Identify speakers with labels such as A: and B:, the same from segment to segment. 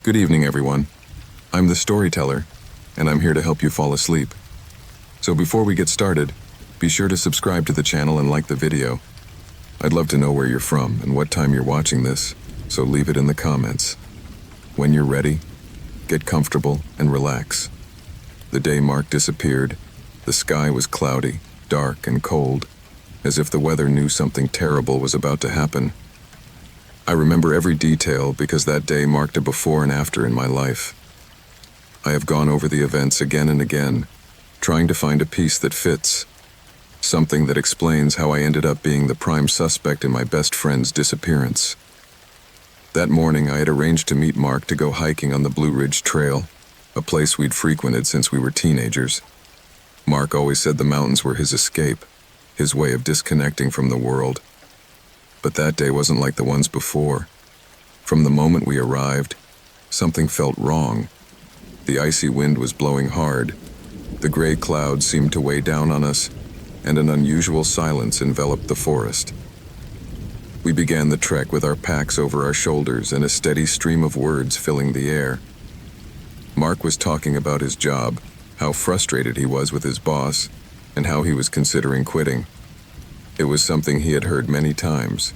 A: Good evening, everyone. I'm the storyteller, and I'm here to help you fall asleep. So before we get started, be sure to subscribe to the channel and like the video. I'd love to know where you're from and what time you're watching this, so leave it in the comments. When you're ready, get comfortable and relax. The day Mark disappeared, the sky was cloudy, dark, and cold, as if the weather knew something terrible was about to happen. I remember every detail because that day marked a before and after in my life. I have gone over the events again and again, trying to find a piece that fits, something that explains how I ended up being the prime suspect in my best friend's disappearance. That morning, I had arranged to meet Mark to go hiking on the Blue Ridge Trail, a place we'd frequented since we were teenagers. Mark always said the mountains were his escape, his way of disconnecting from the world. But that day wasn't like the ones before. From the moment we arrived, something felt wrong. The icy wind was blowing hard, the gray clouds seemed to weigh down on us, and an unusual silence enveloped the forest. We began the trek with our packs over our shoulders and a steady stream of words filling the air. Mark was talking about his job, how frustrated he was with his boss, and how he was considering quitting. It was something he had heard many times,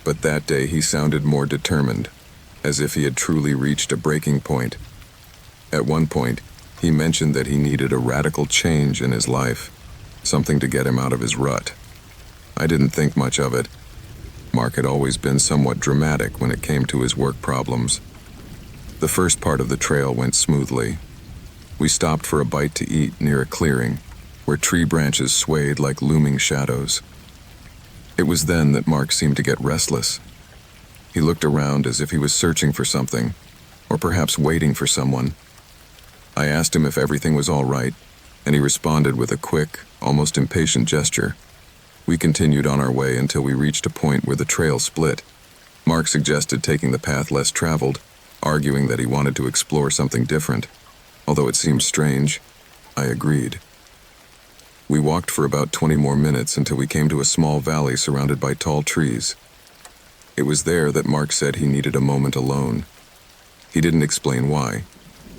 A: but that day he sounded more determined, as if he had truly reached a breaking point. At one point, he mentioned that he needed a radical change in his life, something to get him out of his rut. I didn't think much of it. Mark had always been somewhat dramatic when it came to his work problems. The first part of the trail went smoothly. We stopped for a bite to eat near a clearing, where tree branches swayed like looming shadows. It was then that Mark seemed to get restless. He looked around as if he was searching for something, or perhaps waiting for someone. I asked him if everything was all right, and he responded with a quick, almost impatient gesture. We continued on our way until we reached a point where the trail split. Mark suggested taking the path less traveled, arguing that he wanted to explore something different. Although it seemed strange, I agreed. We walked for about 20 more minutes until we came to a small valley surrounded by tall trees. It was there that Mark said he needed a moment alone. He didn't explain why,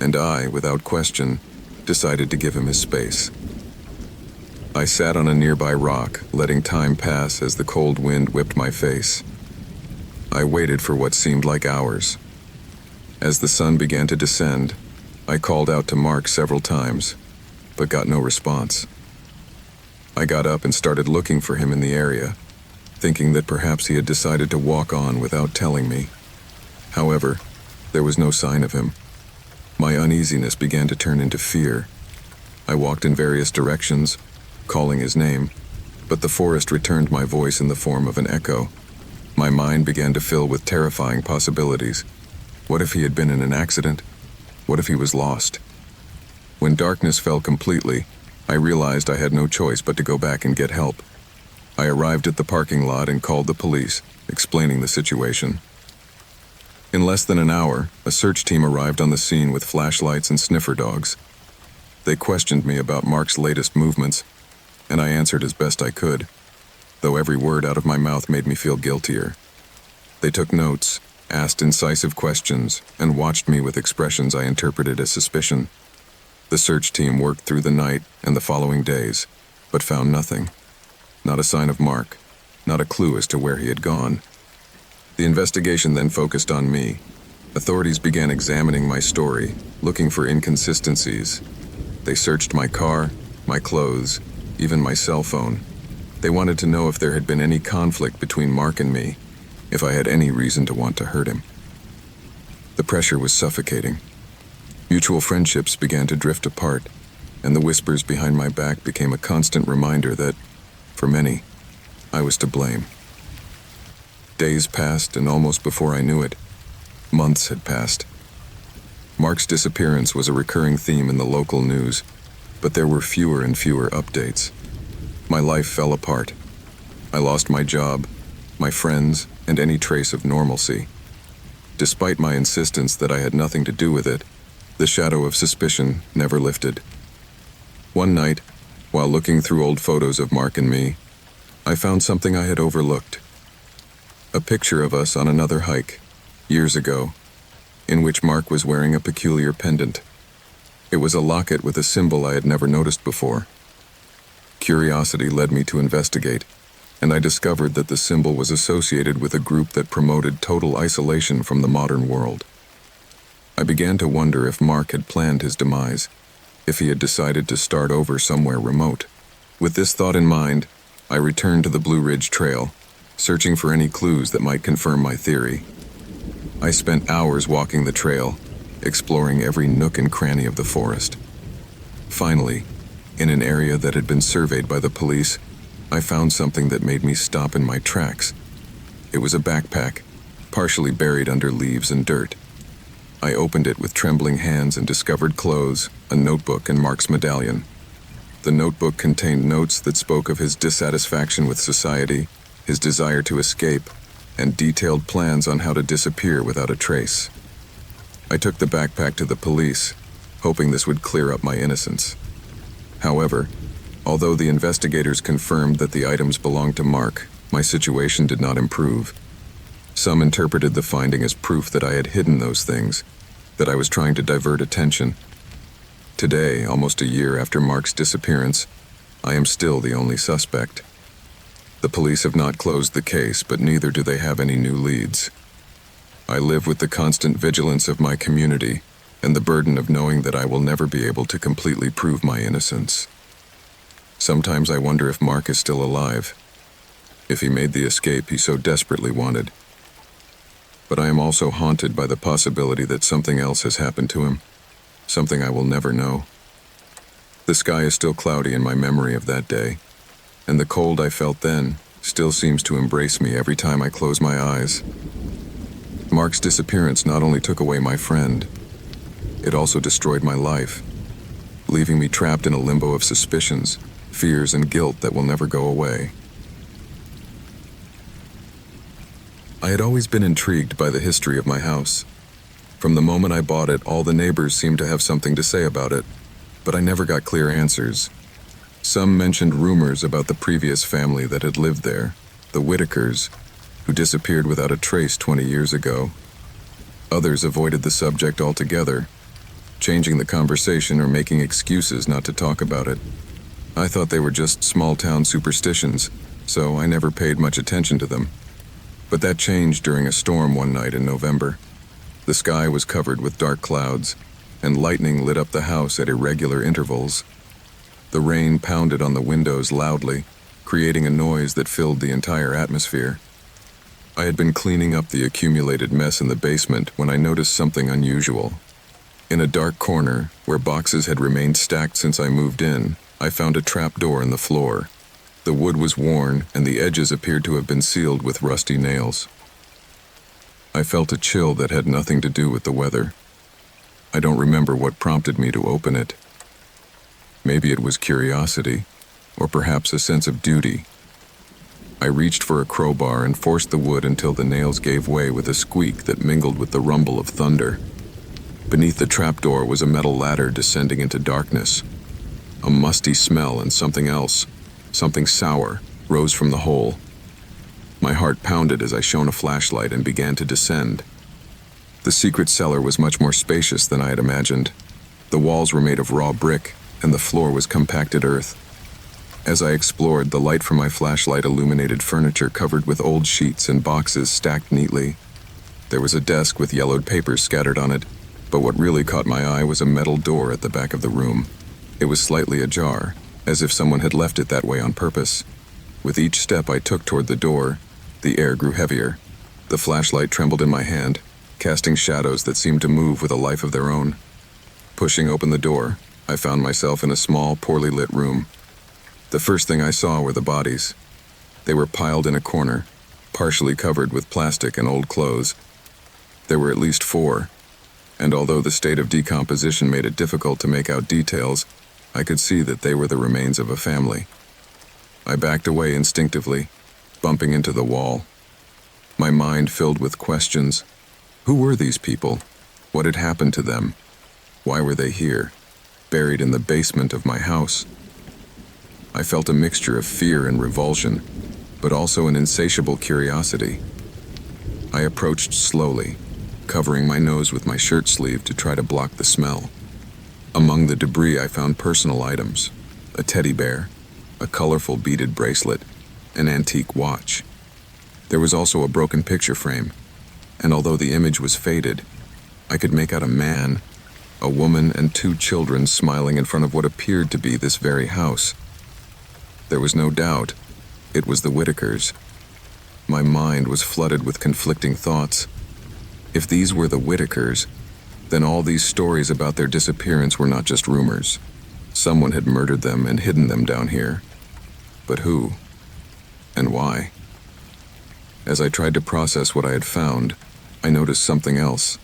A: and I, without question, decided to give him his space. I sat on a nearby rock, letting time pass as the cold wind whipped my face. I waited for what seemed like hours. As the sun began to descend, I called out to Mark several times, but got no response. I got up and started looking for him in the area, thinking that perhaps he had decided to walk on without telling me. However, there was no sign of him. My uneasiness began to turn into fear. I walked in various directions, calling his name, but the forest returned my voice in the form of an echo. My mind began to fill with terrifying possibilities. What if he had been in an accident? What if he was lost? When darkness fell completely, I realized I had no choice but to go back and get help. I arrived at the parking lot and called the police, explaining the situation. In less than an hour, a search team arrived on the scene with flashlights and sniffer dogs. They questioned me about Mark's latest movements, and I answered as best I could, though every word out of my mouth made me feel guiltier. They took notes, asked incisive questions, and watched me with expressions I interpreted as suspicion. The search team worked through the night and the following days, but found nothing. Not a sign of Mark, not a clue as to where he had gone. The investigation then focused on me. Authorities began examining my story, looking for inconsistencies. They searched my car, my clothes, even my cell phone. They wanted to know if there had been any conflict between Mark and me, if I had any reason to want to hurt him. The pressure was suffocating. Mutual friendships began to drift apart, and the whispers behind my back became a constant reminder that, for many, I was to blame. Days passed, and almost before I knew it, months had passed. Mark's disappearance was a recurring theme in the local news, but there were fewer and fewer updates. My life fell apart. I lost my job, my friends, and any trace of normalcy. Despite my insistence that I had nothing to do with it, the shadow of suspicion never lifted. One night, while looking through old photos of Mark and me, I found something I had overlooked. A picture of us on another hike, years ago. in which Mark was wearing a peculiar pendant. It was a locket with a symbol I had never noticed before. Curiosity led me to investigate, and I discovered that the symbol was associated with a group that promoted total isolation from the modern world. I began to wonder if Mark had planned his demise, if he had decided to start over somewhere remote. With this thought in mind, I returned to the Blue Ridge Trail, searching for any clues that might confirm my theory. I spent hours walking the trail, exploring every nook and cranny of the forest. Finally, in an area that had been surveyed by the police, I found something that made me stop in my tracks. It was a backpack, partially buried under leaves and dirt. I opened it with trembling hands and discovered clothes, a notebook, and Mark's medallion. The notebook contained notes that spoke of his dissatisfaction with society, his desire to escape, and detailed plans on how to disappear without a trace. I took the backpack to the police, hoping this would clear up my innocence. However, although the investigators confirmed that the items belonged to Mark, my situation did not improve. Some interpreted the finding as proof that I had hidden those things, that I was trying to divert attention. Today, almost a year after Mark's disappearance, I am still the only suspect. The police have not closed the case, but neither do they have any new leads. I live with the constant vigilance of my community and the burden of knowing that I will never be able to completely prove my innocence. Sometimes I wonder if Mark is still alive, if he made the escape he so desperately wanted. But I am also haunted by the possibility that something else has happened to him, something I will never know. The sky is still cloudy in my memory of that day, and the cold I felt then still seems to embrace me every time I close my eyes. Mark's disappearance not only took away my friend, it also destroyed my life, leaving me trapped in a limbo of suspicions, fears, and guilt that will never go away. I had always been intrigued by the history of my house. From the moment I bought it, all the neighbors seemed to have something to say about it, but I never got clear answers. Some mentioned rumors about the previous family that had lived there, the Whitakers, who disappeared without a trace 20 years ago. Others avoided the subject altogether, changing the conversation or making excuses not to talk about it. I thought they were just small-town superstitions, so I never paid much attention to them. But that changed during a storm one night in November. The sky was covered with dark clouds, and lightning lit up the house at irregular intervals. The rain pounded on the windows loudly, creating a noise that filled the entire atmosphere. I had been cleaning up the accumulated mess in the basement when I noticed something unusual. In a dark corner, where boxes had remained stacked since I moved in, I found a trapdoor in the floor. The wood was worn, and the edges appeared to have been sealed with rusty nails. I felt a chill that had nothing to do with the weather. I don't remember what prompted me to open it. Maybe it was curiosity, or perhaps a sense of duty. I reached for a crowbar and forced the wood until the nails gave way with a squeak that mingled with the rumble of thunder. Beneath the trapdoor was a metal ladder descending into darkness. A musty smell and something else, something sour, rose from the hole. My heart pounded as I shone a flashlight and began to descend. The secret cellar was much more spacious than I had imagined. The walls were made of raw brick, and the floor was compacted earth. As I explored, the light from my flashlight illuminated furniture covered with old sheets and boxes stacked neatly. There was a desk with yellowed papers scattered on it, but what really caught my eye was a metal door at the back of the room. It was slightly ajar, as if someone had left it that way on purpose. With each step I took toward the door, the air grew heavier. The flashlight trembled in my hand, casting shadows that seemed to move with a life of their own. Pushing open the door, I found myself in a small, poorly lit room. The first thing I saw were the bodies. They were piled in a corner, partially covered with plastic and old clothes. There were at least 4, and although the state of decomposition made it difficult to make out details, I could see that they were the remains of a family. I backed away instinctively, bumping into the wall. My mind filled with questions. Who were these people? What had happened to them? Why were they here, buried in the basement of my house? I felt a mixture of fear and revulsion, but also an insatiable curiosity. I approached slowly, covering my nose with my shirt sleeve to try to block the smell. Among the debris, I found personal items: a teddy bear, a colorful beaded bracelet, an antique watch. There was also a broken picture frame, and although the image was faded, I could make out a man, a woman, and 2 children smiling in front of what appeared to be this very house. There was no doubt it was the Whitakers. My mind was flooded with conflicting thoughts. If these were the Whitakers, then all these stories about their disappearance were not just rumors. Someone had murdered them and hidden them down here. But who? And why? As I tried to process what I had found, I noticed something else.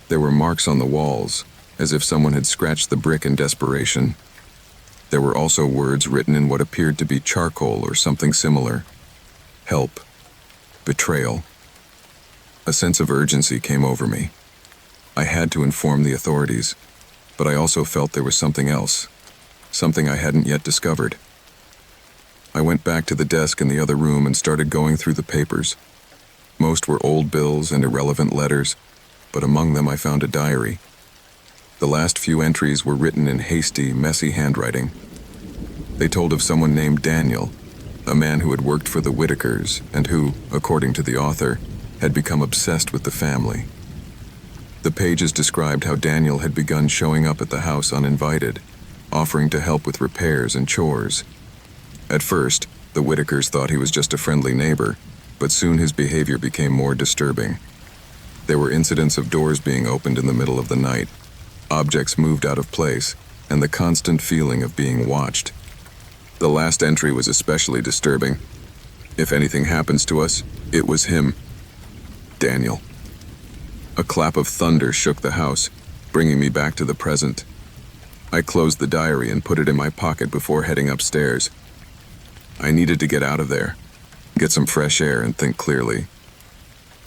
A: There were marks on the walls, as if someone had scratched the brick in desperation. There were also words written in what appeared to be charcoal or something similar. Help. Betrayal. A sense of urgency came over me. I had to inform the authorities, but I also felt there was something else, something I hadn't yet discovered. I went back to the desk in the other room and started going through the papers. Most were old bills and irrelevant letters, but among them I found a diary. The last few entries were written in hasty, messy handwriting. They told of someone named Daniel, a man who had worked for the Whitakers and who, according to the author, had become obsessed with the family. The pages described how Daniel had begun showing up at the house uninvited, offering to help with repairs and chores. At first, the Whitakers thought he was just a friendly neighbor, but soon his behavior became more disturbing. There were incidents of doors being opened in the middle of the night, objects moved out of place, and the constant feeling of being watched. The last entry was especially disturbing. If anything happens to us, it was him. Daniel. A clap of thunder shook the house, bringing me back to the present. I closed the diary and put it in my pocket before heading upstairs. I needed to get out of there, get some fresh air and think clearly.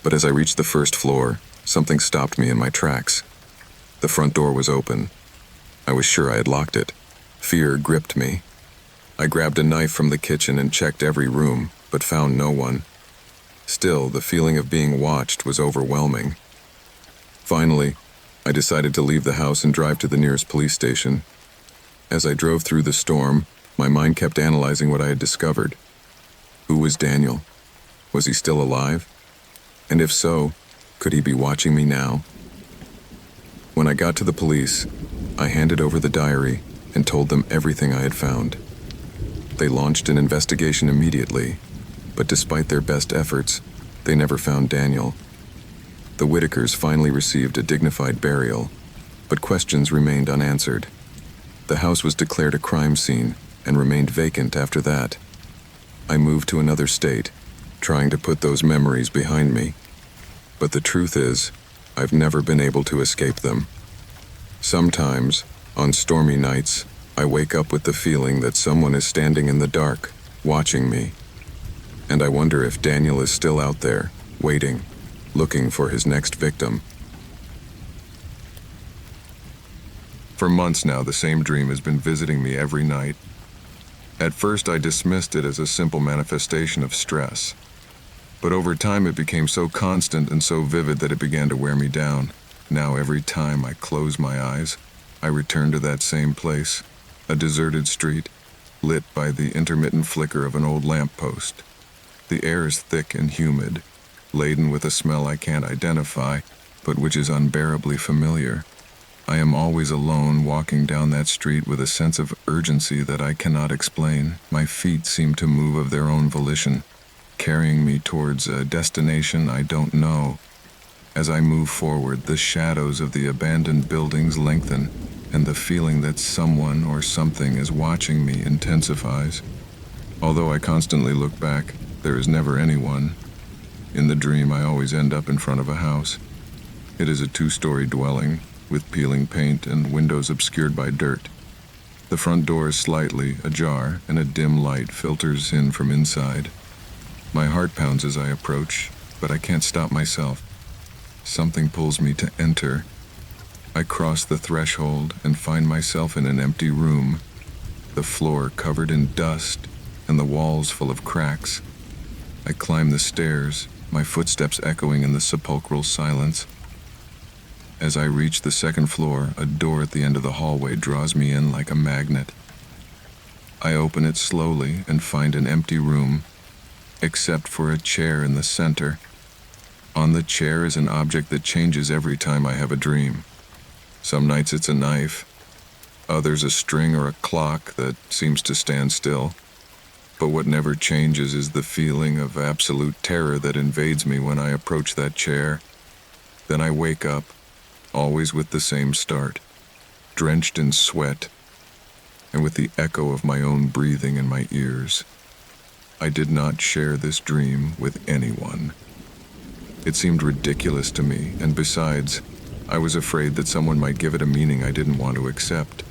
A: But as I reached the first floor, something stopped me in my tracks. The front door was open. I was sure I had locked it. Fear gripped me. I grabbed a knife from the kitchen and checked every room, but found no one. Still, the feeling of being watched was overwhelming. Finally, I decided to leave the house and drive to the nearest police station. As I drove through the storm, my mind kept analyzing what I had discovered. Who was Daniel? Was he still alive? And if so, could he be watching me now? When I got to the police, I handed over the diary and told them everything I had found. They launched an investigation immediately, but despite their best efforts, they never found Daniel. The Whitakers finally received a dignified burial, but questions remained unanswered. The house was declared a crime scene and remained vacant after that. I moved to another state, trying to put those memories behind me. But the truth is, I've never been able to escape them. Sometimes, on stormy nights, I wake up with the feeling that someone is standing in the dark, watching me. And I wonder if Daniel is still out there, waiting, looking for his next victim. For months now, the same dream has been visiting me every night. At first, I dismissed it as a simple manifestation of stress. But over time, it became so constant and so vivid that it began to wear me down. Now, every time I close my eyes, I return to that same place, a deserted street, lit by the intermittent flicker of an old lamppost. The air is thick and humid, laden with a smell I can't identify, but which is unbearably familiar. I am always alone, walking down that street with a sense of urgency that I cannot explain. My feet seem to move of their own volition, carrying me towards a destination I don't know. As I move forward, the shadows of the abandoned buildings lengthen, and the feeling that someone or something is watching me intensifies. Although I constantly look back, there is never anyone. In the dream, I always end up in front of a house. It is a 2-story dwelling, with peeling paint and windows obscured by dirt. The front door is slightly ajar, and a dim light filters in from inside. My heart pounds as I approach, but I can't stop myself. Something pulls me to enter. I cross the threshold and find myself in an empty room, the floor covered in dust and the walls full of cracks. I climb the stairs, my footsteps echoing in the sepulchral silence. As I reach the second floor, a door at the end of the hallway draws me in like a magnet. I open it slowly and find an empty room, except for a chair in the center. On the chair is an object that changes every time I have a dream. Some nights it's a knife, others a string or a clock that seems to stand still. But what never changes is the feeling of absolute terror that invades me when I approach that chair. Then I wake up, always with the same start, drenched in sweat, and with the echo of my own breathing in my ears. I did not share this dream with anyone. It seemed ridiculous to me, and besides, I was afraid that someone might give it a meaning I didn't want to accept.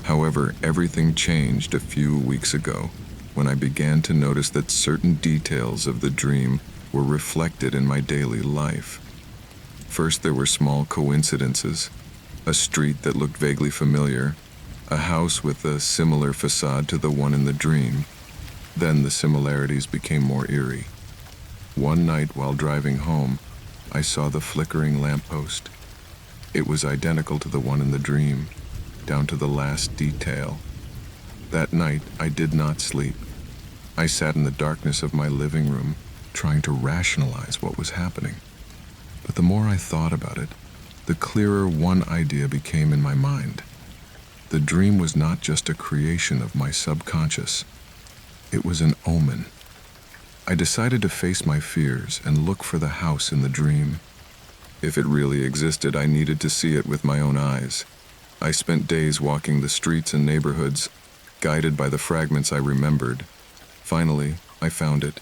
A: However, everything changed a few weeks ago when I began to notice that certain details of the dream were reflected in my daily life. First, there were small coincidences: a street that looked vaguely familiar, a house with a similar facade to the one in the dream. Then the similarities became more eerie. One night while driving home, I saw the flickering lamppost. It was identical to the one in the dream, down to the last detail. That night, I did not sleep. I sat in the darkness of my living room, trying to rationalize what was happening. But the more I thought about it, the clearer one idea became in my mind. The dream was not just a creation of my subconscious. It was an omen. I decided to face my fears and look for the house in the dream. If it really existed, I needed to see it with my own eyes. I spent days walking the streets and neighborhoods, guided by the fragments I remembered. Finally, I found it.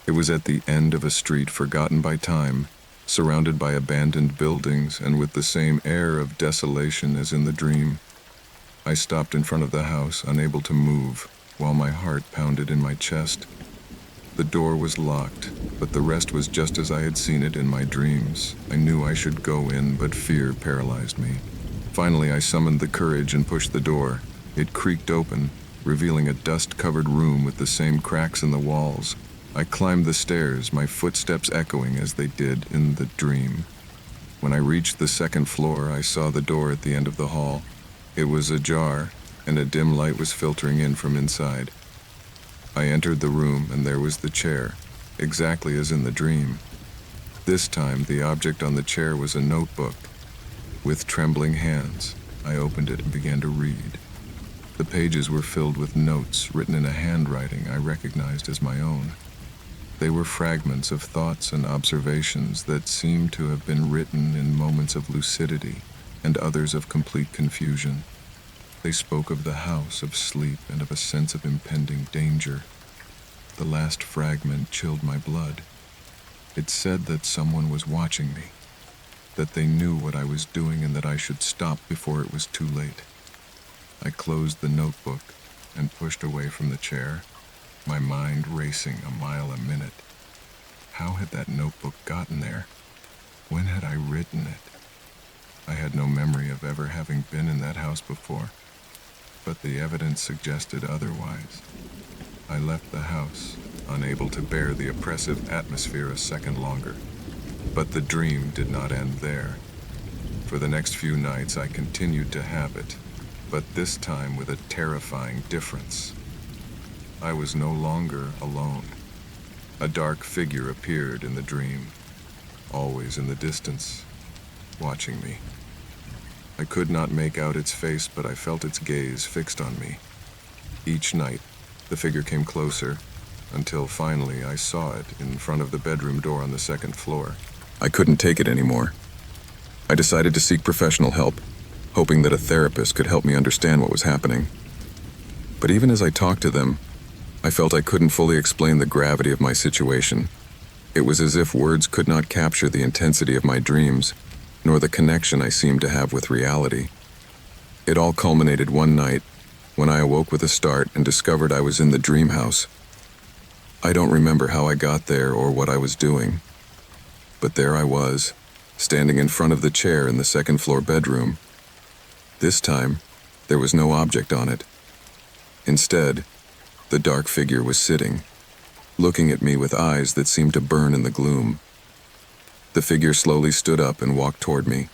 A: It was at the end of a street forgotten by time, surrounded by abandoned buildings and with the same air of desolation as in the dream. I stopped in front of the house, unable to move, while my heart pounded in my chest. The door was locked, but the rest was just as I had seen it in my dreams. I knew I should go in, but fear paralyzed me. Finally, I summoned the courage and pushed the door. It creaked open, revealing a dust-covered room with the same cracks in the walls. I climbed the stairs, my footsteps echoing as they did in the dream. When I reached the second floor, I saw the door at the end of the hall. It was ajar, and a dim light was filtering in from inside. I entered the room, and there was the chair, exactly as in the dream. This time, the object on the chair was a notebook. With trembling hands, I opened it and began to read. The pages were filled with notes written in a handwriting I recognized as my own. They were fragments of thoughts and observations that seemed to have been written in moments of lucidity and others of complete confusion. They spoke of the house, of sleep, and of a sense of impending danger. The last fragment chilled my blood. It said that someone was watching me, that they knew what I was doing and that I should stop before it was too late. I closed the notebook and pushed away from the chair, my mind racing a mile a minute. How had that notebook gotten there? When had I written it? I had no memory of ever having been in that house before, but the evidence suggested otherwise. I left the house, unable to bear the oppressive atmosphere a second longer. But the dream did not end there. For the next few nights I continued to have it, but this time with a terrifying difference. I was no longer alone. A dark figure appeared in the dream, always in the distance, watching me. I could not make out its face, but I felt its gaze fixed on me. Each night, the figure came closer, until finally I saw it in front of the bedroom door on the second floor. I couldn't take it anymore. I decided to seek professional help, hoping that a therapist could help me understand what was happening. But even as I talked to them, I felt I couldn't fully explain the gravity of my situation. It was as if words could not capture the intensity of my dreams, nor the connection I seemed to have with reality. It all culminated one night when I awoke with a start and discovered I was in the dream house. I don't remember how I got there or what I was doing, but there I was, standing in front of the chair in the second floor bedroom. This time, there was no object on it. Instead, the dark figure was sitting, looking at me with eyes that seemed to burn in the gloom. The figure slowly stood up and walked toward me,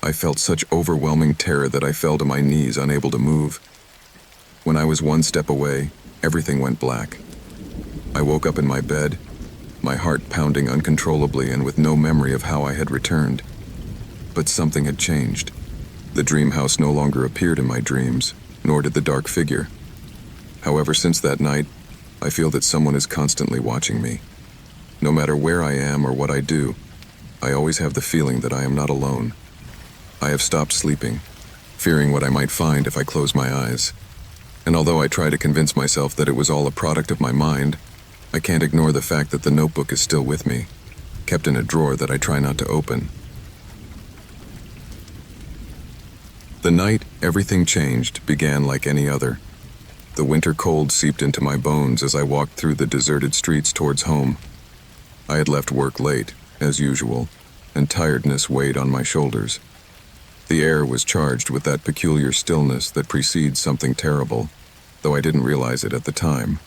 A: I felt such overwhelming terror that I fell to my knees, unable to move. When I was one step away, everything went black. I woke up in my bed, my heart pounding uncontrollably and with no memory of how I had returned. But something had changed. The dream house no longer appeared in my dreams, nor did the dark figure. However, since that night, I feel that someone is constantly watching me. No matter where I am or what I do, I always have the feeling that I am not alone. I have stopped sleeping, fearing what I might find if I close my eyes. And although I try to convince myself that it was all a product of my mind, I can't ignore the fact that the notebook is still with me, kept in a drawer that I try not to open. The night everything changed began like any other. The winter cold seeped into my bones as I walked through the deserted streets towards home. I had left work late, as usual, and tiredness weighed on my shoulders. The air was charged with that peculiar stillness that precedes something terrible, though I didn't realize it at the time.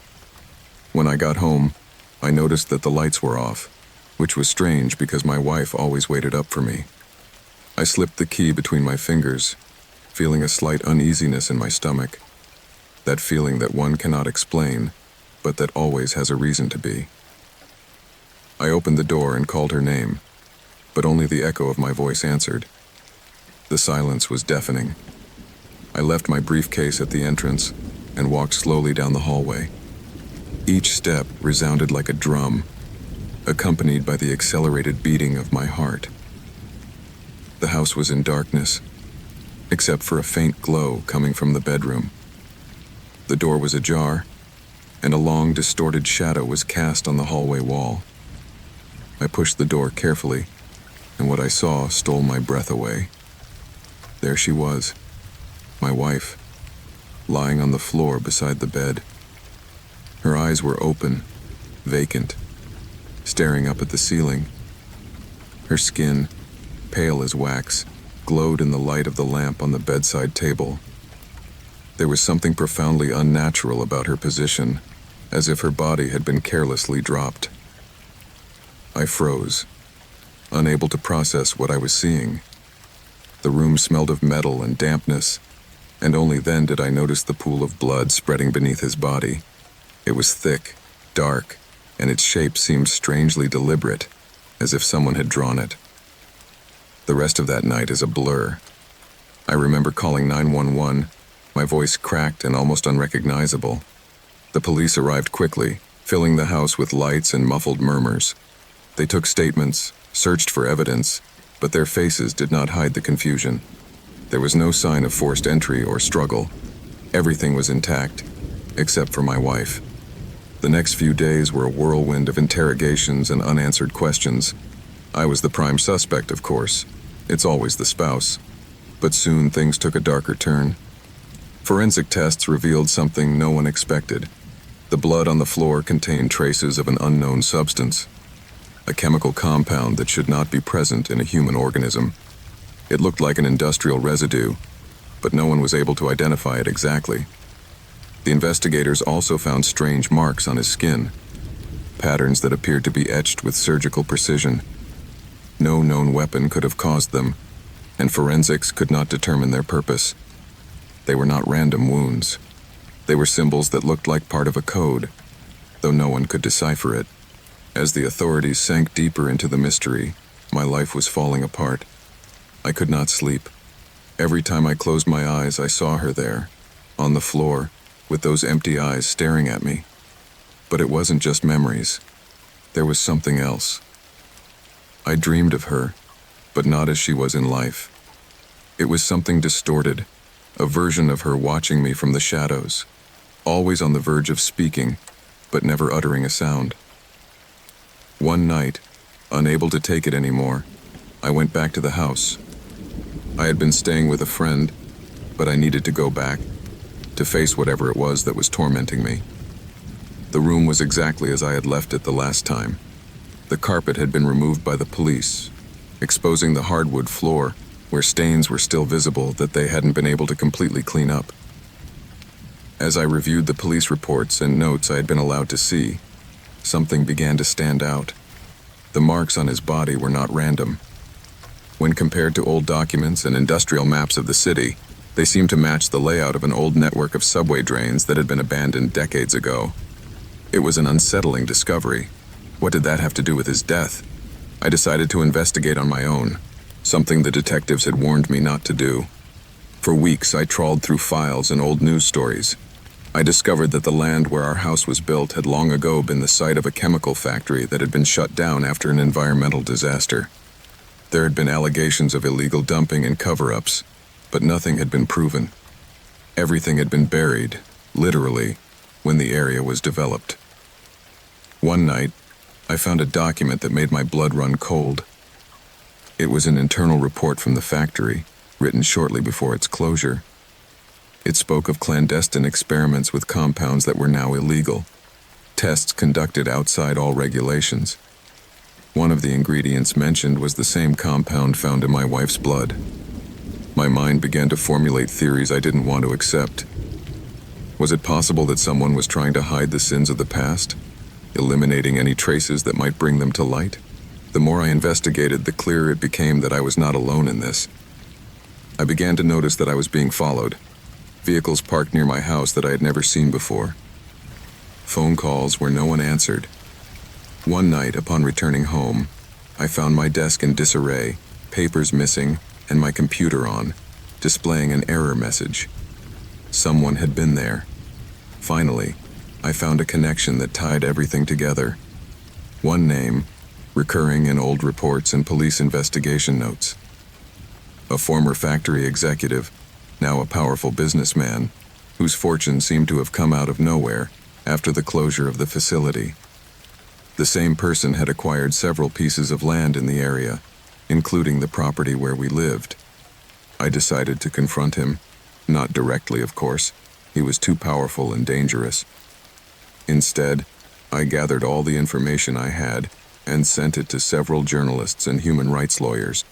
A: When I got home, I noticed that the lights were off, which was strange because my wife always waited up for me. I slipped the key between my fingers, feeling a slight uneasiness in my stomach. That feeling that one cannot explain, but that always has a reason to be. I opened the door and called her name, but only the echo of my voice answered. The silence was deafening. I left my briefcase at the entrance and walked slowly down the hallway. Each step resounded like a drum, accompanied by the accelerated beating of my heart. The house was in darkness, except for a faint glow coming from the bedroom. The door was ajar, and a long, distorted shadow was cast on the hallway wall. I pushed the door carefully, and what I saw stole my breath away. There she was, my wife, lying on the floor beside the bed. Her eyes were open, vacant, staring up at the ceiling. Her skin, pale as wax, glowed in the light of the lamp on the bedside table. There was something profoundly unnatural about her position, as if her body had been carelessly dropped. I froze, unable to process what I was seeing. The room smelled of metal and dampness, and only then did I notice the pool of blood spreading beneath his body. It was thick, dark, and its shape seemed strangely deliberate, as if someone had drawn it. The rest of that night is a blur. I remember calling 911, my voice cracked and almost unrecognizable. The police arrived quickly, filling the house with lights and muffled murmurs. They took statements, searched for evidence, but their faces did not hide the confusion. There was no sign of forced entry or struggle. Everything was intact, except for my wife. The next few days were a whirlwind of interrogations and unanswered questions. I was the prime suspect, of course. It's always the spouse. But soon things took a darker turn. Forensic tests revealed something no one expected. The blood on the floor contained traces of an unknown substance, a chemical compound that should not be present in a human organism. It looked like an industrial residue, but no one was able to identify it exactly. The investigators also found strange marks on his skin, patterns that appeared to be etched with surgical precision. No known weapon could have caused them, and forensics could not determine their purpose. They were not random wounds. They were symbols that looked like part of a code, though no one could decipher it. As the authorities sank deeper into the mystery, my life was falling apart. I could not sleep. Every time I closed my eyes, I saw her there, on the floor, with those empty eyes staring at me. But it wasn't just memories. There was something else. I dreamed of her, but not as she was in life. It was something distorted, a version of her watching me from the shadows, always on the verge of speaking, but never uttering a sound. One night, unable to take it anymore, I went back to the house. I had been staying with a friend, but I needed to go back, to face whatever it was that was tormenting me. The room was exactly as I had left it the last time. The carpet had been removed by the police, exposing the hardwood floor where stains were still visible that they hadn't been able to completely clean up. As I reviewed the police reports and notes I had been allowed to see, something began to stand out. The marks on his body were not random. When compared to old documents and industrial maps of the city, they seemed to match the layout of an old network of subway drains that had been abandoned decades ago. It was an unsettling discovery. What did that have to do with his death? I decided to investigate on my own, something the detectives had warned me not to do. For weeks, I trawled through files and old news stories. I discovered that the land where our house was built had long ago been the site of a chemical factory that had been shut down after an environmental disaster. There had been allegations of illegal dumping and cover-ups, but nothing had been proven. Everything had been buried, literally, when the area was developed. One night, I found a document that made my blood run cold. It was an internal report from the factory, written shortly before its closure. It spoke of clandestine experiments with compounds that were now illegal, tests conducted outside all regulations. One of the ingredients mentioned was the same compound found in my wife's blood. My mind began to formulate theories I didn't want to accept. Was it possible that someone was trying to hide the sins of the past, eliminating any traces that might bring them to light? The more I investigated, the clearer it became that I was not alone in this. I began to notice that I was being followed. Vehicles parked near my house that I had never seen before. Phone calls where no one answered. One night, upon returning home, I found my desk in disarray, papers missing, and my computer on, displaying an error message. Someone had been there. Finally, I found a connection that tied everything together. One name, recurring in old reports and police investigation notes. A former factory executive, now a powerful businessman, whose fortune seemed to have come out of nowhere after the closure of the facility. The same person had acquired several pieces of land in the area, including the property where we lived. I decided to confront him, not directly, of course. He was too powerful and dangerous. Instead, I gathered all the information I had and sent it to several journalists and human rights lawyers.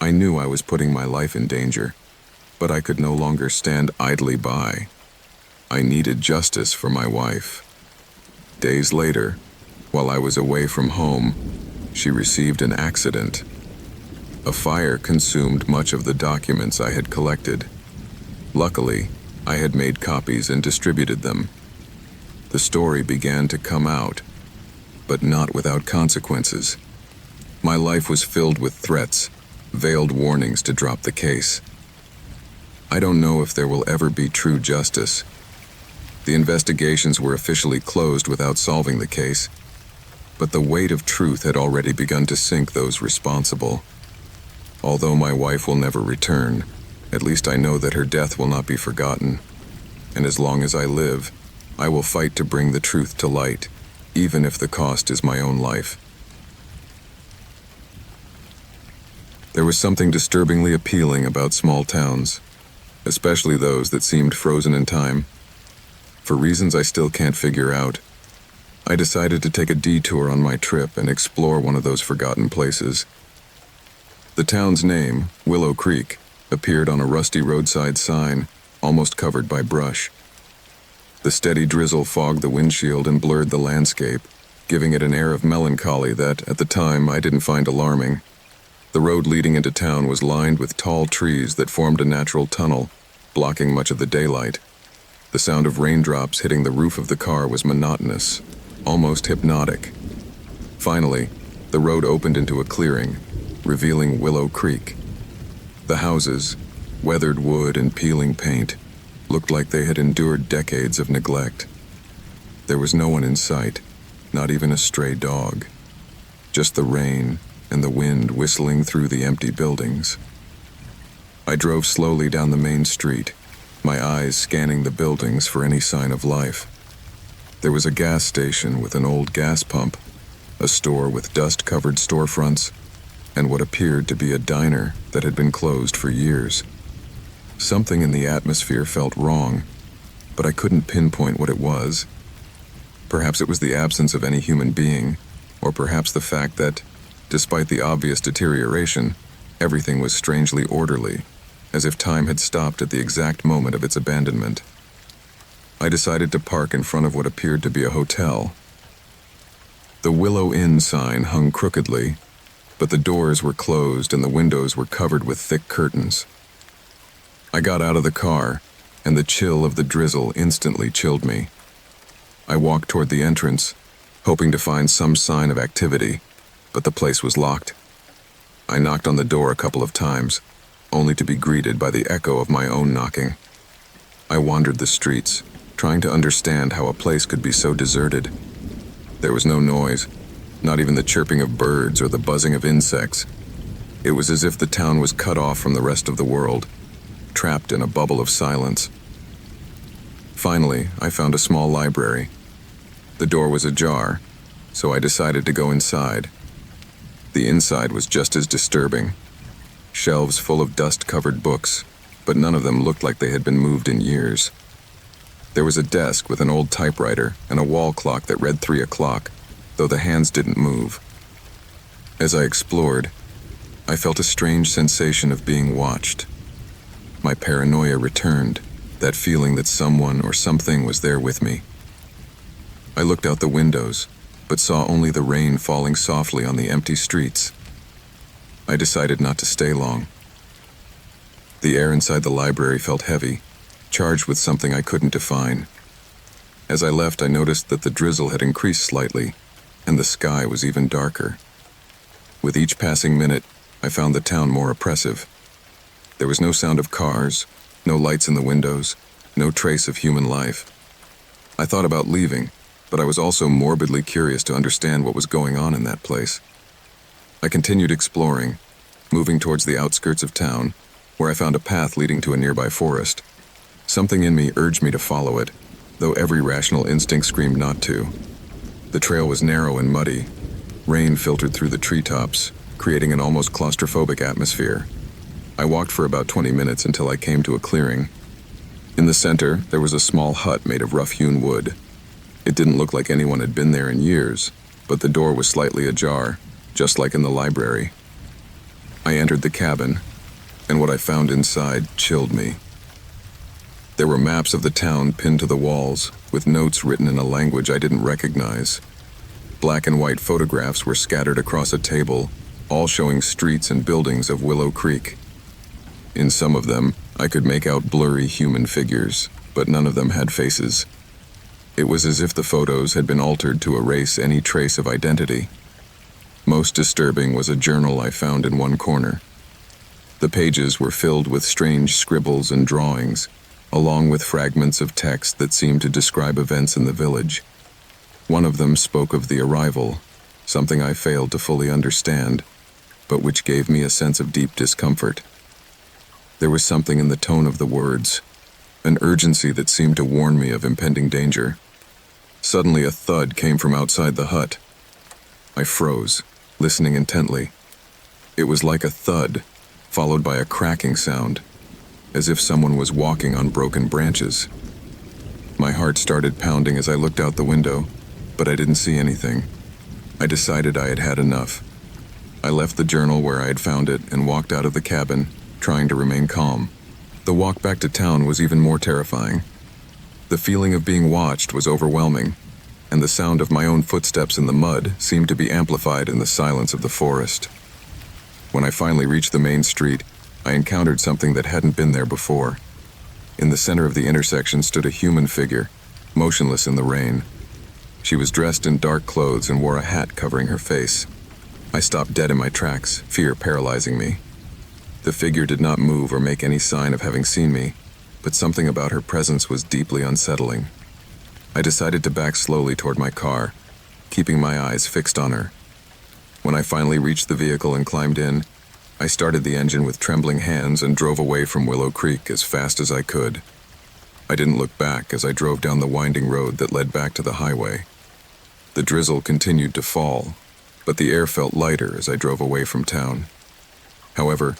A: I knew I was putting my life in danger, but I could no longer stand idly by. I needed justice for my wife. Days later, while I was away from home, she received an accident. A fire consumed much of the documents I had collected. Luckily, I had made copies and distributed them. The story began to come out, but not without consequences. My life was filled with threats, veiled warnings to drop the case. I don't know if there will ever be true justice. The investigations were officially closed without solving the case, but the weight of truth had already begun to sink those responsible. Although my wife will never return, at least I know that her death will not be forgotten. And as long as I live, I will fight to bring the truth to light, even if the cost is my own life. There was something disturbingly appealing about small towns, especially those that seemed frozen in time. For reasons I still can't figure out, I decided to take a detour on my trip and explore one of those forgotten places. The town's name, Willow Creek, appeared on a rusty roadside sign, almost covered by brush. The steady drizzle fogged the windshield and blurred the landscape, giving it an air of melancholy that, at the time, I didn't find alarming. The road leading into town was lined with tall trees that formed a natural tunnel, blocking much of the daylight. The sound of raindrops hitting the roof of the car was monotonous, almost hypnotic. Finally, the road opened into a clearing, revealing Willow Creek. The houses, weathered wood and peeling paint, looked like they had endured decades of neglect. There was no one in sight, not even a stray dog. Just the rain and the wind whistling through the empty buildings. I drove slowly down the main street, my eyes scanning the buildings for any sign of life. There was a gas station with an old gas pump, a store with dust-covered storefronts, and what appeared to be a diner that had been closed for years. Something in the atmosphere felt wrong, but I couldn't pinpoint what it was. Perhaps it was the absence of any human being, or perhaps the fact that, despite the obvious deterioration, everything was strangely orderly, as if time had stopped at the exact moment of its abandonment. I decided to park in front of what appeared to be a hotel. The Willow Inn sign hung crookedly, but the doors were closed and the windows were covered with thick curtains. I got out of the car, and the chill of the drizzle instantly chilled me. I walked toward the entrance, hoping to find some sign of activity, but the place was locked. I knocked on the door a couple of times, only to be greeted by the echo of my own knocking. I wandered the streets, trying to understand how a place could be so deserted. There was no noise, not even the chirping of birds or the buzzing of insects. It was as if the town was cut off from the rest of the world, trapped in a bubble of silence. Finally, I found a small library. The door was ajar, so I decided to go inside. The inside was just as disturbing. Shelves full of dust-covered books, but none of them looked like they had been moved in years. There was a desk with an old typewriter and a wall clock that read 3 o'clock, though the hands didn't move. As I explored, I felt a strange sensation of being watched. My paranoia returned, that feeling that someone or something was there with me. I looked out the windows, but saw only the rain falling softly on the empty streets. I decided not to stay long. The air inside the library felt heavy, charged with something I couldn't define. As I left, I noticed that the drizzle had increased slightly, and the sky was even darker. With each passing minute, I found the town more oppressive. There was no sound of cars, no lights in the windows, no trace of human life. I thought about leaving, but I was also morbidly curious to understand what was going on in that place. I continued exploring, moving towards the outskirts of town, where I found a path leading to a nearby forest. Something in me urged me to follow it, though every rational instinct screamed not to. The trail was narrow and muddy. Rain filtered through the treetops, creating an almost claustrophobic atmosphere. I walked for about 20 minutes until I came to a clearing. In the center, there was a small hut made of rough-hewn wood. It didn't look like anyone had been there in years, but the door was slightly ajar, just like in the library. I entered the cabin, and what I found inside chilled me. There were maps of the town pinned to the walls, with notes written in a language I didn't recognize. Black and white photographs were scattered across a table, all showing streets and buildings of Willow Creek. In some of them, I could make out blurry human figures, but none of them had faces. It was as if the photos had been altered to erase any trace of identity. Most disturbing was a journal I found in one corner. The pages were filled with strange scribbles and drawings, along with fragments of text that seemed to describe events in the village. One of them spoke of the arrival, something I failed to fully understand, but which gave me a sense of deep discomfort. There was something in the tone of the words, an urgency that seemed to warn me of impending danger. Suddenly a thud came from outside the hut. I froze, listening intently. It was like a thud, followed by a cracking sound, as if someone was walking on broken branches. My heart started pounding as I looked out the window, but I didn't see anything. I decided I had had enough. I left the journal where I had found it and walked out of the cabin, trying to remain calm. The walk back to town was even more terrifying. The feeling of being watched was overwhelming, and the sound of my own footsteps in the mud seemed to be amplified in the silence of the forest. When I finally reached the main street, I encountered something that hadn't been there before. In the center of the intersection stood a human figure, motionless in the rain. She was dressed in dark clothes and wore a hat covering her face. I stopped dead in my tracks, fear paralyzing me. The figure did not move or make any sign of having seen me, but something about her presence was deeply unsettling. I decided to back slowly toward my car, keeping my eyes fixed on her. When I finally reached the vehicle and climbed in, I started the engine with trembling hands and drove away from Willow Creek as fast as I could. I didn't look back as I drove down the winding road that led back to the highway. The drizzle continued to fall, but the air felt lighter as I drove away from town. However,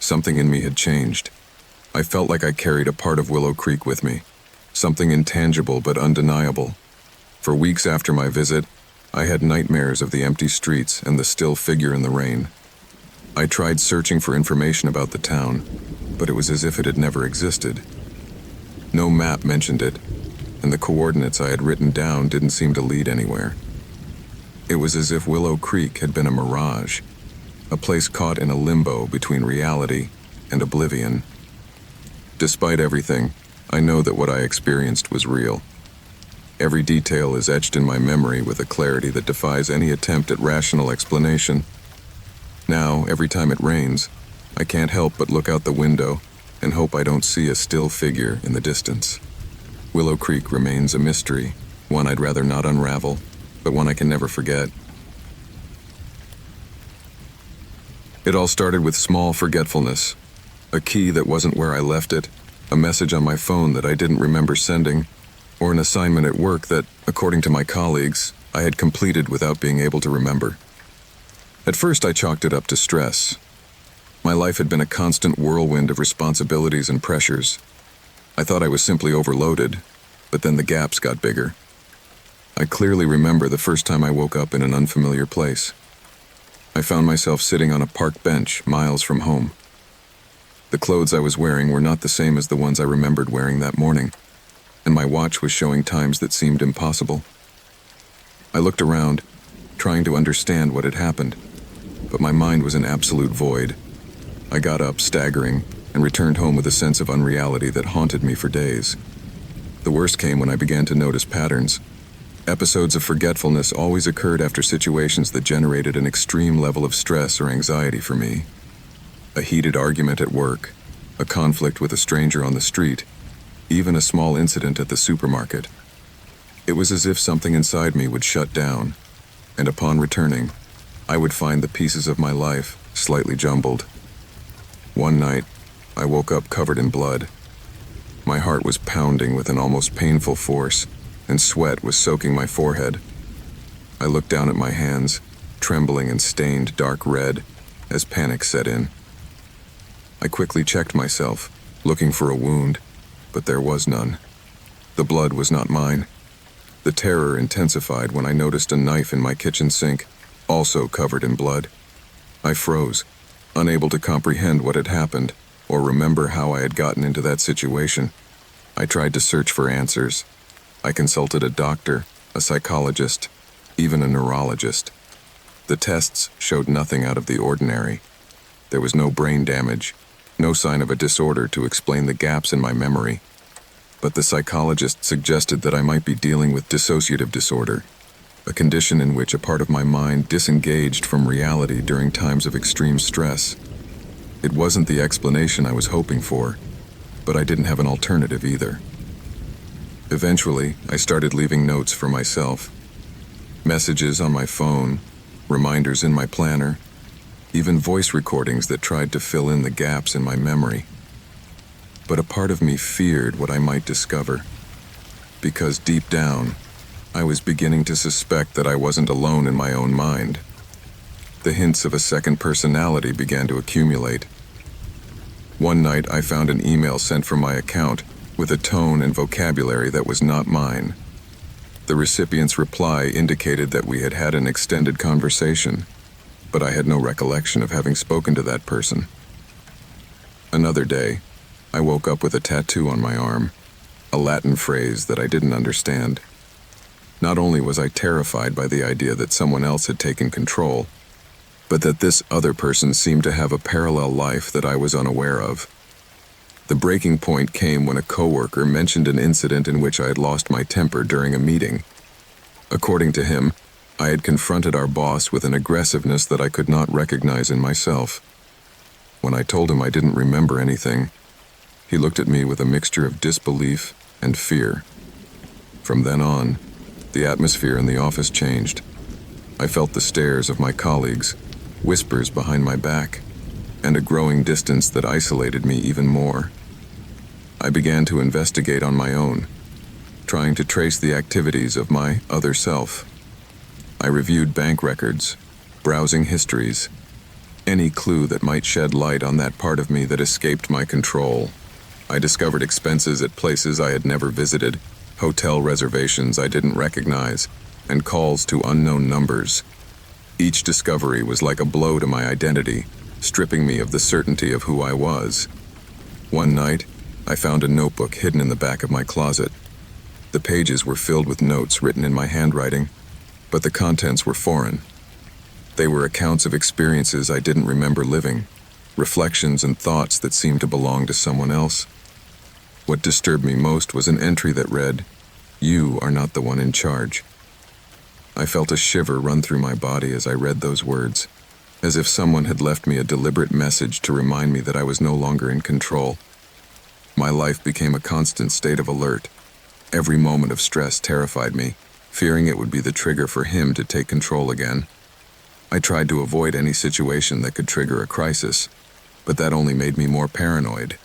A: something in me had changed. I felt like I carried a part of Willow Creek with me, something intangible but undeniable. For weeks after my visit, I had nightmares of the empty streets and the still figure in the rain. I tried searching for information about the town, but it was as if it had never existed. No map mentioned it, and the coordinates I had written down didn't seem to lead anywhere. It was as if Willow Creek had been a mirage, a place caught in a limbo between reality and oblivion. Despite everything, I know that what I experienced was real. Every detail is etched in my memory with a clarity that defies any attempt at rational explanation. Now, every time it rains, I can't help but look out the window and hope I don't see a still figure in the distance. Willow Creek remains a mystery, one I'd rather not unravel, but one I can never forget. It all started with small forgetfulness, a key that wasn't where I left it, a message on my phone that I didn't remember sending, or an assignment at work that, according to my colleagues, I had completed without being able to remember. At first, I chalked it up to stress. My life had been a constant whirlwind of responsibilities and pressures. I thought I was simply overloaded, but then the gaps got bigger. I clearly remember the first time I woke up in an unfamiliar place. I found myself sitting on a park bench miles from home. The clothes I was wearing were not the same as the ones I remembered wearing that morning, and my watch was showing times that seemed impossible. I looked around, trying to understand what had happened, but my mind was an absolute void. I got up, staggering, and returned home with a sense of unreality that haunted me for days. The worst came when I began to notice patterns. Episodes of forgetfulness always occurred after situations that generated an extreme level of stress or anxiety for me. A heated argument at work, a conflict with a stranger on the street, even a small incident at the supermarket. It was as if something inside me would shut down, and upon returning, I would find the pieces of my life slightly jumbled. One night, I woke up covered in blood. My heart was pounding with an almost painful force, and sweat was soaking my forehead. I looked down at my hands, trembling and stained dark red, as panic set in. I quickly checked myself, looking for a wound, but there was none. The blood was not mine. The terror intensified when I noticed a knife in my kitchen sink, also covered in blood. I froze, unable to comprehend what had happened, or remember how I had gotten into that situation. I tried to search for answers. I consulted a doctor, a psychologist, even a neurologist. The tests showed nothing out of the ordinary. There was no brain damage, no sign of a disorder to explain the gaps in my memory. But the psychologist suggested that I might be dealing with dissociative disorder, a condition in which a part of my mind disengaged from reality during times of extreme stress. It wasn't the explanation I was hoping for, but I didn't have an alternative either. Eventually, I started leaving notes for myself. Messages on my phone, reminders in my planner, even voice recordings that tried to fill in the gaps in my memory. But a part of me feared what I might discover, because deep down, I was beginning to suspect that I wasn't alone in my own mind. The hints of a second personality began to accumulate. One night, I found an email sent from my account with a tone and vocabulary that was not mine. The recipient's reply indicated that we had had an extended conversation, but I had no recollection of having spoken to that person. Another day, I woke up with a tattoo on my arm, a Latin phrase that I didn't understand. Not only was I terrified by the idea that someone else had taken control, but that this other person seemed to have a parallel life that I was unaware of. The breaking point came when a coworker mentioned an incident in which I had lost my temper during a meeting. According to him, I had confronted our boss with an aggressiveness that I could not recognize in myself. When I told him I didn't remember anything, he looked at me with a mixture of disbelief and fear. From then on, the atmosphere in the office changed. I felt the stares of my colleagues, whispers behind my back, and a growing distance that isolated me even more. I began to investigate on my own, trying to trace the activities of my other self. I reviewed bank records, browsing histories, any clue that might shed light on that part of me that escaped my control. I discovered expenses at places I had never visited, hotel reservations I didn't recognize, and calls to unknown numbers. Each discovery was like a blow to my identity, stripping me of the certainty of who I was. One night, I found a notebook hidden in the back of my closet. The pages were filled with notes written in my handwriting, but the contents were foreign. They were accounts of experiences I didn't remember living, reflections and thoughts that seemed to belong to someone else. What disturbed me most was an entry that read, "You are not the one in charge." I felt a shiver run through my body as I read those words, as if someone had left me a deliberate message to remind me that I was no longer in control. My life became a constant state of alert. Every moment of stress terrified me, fearing it would be the trigger for him to take control again. I tried to avoid any situation that could trigger a crisis, but that only made me more paranoid.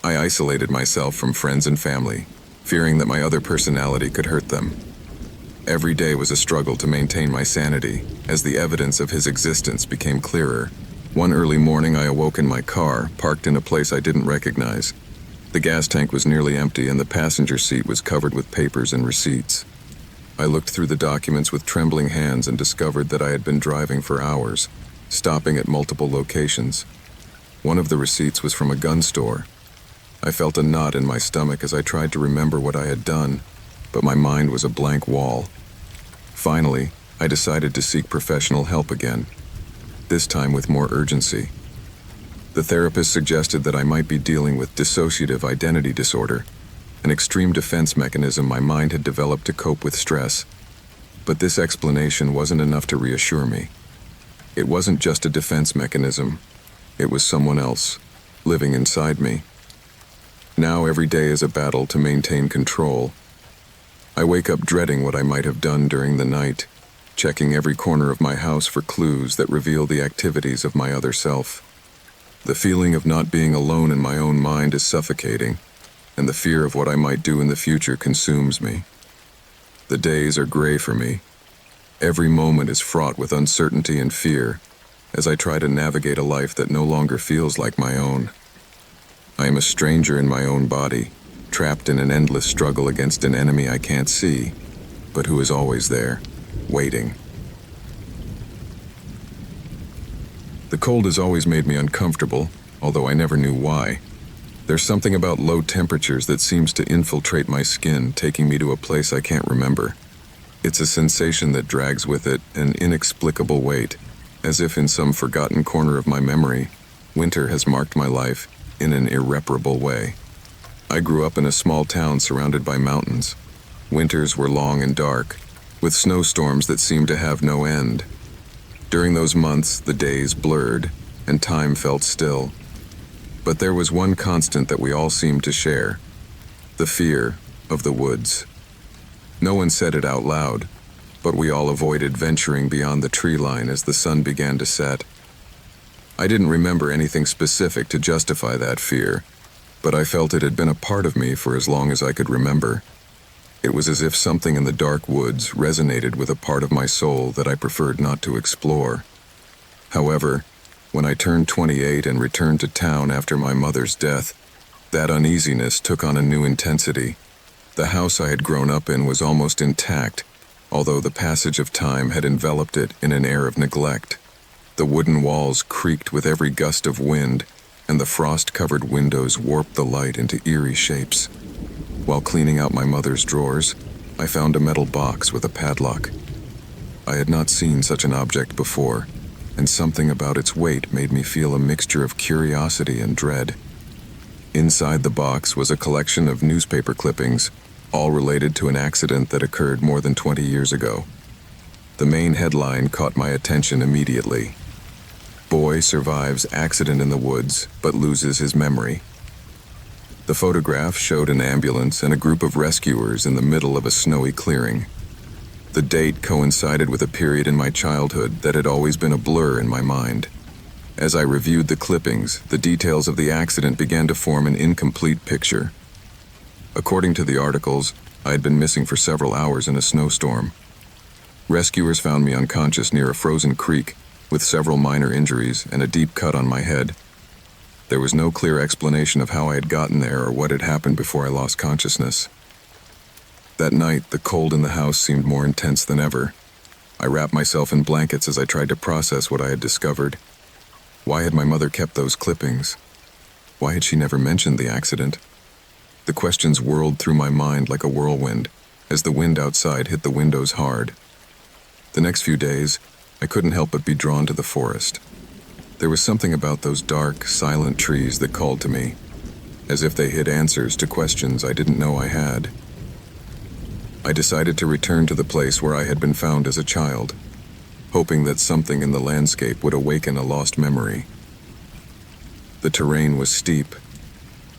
A: I isolated myself from friends and family, fearing that my other personality could hurt them. Every day was a struggle to maintain my sanity, as the evidence of his existence became clearer. One early morning I awoke in my car, parked in a place I didn't recognize. The gas tank was nearly empty and the passenger seat was covered with papers and receipts. I looked through the documents with trembling hands and discovered that I had been driving for hours, stopping at multiple locations. One of the receipts was from a gun store. I felt a knot in my stomach as I tried to remember what I had done, but my mind was a blank wall. Finally, I decided to seek professional help again, this time with more urgency. The therapist suggested that I might be dealing with dissociative identity disorder, an extreme defense mechanism my mind had developed to cope with stress. But this explanation wasn't enough to reassure me. It wasn't just a defense mechanism. It was someone else, living inside me. Now every day is a battle to maintain control. I wake up dreading what I might have done during the night, checking every corner of my house for clues that reveal the activities of my other self. The feeling of not being alone in my own mind is suffocating, and the fear of what I might do in the future consumes me. The days are gray for me. Every moment is fraught with uncertainty and fear, as I try to navigate a life that no longer feels like my own. I am a stranger in my own body, trapped in an endless struggle against an enemy I can't see, but who is always there, waiting. The cold has always made me uncomfortable, although I never knew why. There's something about low temperatures that seems to infiltrate my skin, taking me to a place I can't remember. It's a sensation that drags with it an inexplicable weight, as if in some forgotten corner of my memory, winter has marked my life in an irreparable way. I grew up in a small town surrounded by mountains. Winters were long and dark, with snowstorms that seemed to have no end. During those months, the days blurred, and time felt still. But there was one constant that we all seemed to share: the fear of the woods. No one said it out loud, but we all avoided venturing beyond the tree line as the sun began to set. I didn't remember anything specific to justify that fear, but I felt it had been a part of me for as long as I could remember. It was as if something in the dark woods resonated with a part of my soul that I preferred not to explore. However, when I turned 28 and returned to town after my mother's death, that uneasiness took on a new intensity. The house I had grown up in was almost intact, although the passage of time had enveloped it in an air of neglect. The wooden walls creaked with every gust of wind, and the frost-covered windows warped the light into eerie shapes. While cleaning out my mother's drawers, I found a metal box with a padlock. I had not seen such an object before, and something about its weight made me feel a mixture of curiosity and dread. Inside the box was a collection of newspaper clippings, all related to an accident that occurred more than 20 years ago. The main headline caught my attention immediately. Boy survives accident in the woods, but loses his memory. The photograph showed an ambulance and a group of rescuers in the middle of a snowy clearing. The date coincided with a period in my childhood that had always been a blur in my mind. As I reviewed the clippings, the details of the accident began to form an incomplete picture. According to the articles, I had been missing for several hours in a snowstorm. Rescuers found me unconscious near a frozen creek, with several minor injuries and a deep cut on my head. There was no clear explanation of how I had gotten there or what had happened before I lost consciousness. That night, the cold in the house seemed more intense than ever. I wrapped myself in blankets as I tried to process what I had discovered. Why had my mother kept those clippings? Why had she never mentioned the accident? The questions whirled through my mind like a whirlwind, as the wind outside hit the windows hard. The next few days, I couldn't help but be drawn to the forest. There was something about those dark, silent trees that called to me, as if they hid answers to questions I didn't know I had. I decided to return to the place where I had been found as a child, hoping that something in the landscape would awaken a lost memory. The terrain was steep,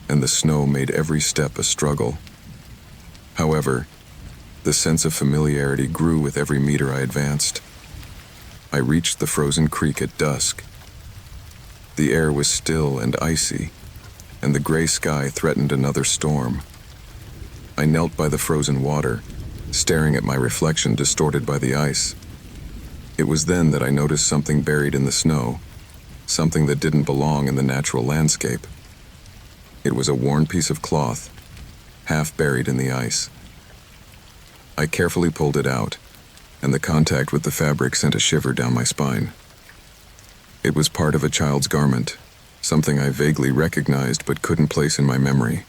A: and the snow made every step a struggle. However, the sense of familiarity grew with every meter I advanced. I reached the frozen creek at dusk. The air was still and icy, and the gray sky threatened another storm. I knelt by the frozen water, staring at my reflection distorted by the ice. It was then that I noticed something buried in the snow, something that didn't belong in the natural landscape. It was a worn piece of cloth, half buried in the ice. I carefully pulled it out, and the contact with the fabric sent a shiver down my spine. It was part of a child's garment, something I vaguely recognized but couldn't place in my memory.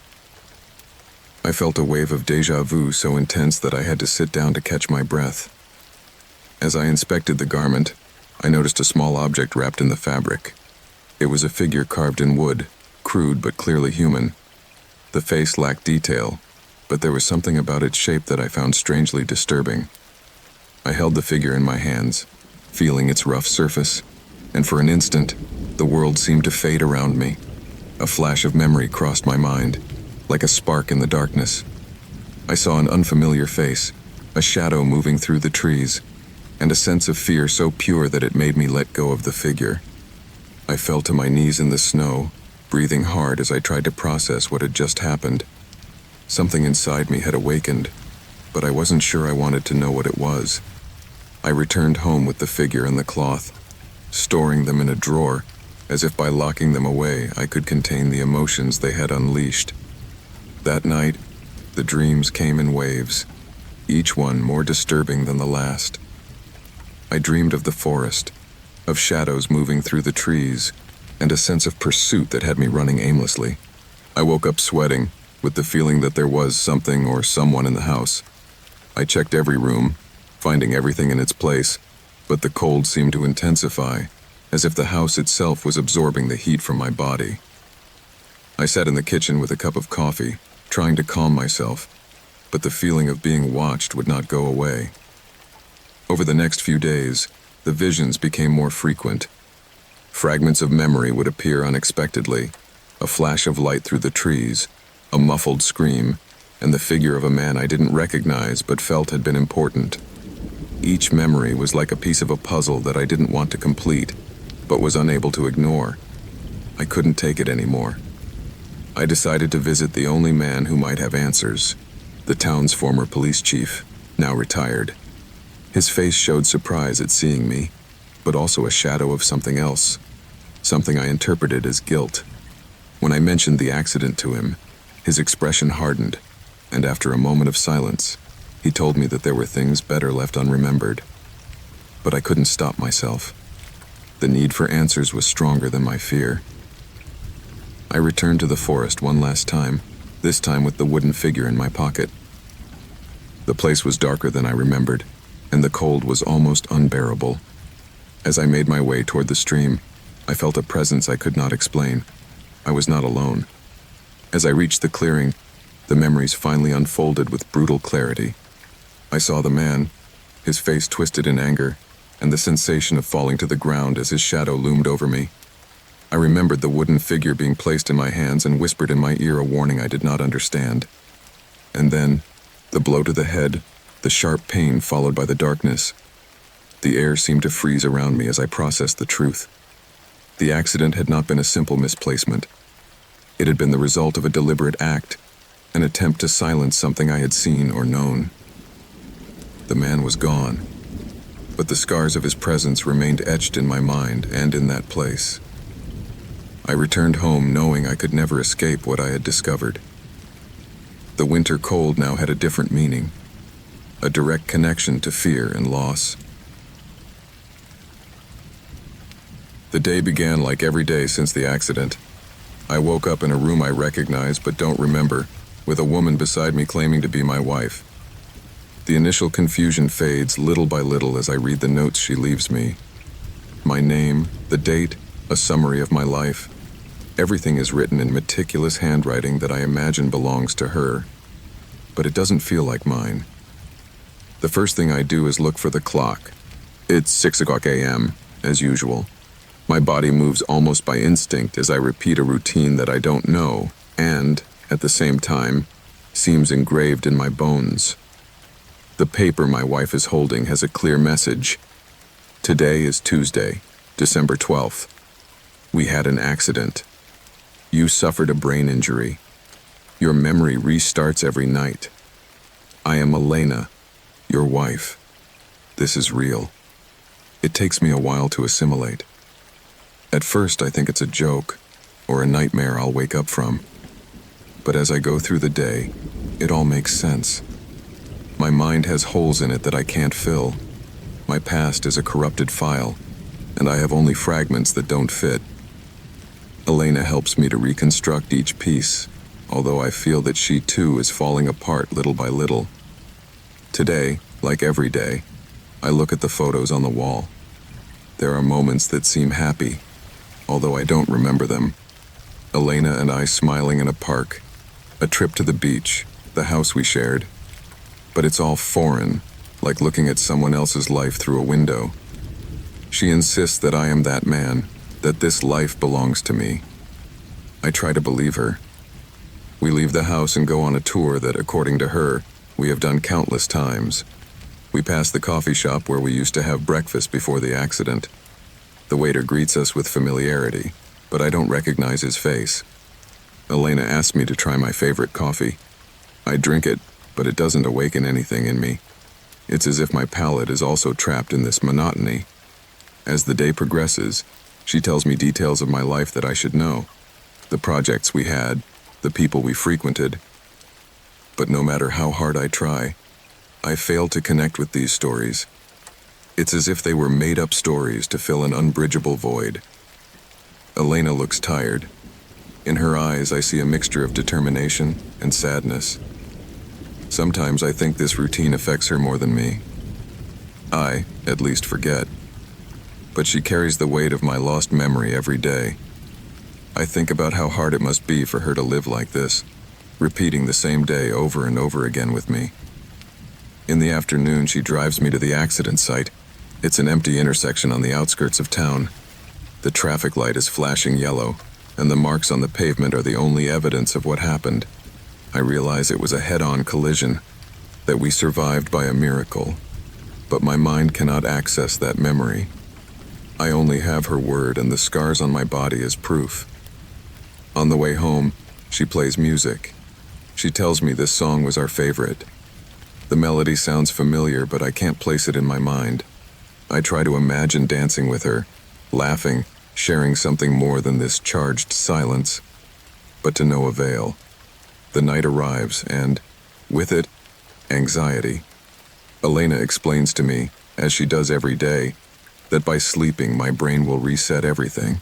A: I felt a wave of déjà vu so intense that I had to sit down to catch my breath. As I inspected the garment, I noticed a small object wrapped in the fabric. It was a figure carved in wood, crude but clearly human. The face lacked detail, but there was something about its shape that I found strangely disturbing. I held the figure in my hands, feeling its rough surface, and for an instant, the world seemed to fade around me. A flash of memory crossed my mind, like a spark in the darkness. I saw an unfamiliar face, a shadow moving through the trees, and a sense of fear so pure that it made me let go of the figure. I fell to my knees in the snow, breathing hard as I tried to process what had just happened. Something inside me had awakened, but I wasn't sure I wanted to know what it was. I returned home with the figure and the cloth, storing them in a drawer, as if by locking them away I could contain the emotions they had unleashed. That night, the dreams came in waves, each one more disturbing than the last. I dreamed of the forest, of shadows moving through the trees, and a sense of pursuit that had me running aimlessly. I woke up sweating, with the feeling that there was something or someone in the house. I checked every room, finding everything in its place, but the cold seemed to intensify, as if the house itself was absorbing the heat from my body. I sat in the kitchen with a cup of coffee, trying to calm myself, but the feeling of being watched would not go away. Over the next few days, the visions became more frequent. Fragments of memory would appear unexpectedly, a flash of light through the trees, a muffled scream, and the figure of a man I didn't recognize but felt had been important. Each memory was like a piece of a puzzle that I didn't want to complete, but was unable to ignore. I couldn't take it anymore. I decided to visit the only man who might have answers, the town's former police chief, now retired. His face showed surprise at seeing me, but also a shadow of something else, something I interpreted as guilt. When I mentioned the accident to him, his expression hardened, and after a moment of silence, he told me that there were things better left unremembered. But I couldn't stop myself. The need for answers was stronger than my fear. I returned to the forest one last time, this time with the wooden figure in my pocket. The place was darker than I remembered, and the cold was almost unbearable. As I made my way toward the stream, I felt a presence I could not explain. I was not alone. As I reached the clearing, the memories finally unfolded with brutal clarity. I saw the man, his face twisted in anger, and the sensation of falling to the ground as his shadow loomed over me. I remembered the wooden figure being placed in my hands and whispered in my ear a warning I did not understand. And then, the blow to the head, the sharp pain followed by the darkness. The air seemed to freeze around me as I processed the truth. The accident had not been a simple misplacement. It had been the result of a deliberate act, an attempt to silence something I had seen or known. The man was gone, but the scars of his presence remained etched in my mind and in that place. I returned home knowing I could never escape what I had discovered. The winter cold now had a different meaning, a direct connection to fear and loss. The day began like every day since the accident. I woke up in a room I recognize but don't remember, with a woman beside me claiming to be my wife. The initial confusion fades little by little as I read the notes she leaves me. My name, the date, a summary of my life. Everything is written in meticulous handwriting that I imagine belongs to her, but it doesn't feel like mine. The first thing I do is look for the clock. It's 6 o'clock a.m., as usual. My body moves almost by instinct as I repeat a routine that I don't know and, at the same time, seems engraved in my bones. The paper my wife is holding has a clear message. Today is Tuesday, December 12th. We had an accident. You suffered a brain injury. Your memory restarts every night. I am Elena, your wife. This is real. It takes me a while to assimilate. At first, I think it's a joke or a nightmare I'll wake up from. But as I go through the day, it all makes sense. My mind has holes in it that I can't fill. My past is a corrupted file, and I have only fragments that don't fit. Elena helps me to reconstruct each piece, although I feel that she too is falling apart little by little. Today, like every day, I look at the photos on the wall. There are moments that seem happy, although I don't remember them. Elena and I smiling in a park, a trip to the beach, the house we shared. But it's all foreign, like looking at someone else's life through a window. She insists that I am that man, that this life belongs to me. I try to believe her. We leave the house and go on a tour that, according to her, we have done countless times. We pass the coffee shop where we used to have breakfast before the accident. The waiter greets us with familiarity, but I don't recognize his face. Elena asks me to try my favorite coffee. I drink it, but it doesn't awaken anything in me. It's as if my palate is also trapped in this monotony. As the day progresses, she tells me details of my life that I should know. The projects we had, the people we frequented. But no matter how hard I try, I fail to connect with these stories. It's as if they were made-up stories to fill an unbridgeable void. Elena looks tired. In her eyes, I see a mixture of determination and sadness. Sometimes I think this routine affects her more than me. I, at least, forget. But she carries the weight of my lost memory every day. I think about how hard it must be for her to live like this, repeating the same day over and over again with me. In the afternoon, she drives me to the accident site. It's an empty intersection on the outskirts of town. The traffic light is flashing yellow, and the marks on the pavement are the only evidence of what happened. I realize it was a head-on collision, that we survived by a miracle, but my mind cannot access that memory. I only have her word and the scars on my body as proof. On the way home, she plays music. She tells me this song was our favorite. The melody sounds familiar, but I can't place it in my mind. I try to imagine dancing with her, laughing, sharing something more than this charged silence, but to no avail. The night arrives and, with it, anxiety. Elena explains to me, as she does every day, that by sleeping my brain will reset everything.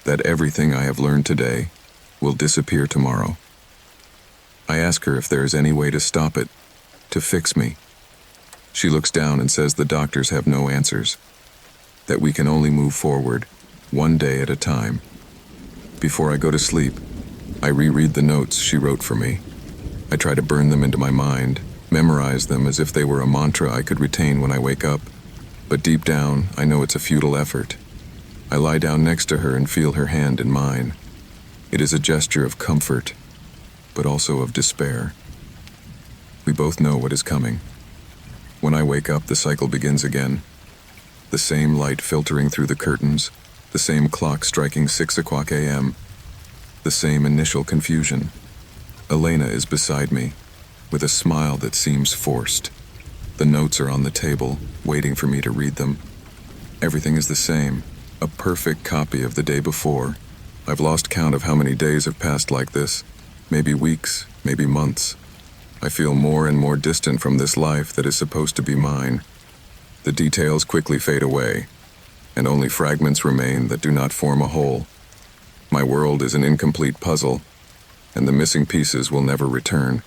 A: That everything I have learned today will disappear tomorrow. I ask her if there is any way to stop it, to fix me. She looks down and says the doctors have no answers, that we can only move forward, one day at a time. Before I go to sleep, I reread the notes she wrote for me. I try to burn them into my mind, memorize them as if they were a mantra I could retain when I wake up. But deep down, I know it's a futile effort. I lie down next to her and feel her hand in mine. It is a gesture of comfort, but also of despair. We both know what is coming. When I wake up, the cycle begins again. The same light filtering through the curtains, the same clock striking 6 o'clock a.m., the same initial confusion. Elena is beside me, with a smile that seems forced. The notes are on the table, waiting for me to read them. Everything is the same, a perfect copy of the day before. I've lost count of how many days have passed like this, maybe weeks, maybe months. I feel more and more distant from this life that is supposed to be mine. The details quickly fade away, and only fragments remain that do not form a whole. My world is an incomplete puzzle, and the missing pieces will never return.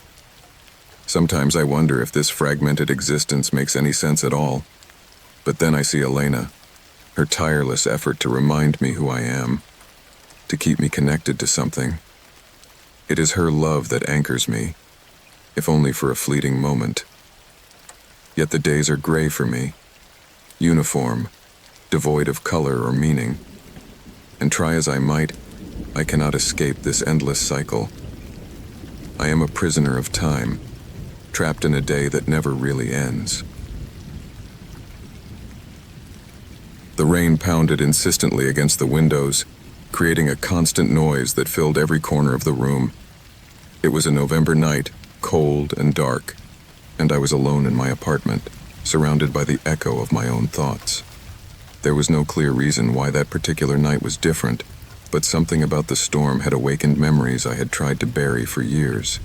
A: Sometimes I wonder if this fragmented existence makes any sense at all. But then I see Elena, her tireless effort to remind me who I am, to keep me connected to something. It is her love that anchors me, if only for a fleeting moment. Yet the days are gray for me, uniform, devoid of color or meaning. And try as I might, I cannot escape this endless cycle. I am a prisoner of time, trapped in a day that never really ends. The rain pounded insistently against the windows, creating a constant noise that filled every corner of the room. It was a November night, cold and dark, and I was alone in my apartment, surrounded by the echo of my own thoughts. There was no clear reason why that particular night was different, but something about the storm had awakened memories I had tried to bury for years.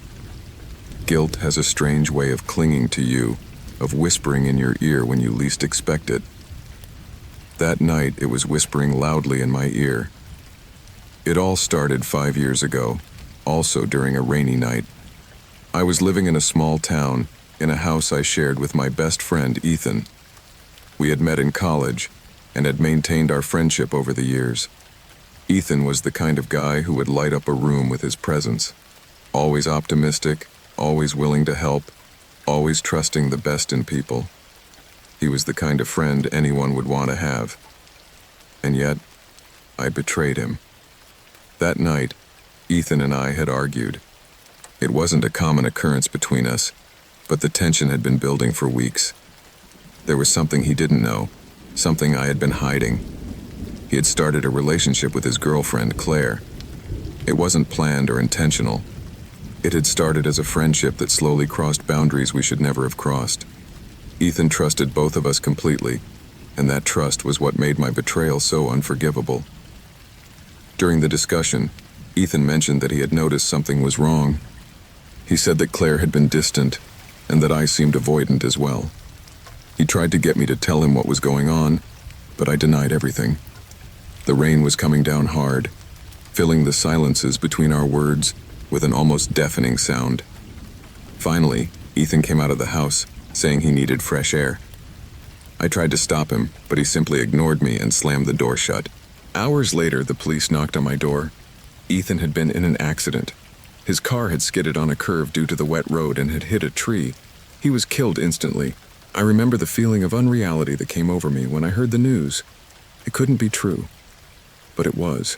A: Guilt has a strange way of clinging to you, of whispering in your ear when you least expect it. That night, it was whispering loudly in my ear. It all started 5 years ago, also during a rainy night. I was living in a small town, in a house I shared with my best friend, Ethan. We had met in college, and had maintained our friendship over the years. Ethan was the kind of guy who would light up a room with his presence. Always optimistic, always willing to help, always trusting the best in people. He was the kind of friend anyone would want to have. And yet, I betrayed him. That night, Ethan and I had argued. It wasn't a common occurrence between us, but the tension had been building for weeks. There was something he didn't know, something I had been hiding. He had started a relationship with his girlfriend, Claire. It wasn't planned or intentional. It had started as a friendship that slowly crossed boundaries we should never have crossed. Ethan trusted both of us completely, and that trust was what made my betrayal so unforgivable. During the discussion, Ethan mentioned that he had noticed something was wrong. He said that Claire had been distant, and that I seemed avoidant as well. He tried to get me to tell him what was going on, but I denied everything. The rain was coming down hard, filling the silences between our words with an almost deafening sound. Finally, Ethan came out of the house, saying he needed fresh air. I tried to stop him, but he simply ignored me and slammed the door shut. Hours later, the police knocked on my door. Ethan had been in an accident. His car had skidded on a curve due to the wet road and had hit a tree. He was killed instantly. I remember the feeling of unreality that came over me when I heard the news. It couldn't be true. But it was.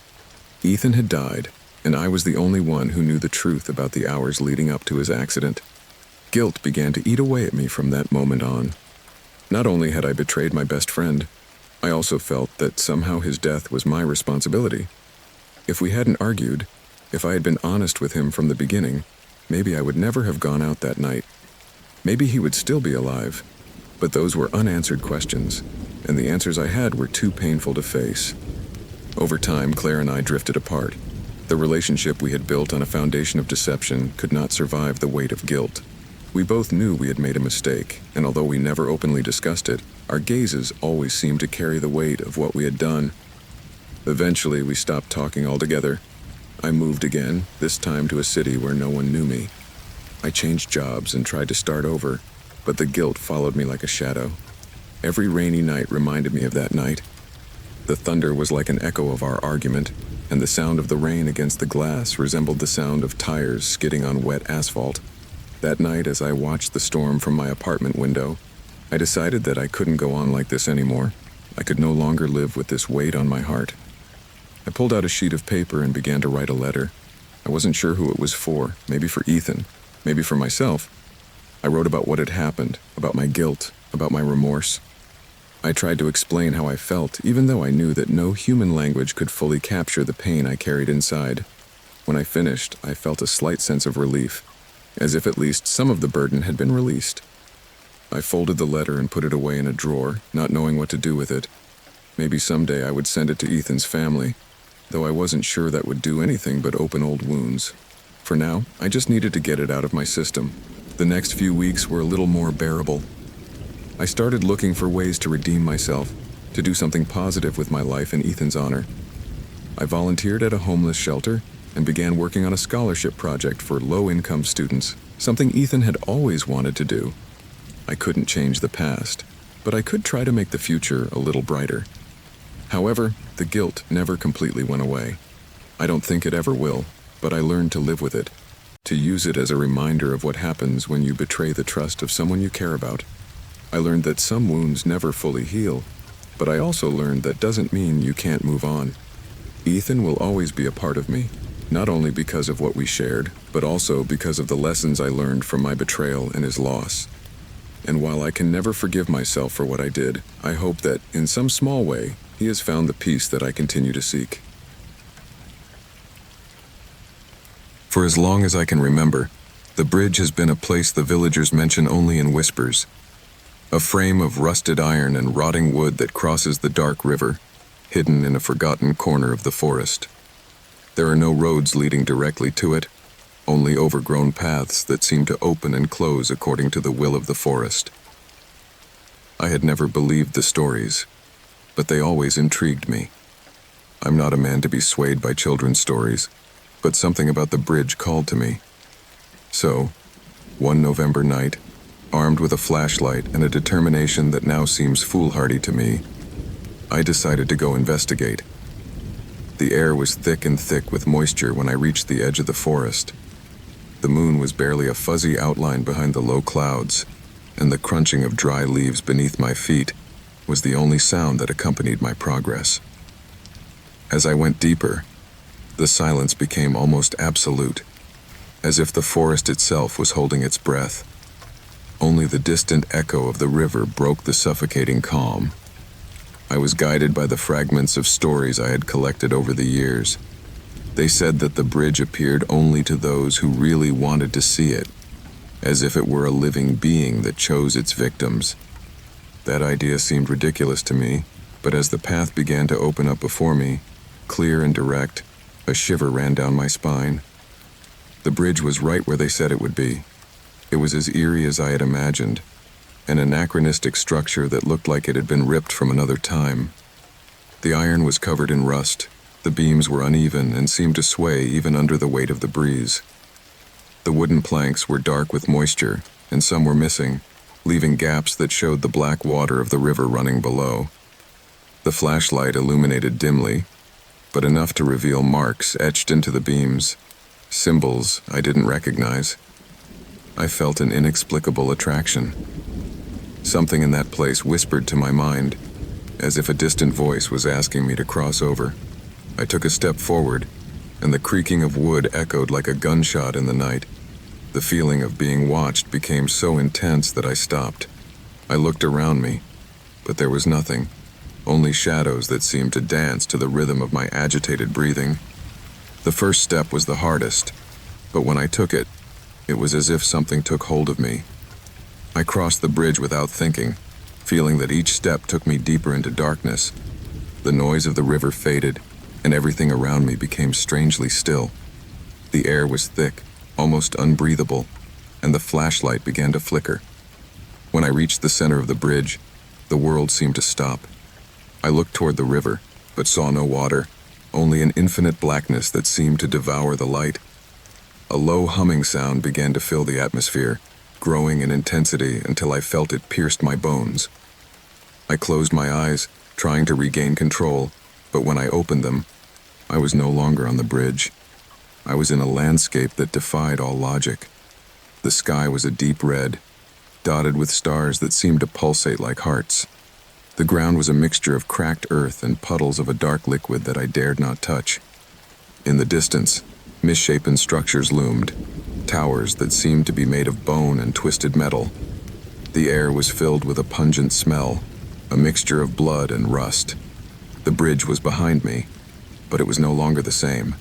A: Ethan had died, and I was the only one who knew the truth about the hours leading up to his accident. Guilt began to eat away at me from that moment on. Not only had I betrayed my best friend, I also felt that somehow his death was my responsibility. If we hadn't argued, if I had been honest with him from the beginning, maybe I would never have gone out that night. Maybe he would still be alive. But those were unanswered questions, and the answers I had were too painful to face. Over time, Claire and I drifted apart. The relationship we had built on a foundation of deception could not survive the weight of guilt. We both knew we had made a mistake, and although we never openly discussed it, our gazes always seemed to carry the weight of what we had done. Eventually, we stopped talking altogether. I moved again, this time to a city where no one knew me. I changed jobs and tried to start over, but the guilt followed me like a shadow. Every rainy night reminded me of that night. The thunder was like an echo of our argument, and the sound of the rain against the glass resembled the sound of tires skidding on wet asphalt. That night, as I watched the storm from my apartment window, I decided that I couldn't go on like this anymore. I could no longer live with this weight on my heart. I pulled out a sheet of paper and began to write a letter. I wasn't sure who it was for, maybe for Ethan, maybe for myself. I wrote about what had happened, about my guilt, about my remorse. I tried to explain how I felt, even though I knew that no human language could fully capture the pain I carried inside. When I finished, I felt a slight sense of relief, as if at least some of the burden had been released. I folded the letter and put it away in a drawer, not knowing what to do with it. Maybe someday I would send it to Ethan's family, though I wasn't sure that would do anything but open old wounds. For now, I just needed to get it out of my system. The next few weeks were a little more bearable. I started looking for ways to redeem myself, to do something positive with my life in Ethan's honor. I volunteered at a homeless shelter, and began working on a scholarship project for low-income students, something Ethan had always wanted to do. I couldn't change the past, but I could try to make the future a little brighter. However, the guilt never completely went away. I don't think it ever will, but I learned to live with it, to use it as a reminder of what happens when you betray the trust of someone you care about. I learned that some wounds never fully heal, but I also learned that doesn't mean you can't move on. Ethan will always be a part of me, not only because of what we shared, but also because of the lessons I learned from my betrayal and his loss. And while I can never forgive myself for what I did, I hope that, in some small way, he has found the peace that I continue to seek. For as long as I can remember, the bridge has been a place the villagers mention only in whispers. A frame of rusted iron and rotting wood that crosses the dark river, hidden in a forgotten corner of the forest. There are no roads leading directly to it, only overgrown paths that seem to open and close according to the will of the forest. I had never believed the stories, but they always intrigued me. I'm not a man to be swayed by children's stories, but something about the bridge called to me. So, one November night, armed with a flashlight and a determination that now seems foolhardy to me, I decided to go investigate. The air was thick and thick with moisture when I reached the edge of the forest. The moon was barely a fuzzy outline behind the low clouds, and the crunching of dry leaves beneath my feet was the only sound that accompanied my progress. As I went deeper, the silence became almost absolute, as if the forest itself was holding its breath. Only the distant echo of the river broke the suffocating calm. I was guided by the fragments of stories I had collected over the years. They said that the bridge appeared only to those who really wanted to see it, as if it were a living being that chose its victims. That idea seemed ridiculous to me, but as the path began to open up before me, clear and direct, a shiver ran down my spine. The bridge was right where they said it would be. It was as eerie as I had imagined, an anachronistic structure that looked like it had been ripped from another time. The iron was covered in rust, the beams were uneven and seemed to sway even under the weight of the breeze. The wooden planks were dark with moisture, and some were missing, leaving gaps that showed the black water of the river running below. The flashlight illuminated dimly, but enough to reveal marks etched into the beams, symbols I didn't recognize. I felt an inexplicable attraction. Something in that place whispered to my mind, as if a distant voice was asking me to cross over. I took a step forward, and the creaking of wood echoed like a gunshot in the night. The feeling of being watched became so intense that I stopped. I looked around me, but there was nothing, only shadows that seemed to dance to the rhythm of my agitated breathing. The first step was the hardest, but when I took it, it was as if something took hold of me. I crossed the bridge without thinking, feeling that each step took me deeper into darkness. The noise of the river faded, and everything around me became strangely still. The air was thick, almost unbreathable, and the flashlight began to flicker. When I reached the center of the bridge, the world seemed to stop. I looked toward the river, but saw no water, only an infinite blackness that seemed to devour the light. A low humming sound began to fill the atmosphere, growing in intensity until I felt it pierced my bones. I closed my eyes, trying to regain control, but when I opened them, I was no longer on the bridge. I was in a landscape that defied all logic. The sky was a deep red, dotted with stars that seemed to pulsate like hearts. The ground was a mixture of cracked earth and puddles of a dark liquid that I dared not touch. In the distance, misshapen structures loomed, towers that seemed to be made of bone and twisted metal. The air was filled with a pungent smell, a mixture of blood and rust. The bridge was behind me, but it was no longer the same.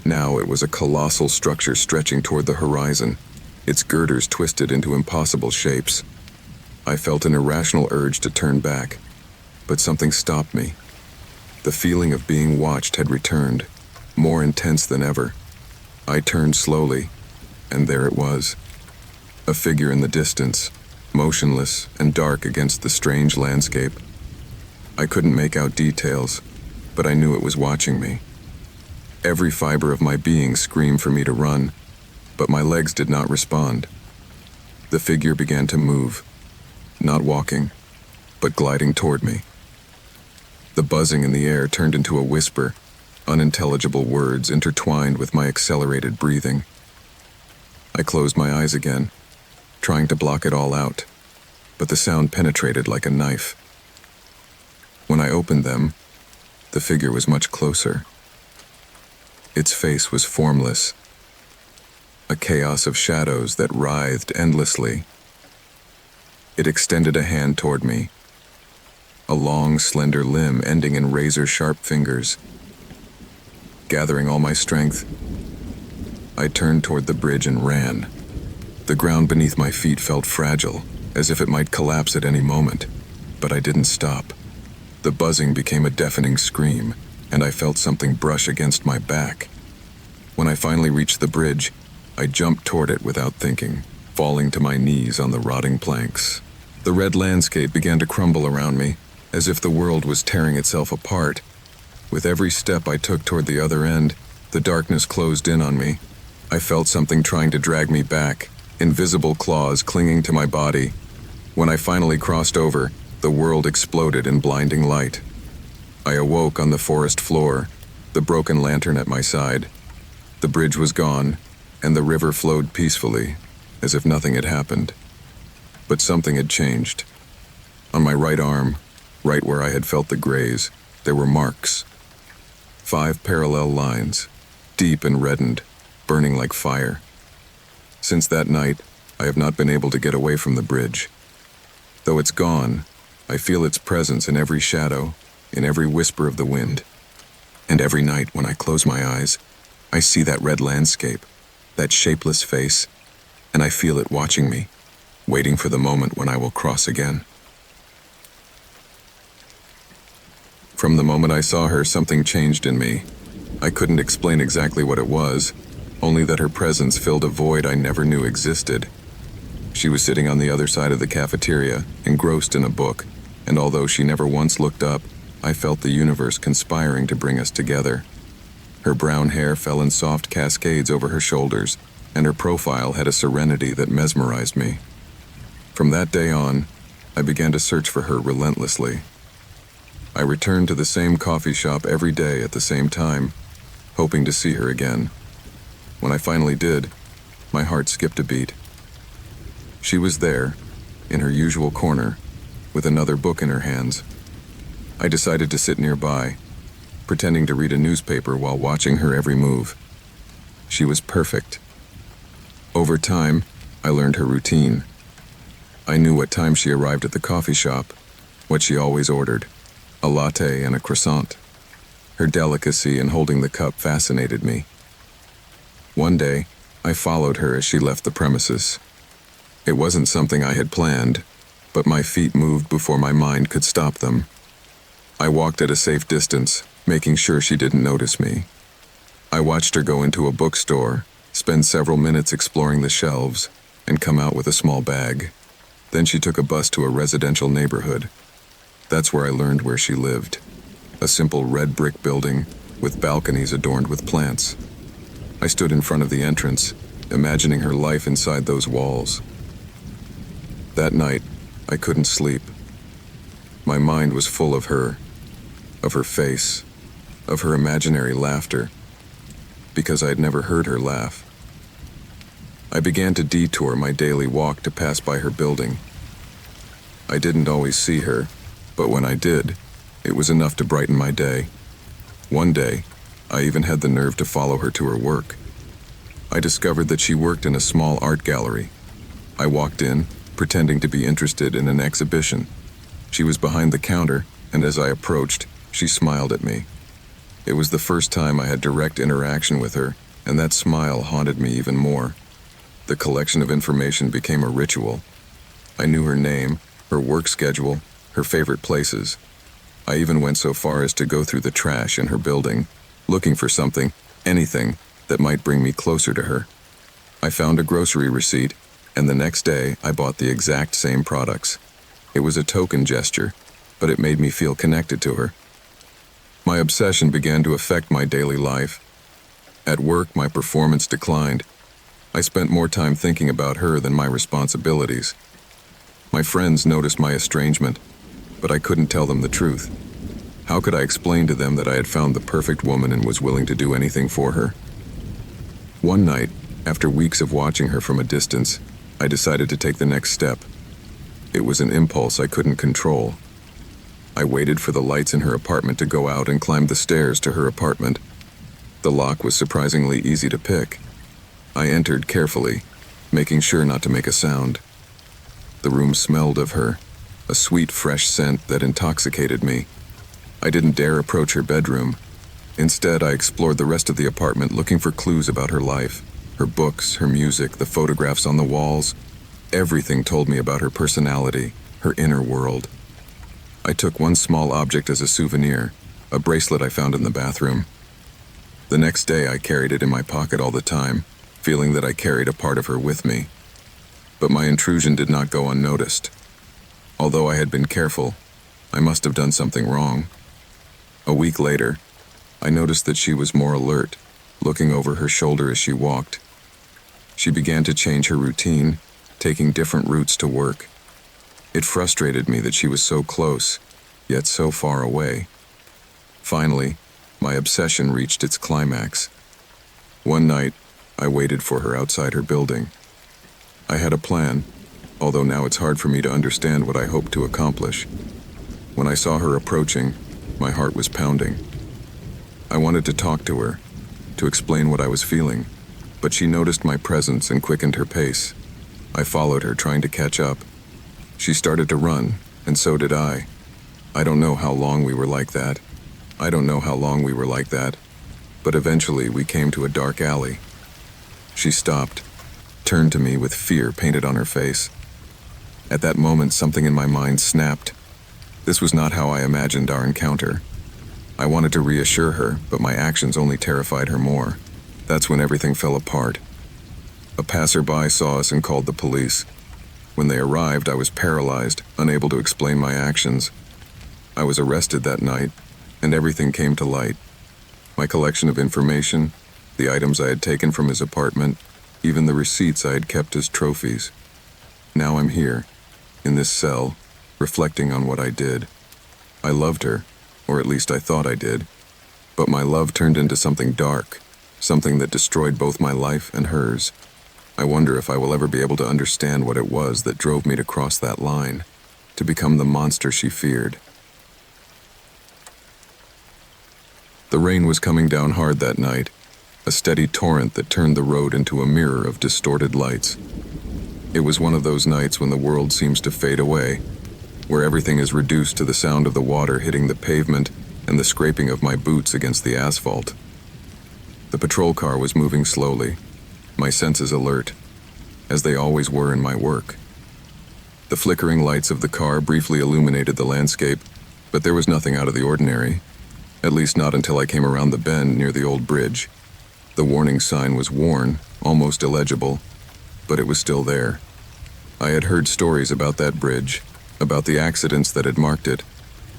A: Now it was a colossal structure stretching toward the horizon, its girders twisted into impossible shapes. I felt an irrational urge to turn back, but something stopped me. The feeling of being watched had returned, more intense than ever. I turned slowly, and there it was. A figure in the distance, motionless and dark against the strange landscape. I couldn't make out details, but I knew it was watching me. Every fiber of my being screamed for me to run, but my legs did not respond. The figure began to move, not walking, but gliding toward me. The buzzing in the air turned into a whisper, unintelligible words intertwined with my accelerated breathing. I closed my eyes again, trying to block it all out, but the sound penetrated like a knife. When I opened them, the figure was much closer. Its face was formless, a chaos of shadows that writhed endlessly. It extended a hand toward me, a long, slender limb ending in razor-sharp fingers. Gathering all my strength, I turned toward the bridge and ran. The ground beneath my feet felt fragile, as if it might collapse at any moment, but I didn't stop. The buzzing became a deafening scream, and I felt something brush against my back. When I finally reached the bridge, I jumped toward it without thinking, falling to my knees on the rotting planks. The red landscape began to crumble around me, as if the world was tearing itself apart. With every step I took toward the other end, the darkness closed in on me. I felt something trying to drag me back, invisible claws clinging to my body. When I finally crossed over, the world exploded in blinding light. I awoke on the forest floor, the broken lantern at my side. The bridge was gone, and the river flowed peacefully, as if nothing had happened. But something had changed. On my right arm, right where I had felt the graze, there were marks. 5 parallel lines, deep and reddened, burning like fire. Since that night, I have not been able to get away from the bridge. Though it's gone, I feel its presence in every shadow, in every whisper of the wind. And every night when I close my eyes, I see that red landscape, that shapeless face, and I feel it watching me, waiting for the moment when I will cross again. From the moment I saw her, something changed in me. I couldn't explain exactly what it was, only that her presence filled a void I never knew existed. She was sitting on the other side of the cafeteria, engrossed in a book, and although she never once looked up, I felt the universe conspiring to bring us together. Her brown hair fell in soft cascades over her shoulders, and her profile had a serenity that mesmerized me. From that day on, I began to search for her relentlessly. I returned to the same coffee shop every day at the same time, hoping to see her again. When I finally did, my heart skipped a beat. She was there, in her usual corner, with another book in her hands. I decided to sit nearby, pretending to read a newspaper while watching her every move. She was perfect. Over time, I learned her routine. I knew what time she arrived at the coffee shop, what she always ordered, a latte and a croissant. Her delicacy in holding the cup fascinated me. One day, I followed her as she left the premises. It wasn't something I had planned, but my feet moved before my mind could stop them. I walked at a safe distance, making sure she didn't notice me. I watched her go into a bookstore, spend several minutes exploring the shelves, and come out with a small bag. Then she took a bus to a residential neighborhood. That's where I learned where she lived. A simple red brick building with balconies adorned with plants. I stood in front of the entrance, imagining her life inside those walls. That night, I couldn't sleep. My mind was full of her face, of her imaginary laughter, because I had never heard her laugh. I began to detour my daily walk to pass by her building. I didn't always see her, but when I did, it was enough to brighten my day. One day, I even had the nerve to follow her to her work. I discovered that she worked in a small art gallery. I walked in, pretending to be interested in an exhibition. She was behind the counter, and as I approached, she smiled at me. It was the first time I had direct interaction with her, and that smile haunted me even more. The collection of information became a ritual. I knew her name, her work schedule, her favorite places. I even went so far as to go through the trash in her building, looking for something, anything, that might bring me closer to her. I found a grocery receipt, and the next day I bought the exact same products. It was a token gesture, but it made me feel connected to her. My obsession began to affect my daily life. At work, my performance declined. I spent more time thinking about her than my responsibilities. My friends noticed my estrangement, but I couldn't tell them the truth. How could I explain to them that I had found the perfect woman and was willing to do anything for her? One night, after weeks of watching her from a distance, I decided to take the next step. It was an impulse I couldn't control. I waited for the lights in her apartment to go out and climbed the stairs to her apartment. The lock was surprisingly easy to pick. I entered carefully, making sure not to make a sound. The room smelled of her, a sweet, fresh scent that intoxicated me. I didn't dare approach her bedroom. Instead, I explored the rest of the apartment looking for clues about her life. Her books, her music, the photographs on the walls. Everything told me about her personality, her inner world. I took one small object as a souvenir, a bracelet I found in the bathroom. The next day, I carried it in my pocket all the time, feeling that I carried a part of her with me. But my intrusion did not go unnoticed. Although I had been careful, I must have done something wrong. A week later, I noticed that she was more alert, looking over her shoulder as she walked. She began to change her routine, taking different routes to work. It frustrated me that she was so close, yet so far away. Finally, my obsession reached its climax. One night, I waited for her outside her building. I had a plan, although now it's hard for me to understand what I hoped to accomplish. When I saw her approaching, my heart was pounding. I wanted to talk to her, to explain what I was feeling, but she noticed my presence and quickened her pace. I followed her, trying to catch up. She started to run, and so did I. I don't know how long we were like that. But eventually we came to a dark alley. She stopped, turned to me with fear painted on her face. At that moment, something in my mind snapped. This was not how I imagined our encounter. I wanted to reassure her, but my actions only terrified her more. That's when everything fell apart. A passerby saw us and called the police. When they arrived, I was paralyzed, unable to explain my actions. I was arrested that night, and everything came to light. My collection of information, the items I had taken from his apartment, even the receipts I had kept as trophies. Now I'm here, in this cell, reflecting on what I did. I loved her, or at least I thought I did, but my love turned into something dark, something that destroyed both my life and hers. I wonder if I will ever be able to understand what it was that drove me to cross that line, to become the monster she feared. The rain was coming down hard that night, a steady torrent that turned the road into a mirror of distorted lights. It was one of those nights when the world seems to fade away, where everything is reduced to the sound of the water hitting the pavement and the scraping of my boots against the asphalt. The patrol car was moving slowly, my senses alert, as they always were in my work. The flickering lights of the car briefly illuminated the landscape, but there was nothing out of the ordinary, at least not until I came around the bend near the old bridge. The warning sign was worn, almost illegible, but it was still there. I had heard stories about that bridge, about the accidents that had marked it,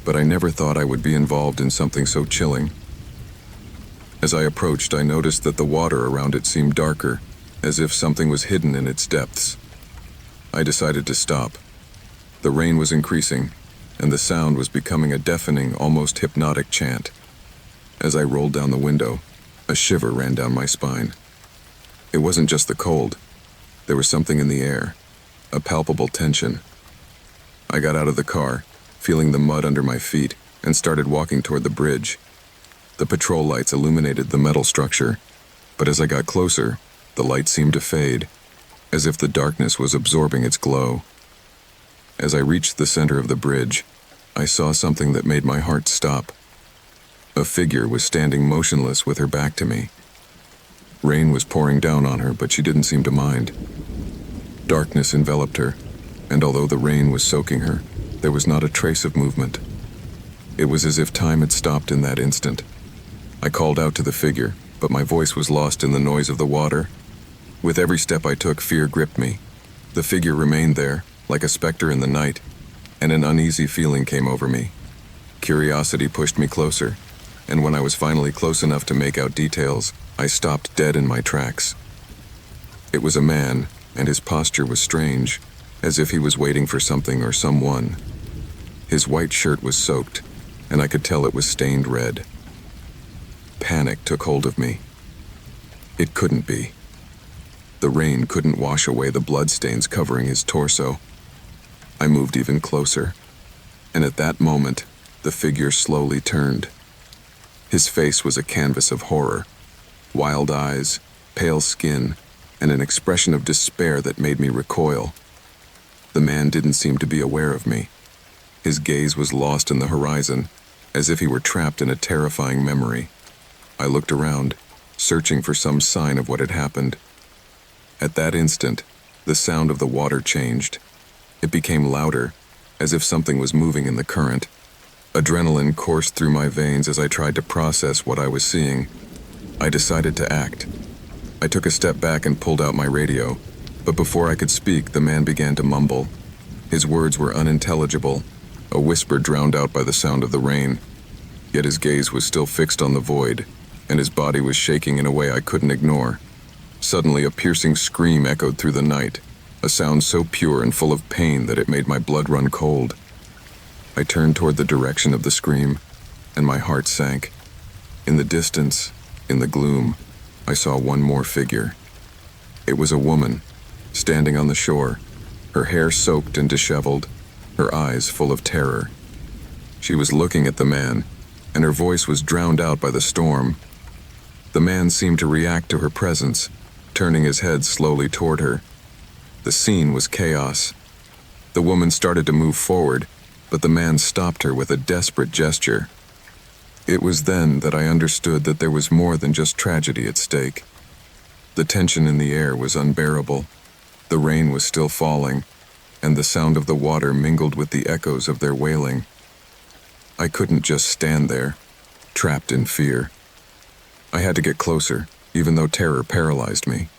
A: but I never thought I would be involved in something so chilling. As I approached, I noticed that the water around it seemed darker, as if something was hidden in its depths. I decided to stop. The rain was increasing, and the sound was becoming a deafening, almost hypnotic chant. As I rolled down the window, a shiver ran down my spine. It wasn't just the cold. There was something in the air, a palpable tension. I got out of the car, feeling the mud under my feet, and started walking toward the bridge. The patrol lights illuminated the metal structure, but as I got closer, the light seemed to fade, as if the darkness was absorbing its glow. As I reached the center of the bridge, I saw something that made my heart stop. A figure was standing motionless with her back to me. Rain was pouring down on her, but she didn't seem to mind. Darkness enveloped her, and although the rain was soaking her, there was not a trace of movement. It was as if time had stopped in that instant. I called out to the figure, but my voice was lost in the noise of the water. With every step I took, fear gripped me. The figure remained there, like a specter in the night, and an uneasy feeling came over me. Curiosity pushed me closer. and when I was finally close enough to make out details, I stopped dead in my tracks. It was a man, and his posture was strange, as if he was waiting for something or someone. His white shirt was soaked, and I could tell it was stained red. Panic took hold of me. It couldn't be. The rain couldn't wash away the bloodstains covering his torso. I moved even closer, and at that moment, the figure slowly turned. His face was a canvas of horror, wild eyes, pale skin, and an expression of despair that made me recoil. The man didn't seem to be aware of me. His gaze was lost in the horizon, as if he were trapped in a terrifying memory. I looked around, searching for some sign of what had happened. At that instant, the sound of the water changed. It became louder, as if something was moving in the current. Adrenaline coursed through my veins as I tried to process what I was seeing. I decided to act. I took a step back and pulled out my radio, but before I could speak, the man began to mumble. His words were unintelligible, a whisper drowned out by the sound of the rain. Yet his gaze was still fixed on the void, and his body was shaking in a way I couldn't ignore. Suddenly, a piercing scream echoed through the night, a sound so pure and full of pain that it made my blood run cold. I turned toward the direction of the scream, and my heart sank. In the distance, in the gloom, I saw one more figure. It was a woman, standing on the shore, her hair soaked and disheveled, her eyes full of terror. She was looking at the man, and her voice was drowned out by the storm. The man seemed to react to her presence, turning his head slowly toward her. The scene was chaos. The woman started to move forward, but the man stopped her with a desperate gesture. It was then that I understood that there was more than just tragedy at stake. The tension in the air was unbearable. The rain was still falling, and the sound of the water mingled with the echoes of their wailing. I couldn't just stand there, trapped in fear. I had to get closer, even though terror paralyzed me.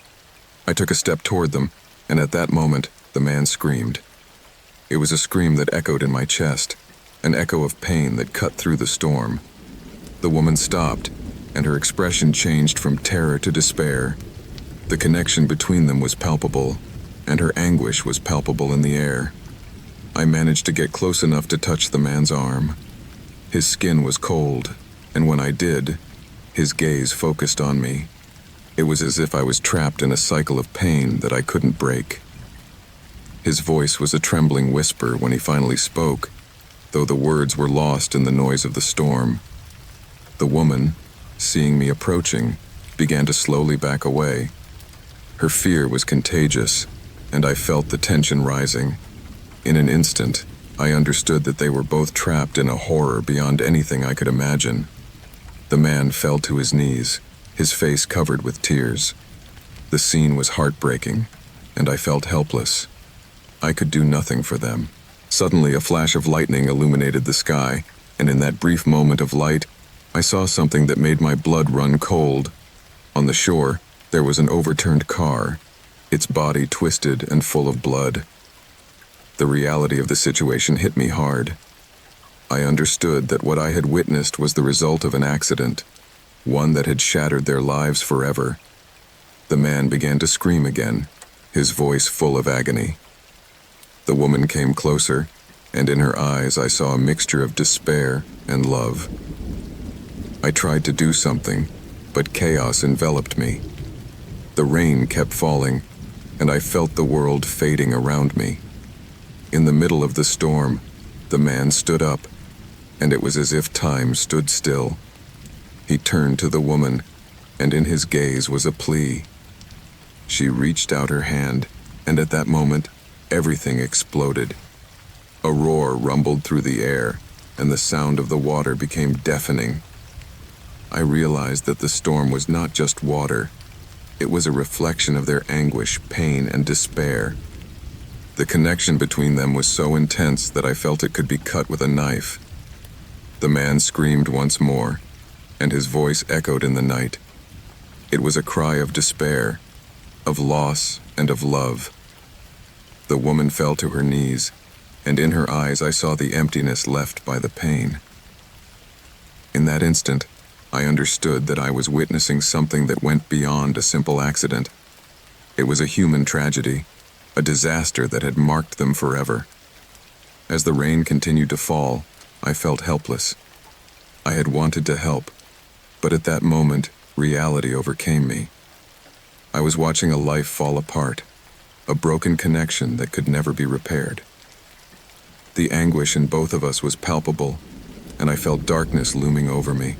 A: I took a step toward them, and at that moment, the man screamed. It was a scream that echoed in my chest, an echo of pain that cut through the storm. The woman stopped, and her expression changed from terror to despair. The connection between them was palpable, and her anguish was palpable in the air. I managed to get close enough to touch the man's arm. His skin was cold, and when I did, his gaze focused on me. It was as if I was trapped in a cycle of pain that I couldn't break. His voice was a trembling whisper when he finally spoke, though the words were lost in the noise of the storm. The woman, seeing me approaching, began to slowly back away. Her fear was contagious, and I felt the tension rising. In an instant, I understood that they were both trapped in a horror beyond anything I could imagine. The man fell to his knees, his face covered with tears. The scene was heartbreaking, and I felt helpless. I could do nothing for them. Suddenly, a flash of lightning illuminated the sky, and in that brief moment of light, I saw something that made my blood run cold. On the shore, there was an overturned car, its body twisted and full of blood. The reality of the situation hit me hard. I understood that what I had witnessed was the result of an accident, one that had shattered their lives forever. The man began to scream again, his voice full of agony. The woman came closer, and in her eyes I saw a mixture of despair and love. I tried to do something, but chaos enveloped me. The rain kept falling, and I felt the world fading around me. In the middle of the storm, the man stood up, and it was as if time stood still. He turned to the woman, and in his gaze was a plea. She reached out her hand, and at that moment, everything exploded. A roar rumbled through the air, and the sound of the water became deafening. I realized that the storm was not just water. It was a reflection of their anguish, pain, and despair. The connection between them was so intense that I felt it could be cut with a knife. The man screamed once more, and his voice echoed in the night. It was a cry of despair, of loss, and of love. The woman fell to her knees, and in her eyes I saw the emptiness left by the pain. In that instant, I understood that I was witnessing something that went beyond a simple accident. It was a human tragedy, a disaster that had marked them forever. As the rain continued to fall, I felt helpless. I had wanted to help, but at that moment, reality overcame me. I was watching a life fall apart, a broken connection that could never be repaired. The anguish in both of us was palpable, and I felt darkness looming over me,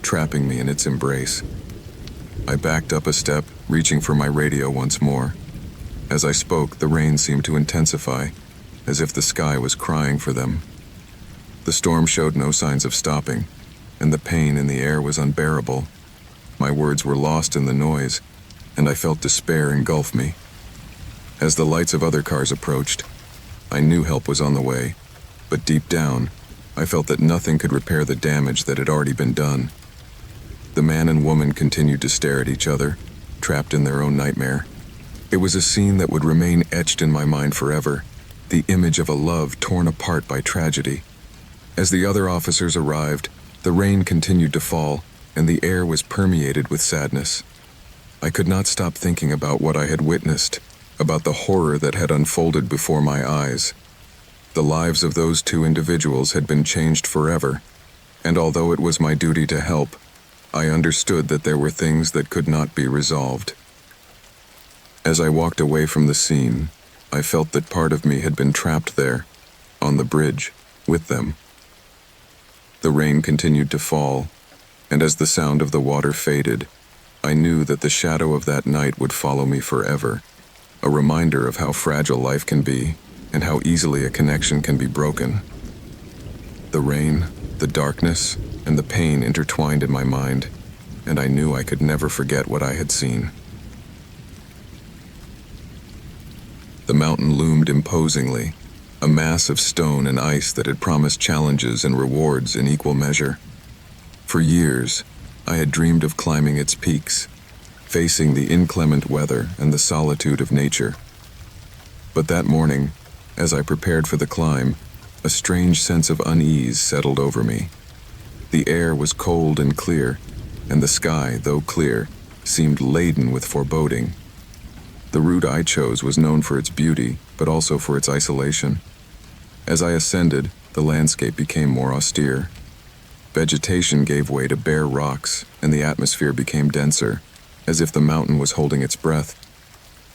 A: trapping me in its embrace. I backed up a step, reaching for my radio once more. As I spoke, the rain seemed to intensify, as if the sky was crying for them. The storm showed no signs of stopping, and the pain in the air was unbearable. My words were lost in the noise, and I felt despair engulf me. As the lights of other cars approached, I knew help was on the way, but deep down, I felt that nothing could repair the damage that had already been done. The man and woman continued to stare at each other, trapped in their own nightmare. It was a scene that would remain etched in my mind forever, the image of a love torn apart by tragedy. As the other officers arrived, the rain continued to fall, and the air was permeated with sadness. I could not stop thinking about what I had witnessed, about the horror that had unfolded before my eyes. The lives of those two individuals had been changed forever, and although it was my duty to help, I understood that there were things that could not be resolved. As I walked away from the scene, I felt that part of me had been trapped there, on the bridge, with them. The rain continued to fall, and as the sound of the water faded, I knew that the shadow of that night would follow me forever, a reminder of how fragile life can be and how easily a connection can be broken. The rain, the darkness, and the pain intertwined in my mind, and I knew I could never forget what I had seen. The mountain loomed imposingly, a mass of stone and ice that had promised challenges and rewards in equal measure. For years, I had dreamed of climbing its peaks, facing the inclement weather and the solitude of nature. But that morning, as I prepared for the climb, a strange sense of unease settled over me. The air was cold and clear, and the sky, though clear, seemed laden with foreboding. The route I chose was known for its beauty, but also for its isolation. As I ascended, the landscape became more austere. Vegetation gave way to bare rocks, and the atmosphere became denser, as if the mountain was holding its breath.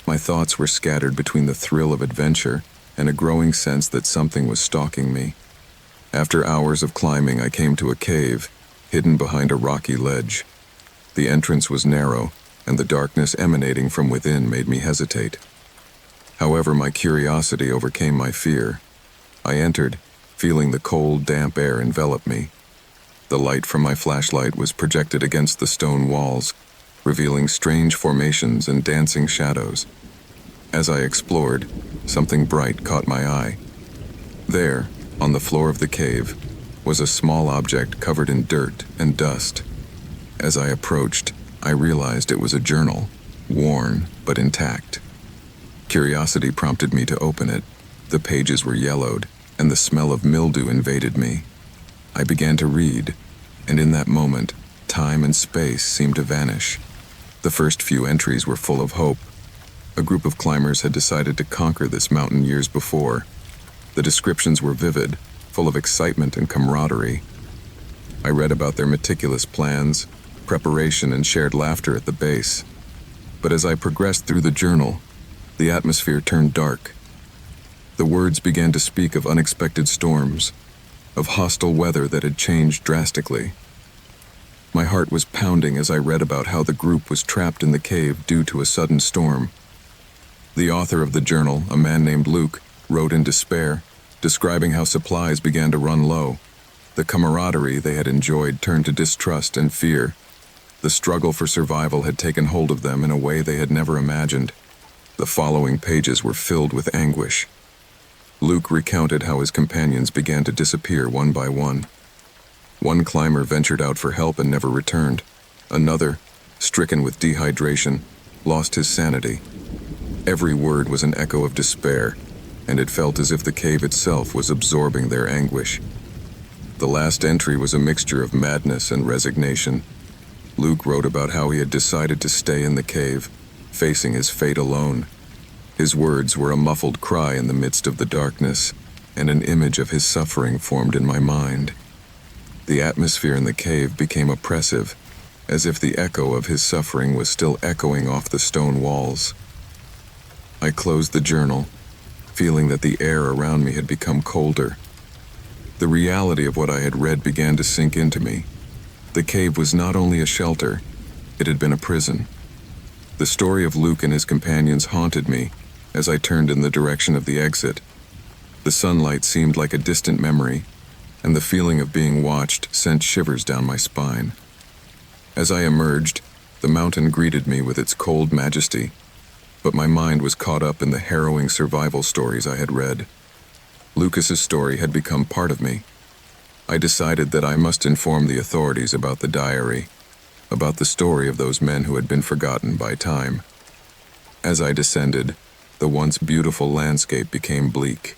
A: My thoughts were scattered between the thrill of adventure and a growing sense that something was stalking me. After hours of climbing, I came to a cave, hidden behind a rocky ledge. The entrance was narrow, and the darkness emanating from within made me hesitate. However, my curiosity overcame my fear. I entered, feeling the cold, damp air envelop me. The light from my flashlight was projected against the stone walls, revealing strange formations and dancing shadows. As I explored, something bright caught my eye. There, on the floor of the cave, was a small object covered in dirt and dust. As I approached, I realized it was a journal, worn but intact. Curiosity prompted me to open it. The pages were yellowed, and the smell of mildew invaded me. I began to read, and in that moment, time and space seemed to vanish. The first few entries were full of hope. A group of climbers had decided to conquer this mountain years before. The descriptions were vivid, full of excitement and camaraderie. I read about their meticulous plans, preparation, and shared laughter at the base. But as I progressed through the journal, the atmosphere turned dark. The words began to speak of unexpected storms, of hostile weather that had changed drastically. My heart was pounding as I read about how the group was trapped in the cave due to a sudden storm. The author of the journal, a man named Luke, wrote in despair, describing how supplies began to run low. The camaraderie they had enjoyed turned to distrust and fear. The struggle for survival had taken hold of them in a way they had never imagined. The following pages were filled with anguish. Luke recounted how his companions began to disappear one by one. One climber ventured out for help and never returned. Another, stricken with dehydration, lost his sanity. Every word was an echo of despair, and it felt as if the cave itself was absorbing their anguish. The last entry was a mixture of madness and resignation, Luke wrote about how he had decided to stay in the cave, facing his fate alone. His words were a muffled cry in the midst of the darkness, and an image of his suffering formed in my mind. The atmosphere in the cave became oppressive, as if the echo of his suffering was still echoing off the stone walls. I closed the journal, feeling that the air around me had become colder. The reality of what I had read began to sink into me. The cave was not only a shelter, it had been a prison. The story of Luke and his companions haunted me as I turned in the direction of the exit. The sunlight seemed like a distant memory, and the feeling of being watched sent shivers down my spine. As I emerged, the mountain greeted me with its cold majesty, but my mind was caught up in the harrowing survival stories I had read. Lucas's story had become part of me. I decided that I must inform the authorities about the diary, about the story of those men who had been forgotten by time. As I descended, the once beautiful landscape became bleak.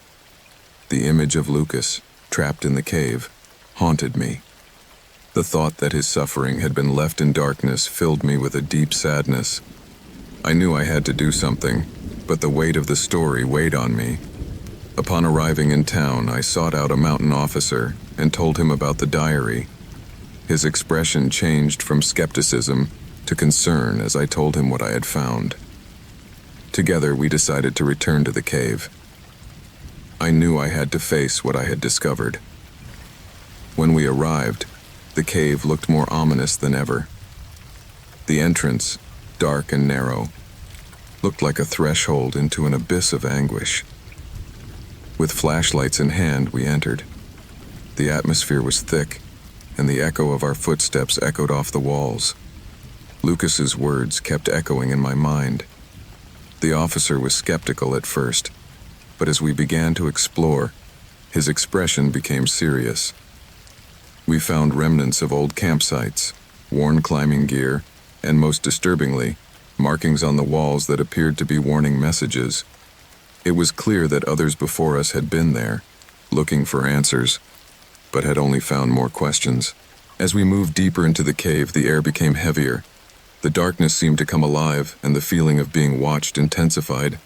A: The image of Lucas, trapped in the cave, haunted me. The thought that his suffering had been left in darkness filled me with a deep sadness. I knew I had to do something, but the weight of the story weighed on me. Upon arriving in town, I sought out a mountain officer and told him about the diary. His expression changed from skepticism to concern as I told him what I had found. Together, we decided to return to the cave. I knew I had to face what I had discovered. When we arrived, the cave looked more ominous than ever. The entrance, dark and narrow, looked like a threshold into an abyss of anguish. With flashlights in hand, we entered. The atmosphere was thick, and the echo of our footsteps echoed off the walls. Lucas's words kept echoing in my mind. The officer was skeptical at first, but as we began to explore, his expression became serious. We found remnants of old campsites, worn climbing gear, and most disturbingly, markings on the walls that appeared to be warning messages. It was clear that others before us had been there, looking for answers, but had only found more questions. As we moved deeper into the cave, the air became heavier. The darkness seemed to come alive, and the feeling of being watched intensified.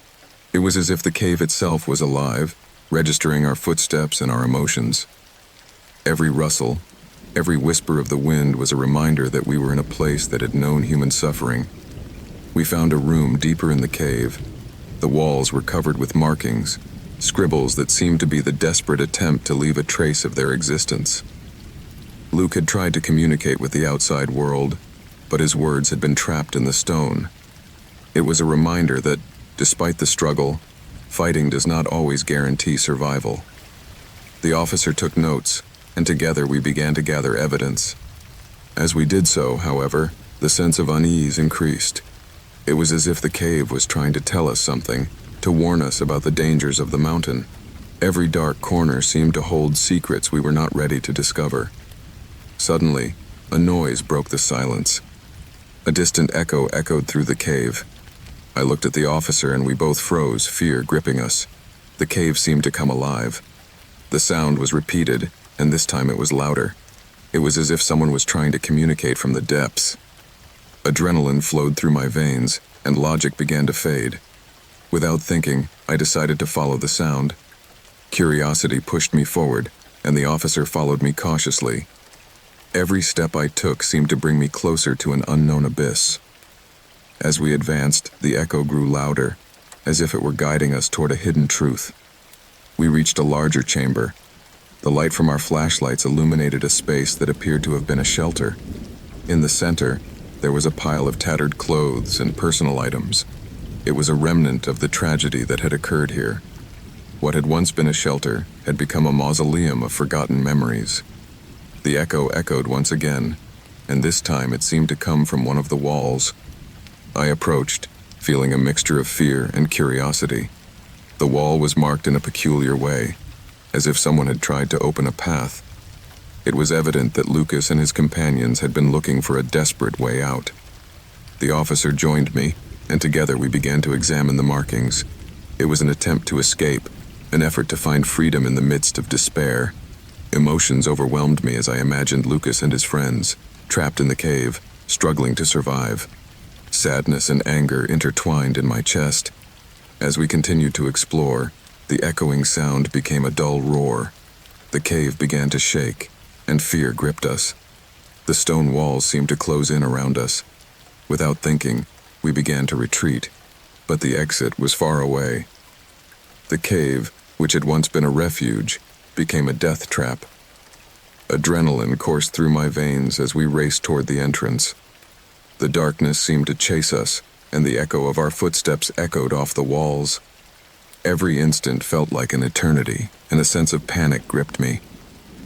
A: It was as if the cave itself was alive, registering our footsteps and our emotions. Every rustle, every whisper of the wind was a reminder that we were in a place that had known human suffering. We found a room deeper in the cave. The walls were covered with markings, scribbles that seemed to be the desperate attempt to leave a trace of their existence. Luke had tried to communicate with the outside world, but his words had been trapped in the stone. It was a reminder that, despite the struggle, fighting does not always guarantee survival. The officer took notes, and together we began to gather evidence. As we did so, however, the sense of unease increased. It was as if the cave was trying to tell us something, to warn us about the dangers of the mountain. Every dark corner seemed to hold secrets we were not ready to discover. Suddenly, a noise broke the silence. A distant echo echoed through the cave. I looked at the officer and we both froze, fear gripping us. The cave seemed to come alive. The sound was repeated, and this time it was louder. It was as if someone was trying to communicate from the depths. Adrenaline flowed through my veins, and logic began to fade. Without thinking, I decided to follow the sound. Curiosity pushed me forward, and the officer followed me cautiously. Every step I took seemed to bring me closer to an unknown abyss. As we advanced, the echo grew louder, as if it were guiding us toward a hidden truth. We reached a larger chamber. The light from our flashlights illuminated a space that appeared to have been a shelter. In the center, there was a pile of tattered clothes and personal items. It was a remnant of the tragedy that had occurred here. What had once been a shelter had become a mausoleum of forgotten memories. The echo echoed once again, and this time it seemed to come from one of the walls. I approached, feeling a mixture of fear and curiosity. The wall was marked in a peculiar way, as if someone had tried to open a path. It was evident that Lucas and his companions had been looking for a desperate way out. The officer joined me, and together we began to examine the markings. It was an attempt to escape, an effort to find freedom in the midst of despair. Emotions overwhelmed me as I imagined Lucas and his friends, trapped in the cave, struggling to survive. Sadness and anger intertwined in my chest. As we continued to explore, the echoing sound became a dull roar. The cave began to shake, and fear gripped us. The stone walls seemed to close in around us. Without thinking, we began to retreat, but the exit was far away. The cave, which had once been a refuge, became a death trap. Adrenaline coursed through my veins as we raced toward the entrance. The darkness seemed to chase us, and the echo of our footsteps echoed off the walls. Every instant felt like an eternity, and a sense of panic gripped me.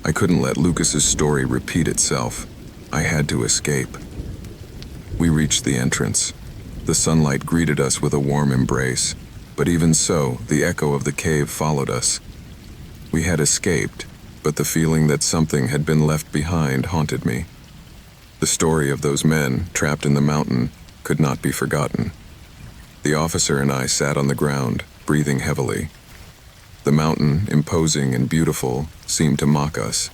A: I couldn't let Lucas's story repeat itself. I had to escape. We reached the entrance. The sunlight greeted us with a warm embrace, but even so, the echo of the cave followed us. We had escaped, but the feeling that something had been left behind haunted me. The story of those men trapped in the mountain could not be forgotten. The officer and I sat on the ground, breathing heavily. The mountain, imposing and beautiful, seemed to mock us.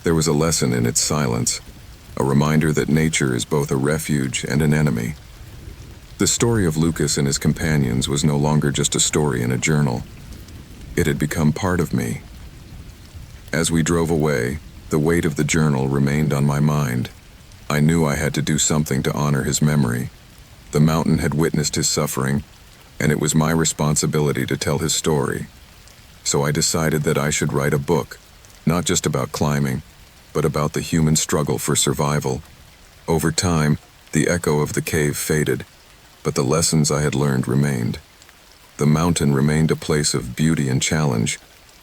A: There was a lesson in its silence, a reminder that nature is both a refuge and an enemy. The story of Lucas and his companions was no longer just a story in a journal. It had become part of me. As we drove away, the weight of the journal remained on my mind. I knew I had to do something to honor his memory. The mountain had witnessed his suffering, and it was my responsibility to tell his story. So I decided that I should write a book, not just about climbing, but about the human struggle for survival. Over time, the echo of the cave faded, but the lessons I had learned remained. The mountain remained a place of beauty and challenge,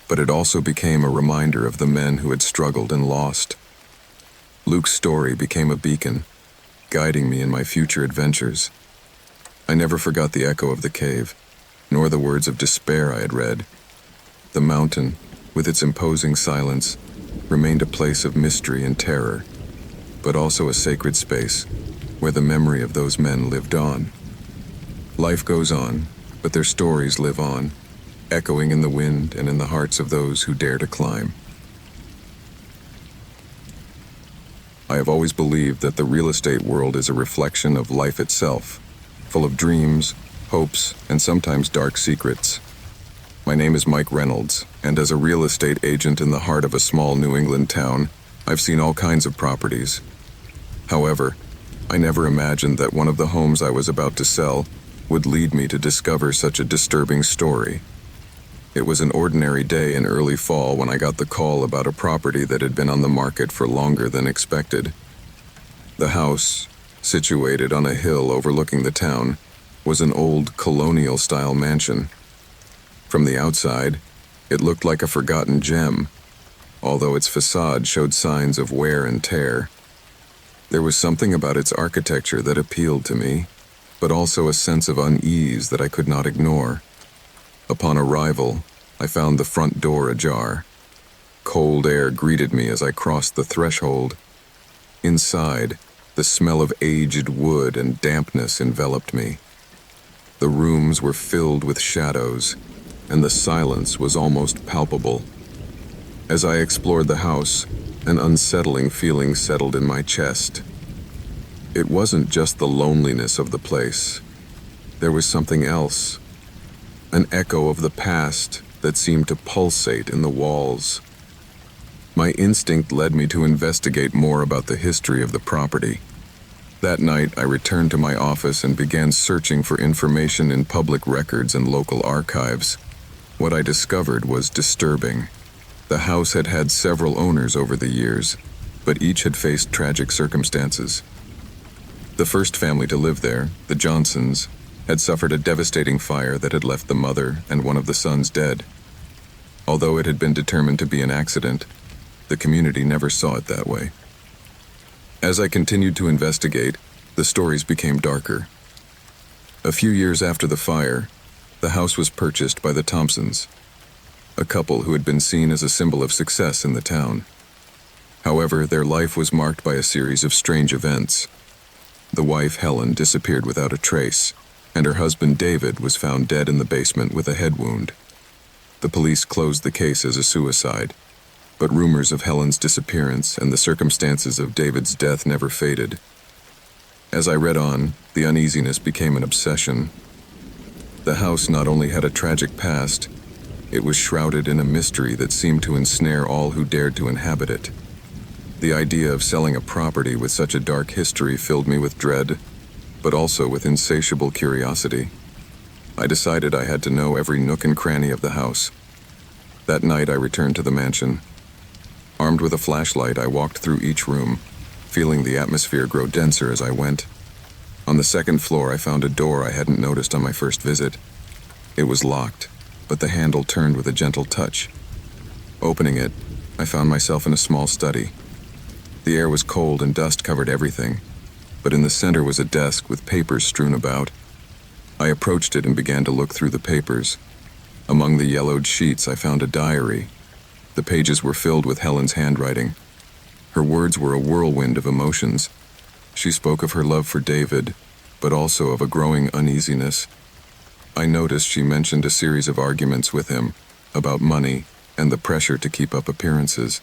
A: but it also became a reminder of the men who had struggled and lost. Luke's story became a beacon, guiding me in my future adventures. I never forgot the echo of the cave, nor the words of despair I had read. The mountain, with its imposing silence, remained a place of mystery and terror, but also a sacred space where the memory of those men lived on. Life goes on, but their stories live on, echoing in the wind and in the hearts of those who dare to climb. I have always believed that the real estate world is a reflection of life itself, full of dreams, hopes, and sometimes dark secrets. My name is Mike Reynolds, and as a real estate agent in the heart of a small New England town, I've seen all kinds of properties. However, I never imagined that one of the homes I was about to sell would lead me to discover such a disturbing story. It was an ordinary day in early fall when I got the call about a property that had been on the market for longer than expected. The house, situated on a hill overlooking the town, was an old colonial-style mansion. From the outside, it looked like a forgotten gem, although its facade showed signs of wear and tear. There was something about its architecture that appealed to me, but also a sense of unease that I could not ignore. Upon arrival, I found the front door ajar. Cold air greeted me as I crossed the threshold. Inside, the smell of aged wood and dampness enveloped me. The rooms were filled with shadows, and the silence was almost palpable. As I explored the house, an unsettling feeling settled in my chest. It wasn't just the loneliness of the place. There was something else, an echo of the past that seemed to pulsate in the walls. My instinct led me to investigate more about the history of the property. That night, I returned to my office and began searching for information in public records and local archives. What I discovered was disturbing. The house had had several owners over the years, but each had faced tragic circumstances. The first family to live there, the Johnsons, had suffered a devastating fire that had left the mother and one of the sons dead. Although it had been determined to be an accident, the community never saw it that way. As I continued to investigate, the stories became darker. A few years after the fire, the house was purchased by the Thompsons, a couple who had been seen as a symbol of success in the town. However, their life was marked by a series of strange events. The wife, Helen, disappeared without a trace, and her husband, David, was found dead in the basement with a head wound. The police closed the case as a suicide, but rumors of Helen's disappearance and the circumstances of David's death never faded. As I read on, the uneasiness became an obsession. The house not only had a tragic past, it was shrouded in a mystery that seemed to ensnare all who dared to inhabit it. The idea of selling a property with such a dark history filled me with dread, but also with insatiable curiosity. I decided I had to know every nook and cranny of the house. That night I returned to the mansion. Armed with a flashlight, I walked through each room, feeling the atmosphere grow denser as I went. On the second floor, I found a door I hadn't noticed on my first visit. It was locked, but the handle turned with a gentle touch. Opening it, I found myself in a small study. The air was cold and dust covered everything, but in the center was a desk with papers strewn about. I approached it and began to look through the papers. Among the yellowed sheets, I found a diary. The pages were filled with Helen's handwriting. Her words were a whirlwind of emotions. She spoke of her love for David, but also of a growing uneasiness. I noticed she mentioned a series of arguments with him about money and the pressure to keep up appearances.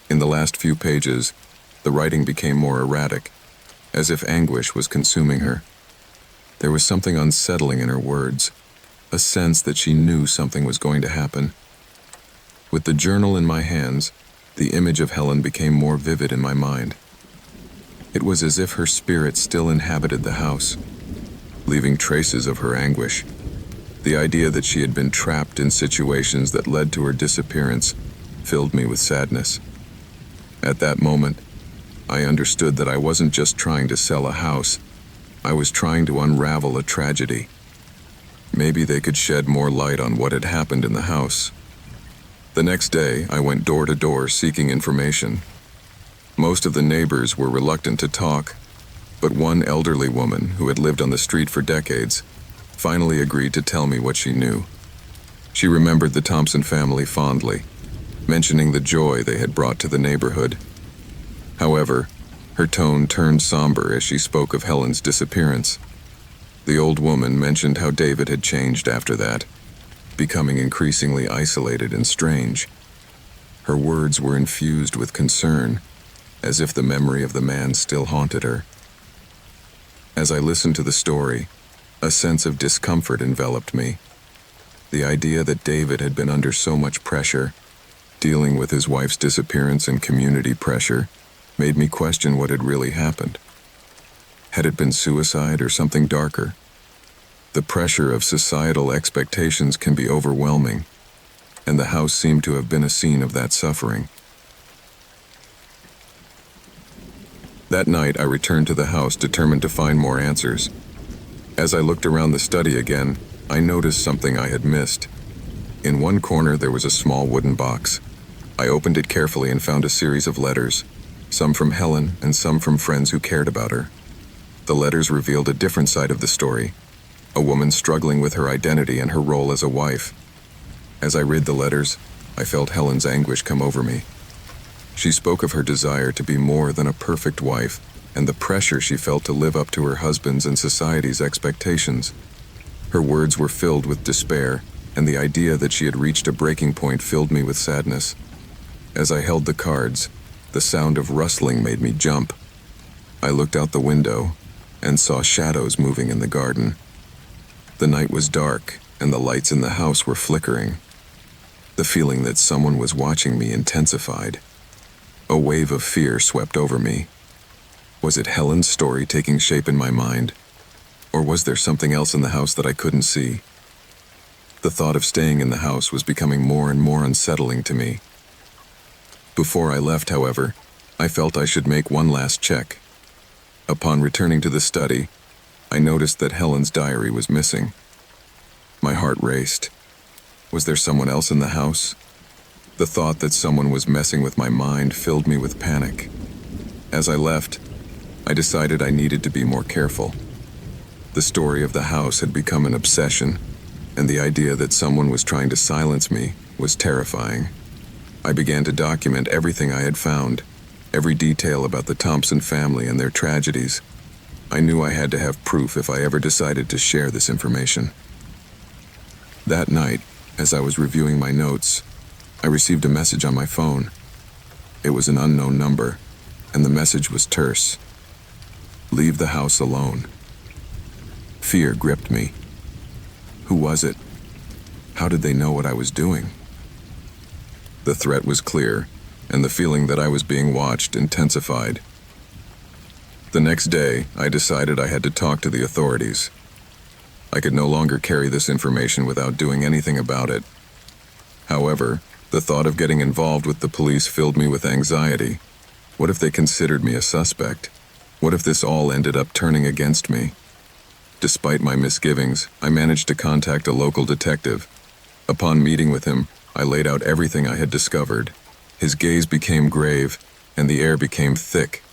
A: In the last few pages, the writing became more erratic, as if anguish was consuming her. There was something unsettling in her words, a sense that she knew something was going to happen. With the journal in my hands, the image of Helen became more vivid in my mind. It was as if her spirit still inhabited the house, leaving traces of her anguish. The idea that she had been trapped in situations that led to her disappearance filled me with sadness. At that moment, I understood that I wasn't just trying to sell a house, I was trying to unravel a tragedy. Maybe they could shed more light on what had happened in the house. The next day, I went door to door seeking information. Most of the neighbors were reluctant to talk, but one elderly woman who had lived on the street for decades finally agreed to tell me what she knew. She remembered the Thompson family fondly, mentioning the joy they had brought to the neighborhood. However, her tone turned somber as she spoke of Helen's disappearance. The old woman mentioned how David had changed after that, becoming increasingly isolated and strange. Her words were infused with concern, as if the memory of the man still haunted her. As I listened to the story, a sense of discomfort enveloped me. The idea that David had been under so much pressure, dealing with his wife's disappearance and community pressure, made me question what had really happened. Had it been suicide or something darker? The pressure of societal expectations can be overwhelming, and the house seemed to have been a scene of that suffering. That night, I returned to the house determined to find more answers. As I looked around the study again, I noticed something I had missed. In one corner, there was a small wooden box. I opened it carefully and found a series of letters, some from Helen and some from friends who cared about her. The letters revealed a different side of the story, a woman struggling with her identity and her role as a wife. As I read the letters, I felt Helen's anguish come over me. She spoke of her desire to be more than a perfect wife and the pressure she felt to live up to her husband's and society's expectations. Her words were filled with despair, and the idea that she had reached a breaking point filled me with sadness. As I held the cards, the sound of rustling made me jump. I looked out the window and saw shadows moving in the garden. The night was dark, and the lights in the house were flickering. The feeling that someone was watching me intensified. A wave of fear swept over me. Was it Helen's story taking shape in my mind? Or was there something else in the house that I couldn't see? The thought of staying in the house was becoming more and more unsettling to me. Before I left, however, I felt I should make one last check. Upon returning to the study, I noticed that Helen's diary was missing. My heart raced. Was there someone else in the house? The thought that someone was messing with my mind filled me with panic. As I left, I decided I needed to be more careful. The story of the house had become an obsession, and the idea that someone was trying to silence me was terrifying. I began to document everything I had found, every detail about the Thompson family and their tragedies. I knew I had to have proof if I ever decided to share this information. That night, as I was reviewing my notes, I received a message on my phone. It was an unknown number, and the message was terse. Leave the house alone. Fear gripped me. Who was it? How did they know what I was doing? The threat was clear, and the feeling that I was being watched intensified. The next day, I decided I had to talk to the authorities. I could no longer carry this information without doing anything about it. However, the thought of getting involved with the police filled me with anxiety. What if they considered me a suspect? What if this all ended up turning against me? Despite my misgivings, I managed to contact a local detective. Upon meeting with him, I laid out everything I had discovered. His gaze became grave, and the air became thick.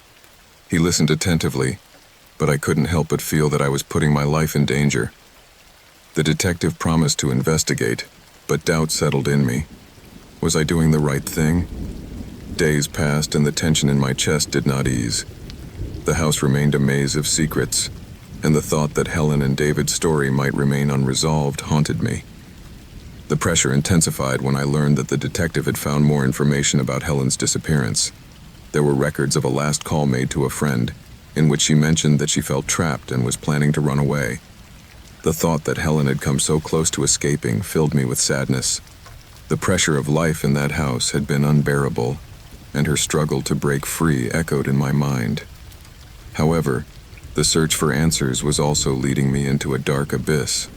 A: He listened attentively, but I couldn't help but feel that I was putting my life in danger. The detective promised to investigate, but doubt settled in me. Was I doing the right thing? Days passed and the tension in my chest did not ease. The house remained a maze of secrets, and the thought that Helen and David's story might remain unresolved haunted me. The pressure intensified when I learned that the detective had found more information about Helen's disappearance. There were records of a last call made to a friend, in which she mentioned that she felt trapped and was planning to run away. The thought that Helen had come so close to escaping filled me with sadness. The pressure of life in that house had been unbearable, and her struggle to break free echoed in my mind. However, the search for answers was also leading me into a dark abyss.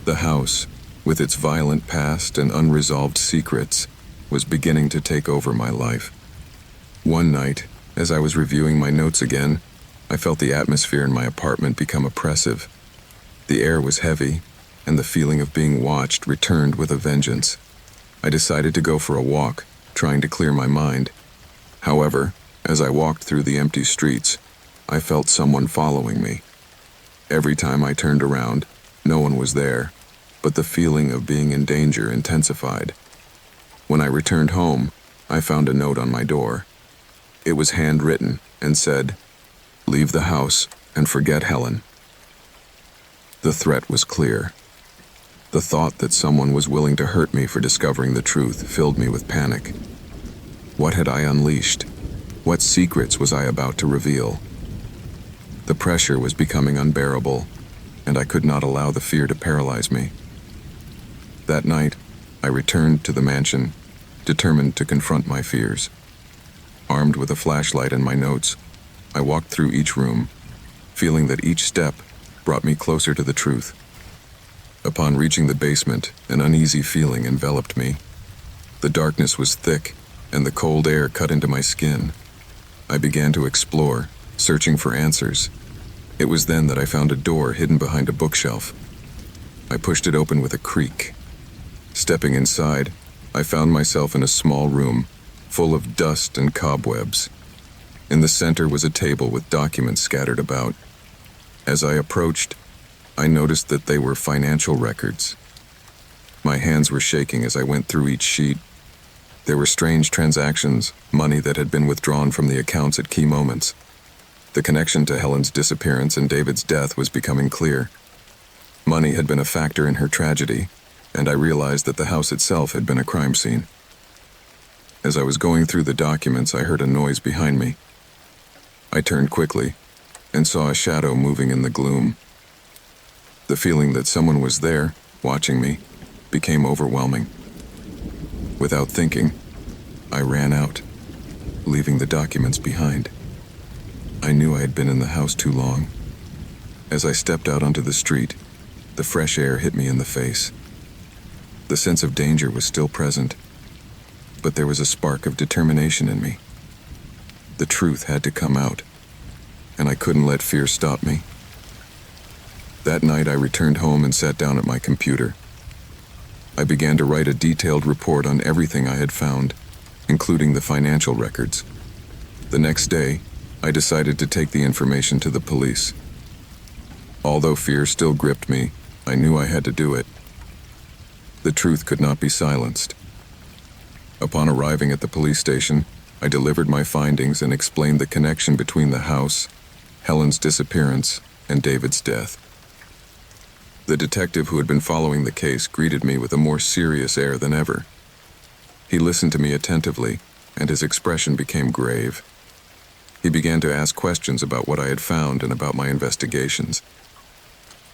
A: The house, with its violent past and unresolved secrets, was beginning to take over my life. One night, as I was reviewing my notes again, I felt the atmosphere in my apartment become oppressive. The air was heavy, and the feeling of being watched returned with a vengeance. I decided to go for a walk, trying to clear my mind. However, as I walked through the empty streets, I felt someone following me. Every time I turned around, no one was there, but the feeling of being in danger intensified. When I returned home, I found a note on my door. It was handwritten and said, "Leave the house and forget Helen." The threat was clear. The thought that someone was willing to hurt me for discovering the truth filled me with panic. What had I unleashed? What secrets was I about to reveal? The pressure was becoming unbearable, and I could not allow the fear to paralyze me. That night, I returned to the mansion, determined to confront my fears. Armed with a flashlight and my notes, I walked through each room, feeling that each step brought me closer to the truth. Upon reaching the basement, an uneasy feeling enveloped me. The darkness was thick, and the cold air cut into my skin. I began to explore, searching for answers. It was then that I found a door hidden behind a bookshelf. I pushed it open with a creak. Stepping inside, I found myself in a small room, full of dust and cobwebs. In the center was a table with documents scattered about. As I approached, I noticed that they were financial records. My hands were shaking as I went through each sheet. There were strange transactions, money that had been withdrawn from the accounts at key moments. The connection to Helen's disappearance and David's death was becoming clear. Money had been a factor in her tragedy, and I realized that the house itself had been a crime scene. As I was going through the documents, I heard a noise behind me. I turned quickly and saw a shadow moving in the gloom. The feeling that someone was there, watching me, became overwhelming. Without thinking, I ran out, leaving the documents behind. I knew I had been in the house too long. As I stepped out onto the street, the fresh air hit me in the face. The sense of danger was still present, but there was a spark of determination in me. The truth had to come out, and I couldn't let fear stop me. That night I returned home and sat down at my computer. I began to write a detailed report on everything I had found, including the financial records. The next day, I decided to take the information to the police. Although fear still gripped me, I knew I had to do it. The truth could not be silenced. Upon arriving at the police station, I delivered my findings and explained the connection between the house, Helen's disappearance, and David's death. The detective who had been following the case greeted me with a more serious air than ever. He listened to me attentively, and his expression became grave. He began to ask questions about what I had found and about my investigations.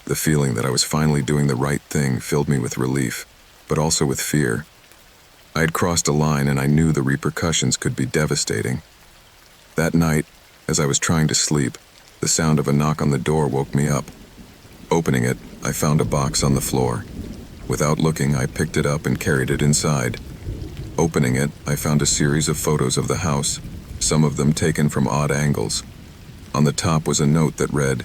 A: The feeling that I was finally doing the right thing filled me with relief, but also with fear. I had crossed a line and I knew the repercussions could be devastating. That night, as I was trying to sleep, the sound of a knock on the door woke me up. Opening it, I found a box on the floor. Without looking, I picked it up and carried it inside. Opening it, I found a series of photos of the house, some of them taken from odd angles. On the top was a note that read,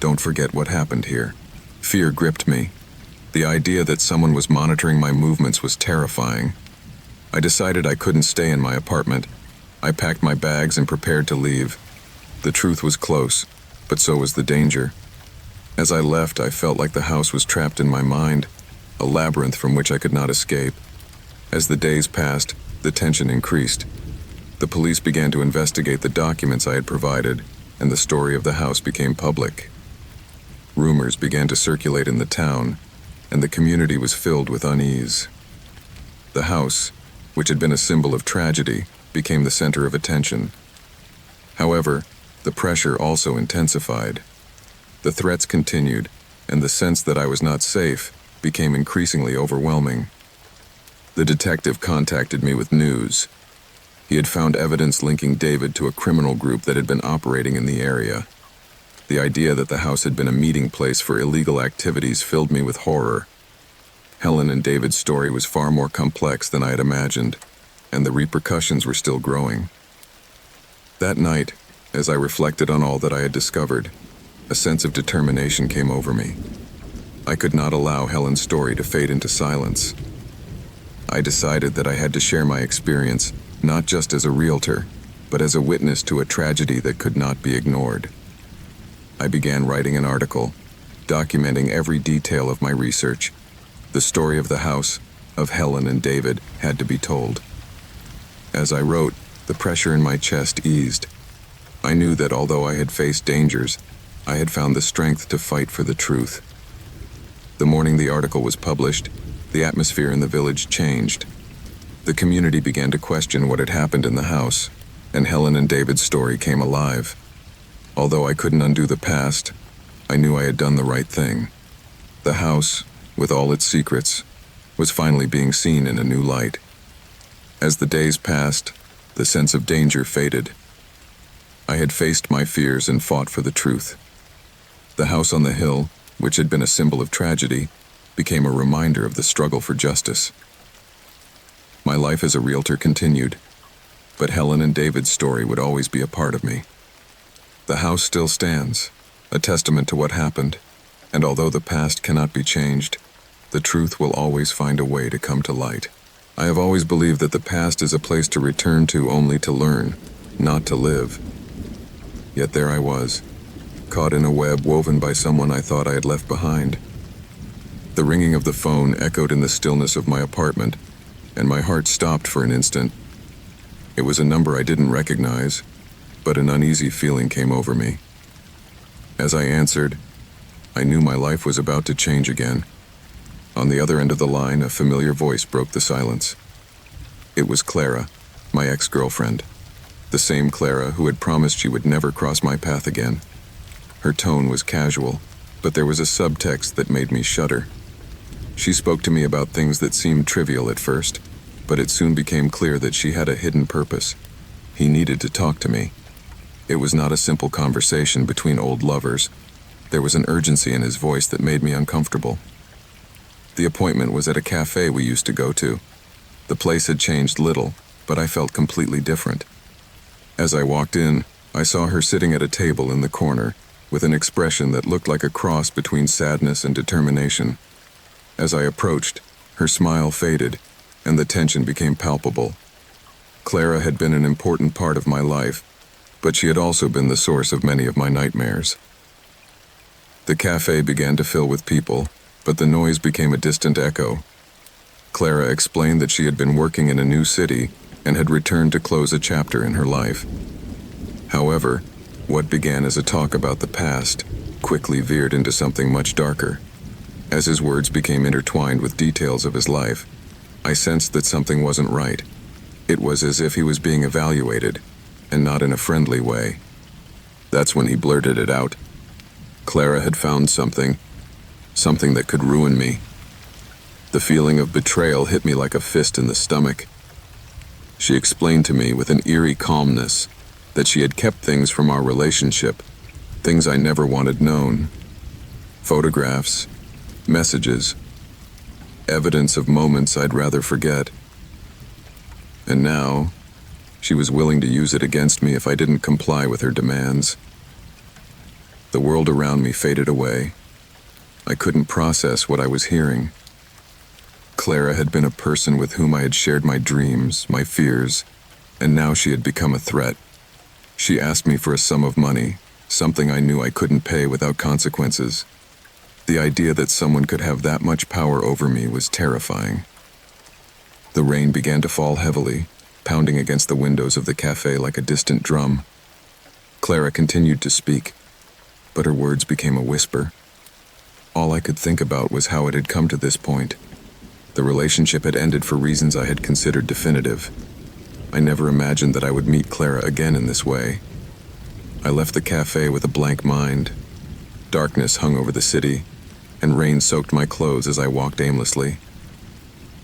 A: "Don't forget what happened here." Fear gripped me. The idea that someone was monitoring my movements was terrifying. I decided I couldn't stay in my apartment. I packed my bags and prepared to leave. The truth was close, but so was the danger. As I left, I felt like the house was trapped in my mind, a labyrinth from which I could not escape. As the days passed, the tension increased. The police began to investigate the documents I had provided, and the story of the house became public. Rumors began to circulate in the town, and the community was filled with unease. The house, which had been a symbol of tragedy, became the center of attention. However, the pressure also intensified. The threats continued, and the sense that I was not safe became increasingly overwhelming. The detective contacted me with news. He had found evidence linking David to a criminal group that had been operating in the area. The idea that the house had been a meeting place for illegal activities filled me with horror. Helen and David's story was far more complex than I had imagined, and the repercussions were still growing. That night, as I reflected on all that I had discovered, a sense of determination came over me. I could not allow Helen's story to fade into silence. I decided that I had to share my experience, not just as a realtor, but as a witness to a tragedy that could not be ignored. I began writing an article, documenting every detail of my research. The story of the house, of Helen and David, had to be told. As I wrote, the pressure in my chest eased. I knew that although I had faced dangers, I had found the strength to fight for the truth. The morning the article was published, the atmosphere in the village changed. The community began to question what had happened in the house, and Helen and David's story came alive. Although I couldn't undo the past, I knew I had done the right thing. The house, with all its secrets, was finally being seen in a new light. As the days passed, the sense of danger faded. I had faced my fears and fought for the truth. The house on the hill, which had been a symbol of tragedy, became a reminder of the struggle for justice. My life as a realtor continued, but Helen and David's story would always be a part of me. The house still stands, a testament to what happened, and although the past cannot be changed, the truth will always find a way to come to light. I have always believed that the past is a place to return to only to learn, not to live. Yet there I was, caught in a web woven by someone I thought I had left behind. The ringing of the phone echoed in the stillness of my apartment, and my heart stopped for an instant. It was a number I didn't recognize, but an uneasy feeling came over me. As I answered, I knew my life was about to change again. On the other end of the line, a familiar voice broke the silence. It was Clara, my ex-girlfriend, the same Clara who had promised she would never cross my path again. Her tone was casual, but there was a subtext that made me shudder. She spoke to me about things that seemed trivial at first, but it soon became clear that she had a hidden purpose. He needed to talk to me. It was not a simple conversation between old lovers. There was an urgency in his voice that made me uncomfortable. The appointment was at a cafe we used to go to. The place had changed little, but I felt completely different. As I walked in, I saw her sitting at a table in the corner, with an expression that looked like a cross between sadness and determination. As I approached, her smile faded, and the tension became palpable. Clara had been an important part of my life, but she had also been the source of many of my nightmares. The cafe began to fill with people, but the noise became a distant echo. Clara explained that she had been working in a new city and had returned to close a chapter in her life. However, what began as a talk about the past quickly veered into something much darker. As his words became intertwined with details of his life, I sensed that something wasn't right. It was as if he was being evaluated, and not in a friendly way. That's when he blurted it out. Clara had found something that could ruin me. The feeling of betrayal hit me like a fist in the stomach. She explained to me with an eerie calmness that she had kept things from our relationship, things I never wanted known. Photographs, messages, evidence of moments I'd rather forget. And now, she was willing to use it against me if I didn't comply with her demands. The world around me faded away. I couldn't process what I was hearing. Clara had been a person with whom I had shared my dreams, my fears, and now she had become a threat. She asked me for a sum of money, something I knew I couldn't pay without consequences. The idea that someone could have that much power over me was terrifying. The rain began to fall heavily, pounding against the windows of the cafe like a distant drum. Clara continued to speak, but her words became a whisper. All I could think about was how it had come to this point. The relationship had ended for reasons I had considered definitive. I never imagined that I would meet Clara again in this way. I left the cafe with a blank mind. Darkness hung over the city, and rain soaked my clothes as I walked aimlessly.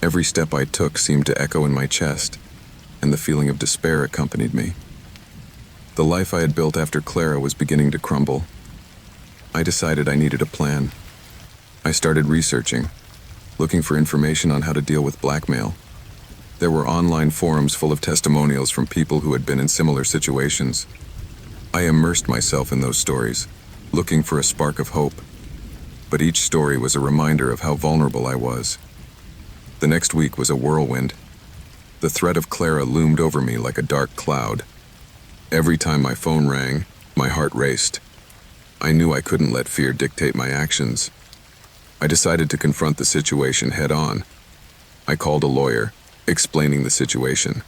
A: Every step I took seemed to echo in my chest, and the feeling of despair accompanied me. The life I had built after Clara was beginning to crumble. I decided I needed a plan. I started researching, looking for information on how to deal with blackmail. There were online forums full of testimonials from people who had been in similar situations. I immersed myself in those stories, looking for a spark of hope. But each story was a reminder of how vulnerable I was. The next week was a whirlwind. The threat of Clara loomed over me like a dark cloud. Every time my phone rang, my heart raced. I knew I couldn't let fear dictate my actions. I decided to confront the situation head-on. I called a lawyer, explaining the situation.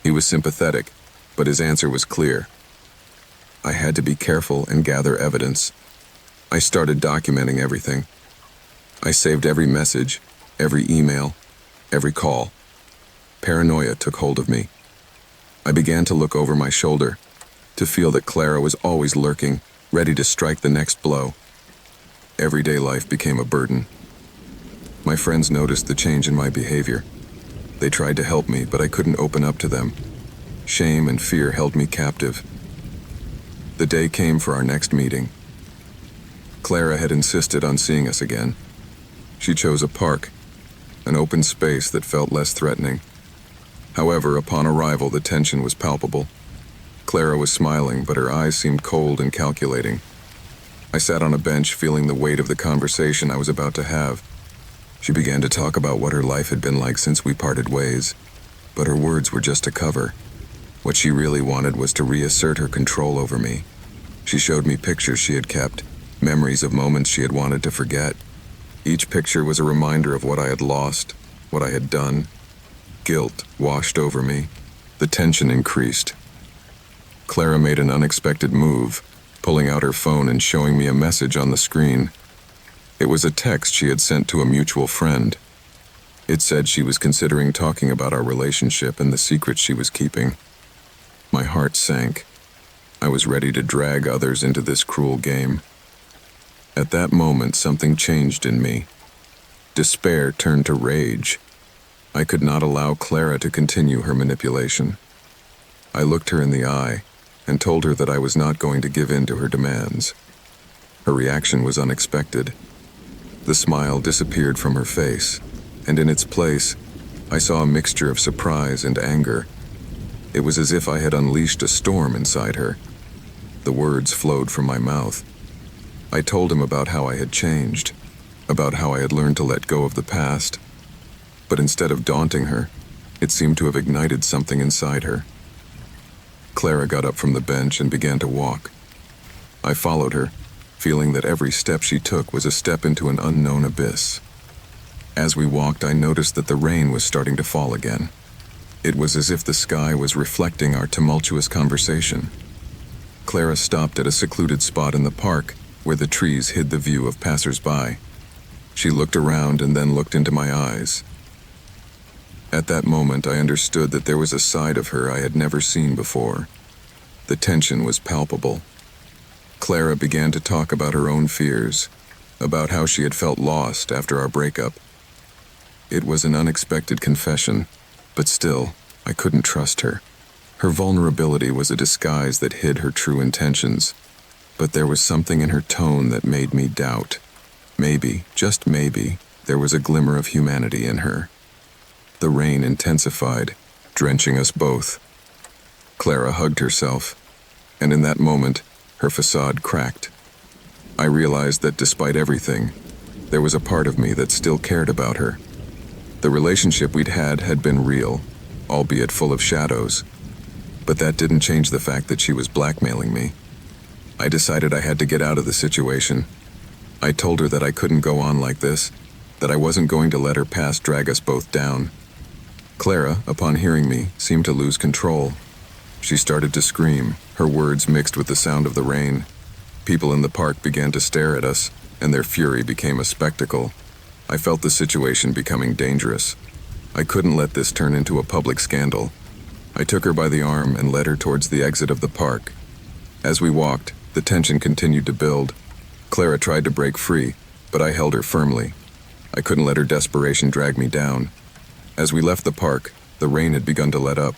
A: He was sympathetic, but his answer was clear. I had to be careful and gather evidence. I started documenting everything. I saved every message, every email, every call. Paranoia took hold of me. I began to look over my shoulder, to feel that Clara was always lurking, ready to strike the next blow. Everyday life became a burden. My friends noticed the change in my behavior. They tried to help me, but I couldn't open up to them. Shame and fear held me captive. The day came for our next meeting. Clara had insisted on seeing us again. She chose a park, an open space that felt less threatening. However, upon arrival, the tension was palpable. Clara was smiling, but her eyes seemed cold and calculating. I sat on a bench, feeling the weight of the conversation I was about to have. She began to talk about what her life had been like since we parted ways, but her words were just a cover. What she really wanted was to reassert her control over me. She showed me pictures she had kept, memories of moments she had wanted to forget. Each picture was a reminder of what I had lost, what I had done. Guilt washed over me. The tension increased. Clara made an unexpected move, pulling out her phone and showing me a message on the screen. It was a text she had sent to a mutual friend. It said she was considering talking about our relationship and the secrets she was keeping. My heart sank. I was ready to drag others into this cruel game. At that moment, something changed in me. Despair turned to rage. I could not allow Clara to continue her manipulation. I looked her in the eye and told her that I was not going to give in to her demands. Her reaction was unexpected. The smile disappeared from her face, and in its place, I saw a mixture of surprise and anger. It was as if I had unleashed a storm inside her. The words flowed from my mouth. I told him about how I had changed, about how I had learned to let go of the past. But instead of daunting her, it seemed to have ignited something inside her. Clara got up from the bench and began to walk. I followed her, feeling that every step she took was a step into an unknown abyss. As we walked, I noticed that the rain was starting to fall again. It was as if the sky was reflecting our tumultuous conversation. Clara stopped at a secluded spot in the park where the trees hid the view of passers-by. She looked around and then looked into my eyes. At that moment, I understood that there was a side of her I had never seen before, The tension was palpable. Clara began to talk about her own fears, about how she had felt lost after our breakup. It was an unexpected confession, but still, I couldn't trust her. Her vulnerability was a disguise that hid her true intentions, but there was something in her tone that made me doubt. Maybe, just maybe, there was a glimmer of humanity in her. The rain intensified, drenching us both. Clara hugged herself, and in that moment, her facade cracked. I realized that despite everything, there was a part of me that still cared about her. The relationship we'd had been real, albeit full of shadows, but that didn't change the fact that she was blackmailing me. I decided I had to get out of the situation. I told her that I couldn't go on like this, that I wasn't going to let her past drag us both down. Clara, upon hearing me, seemed to lose control. She started to scream, her words mixed with the sound of the rain. People in the park began to stare at us, and their fury became a spectacle. I felt the situation becoming dangerous. I couldn't let this turn into a public scandal. I took her by the arm and led her towards the exit of the park. As we walked, the tension continued to build. Clara tried to break free, but I held her firmly. I couldn't let her desperation drag me down. As we left the park, the rain had begun to let up.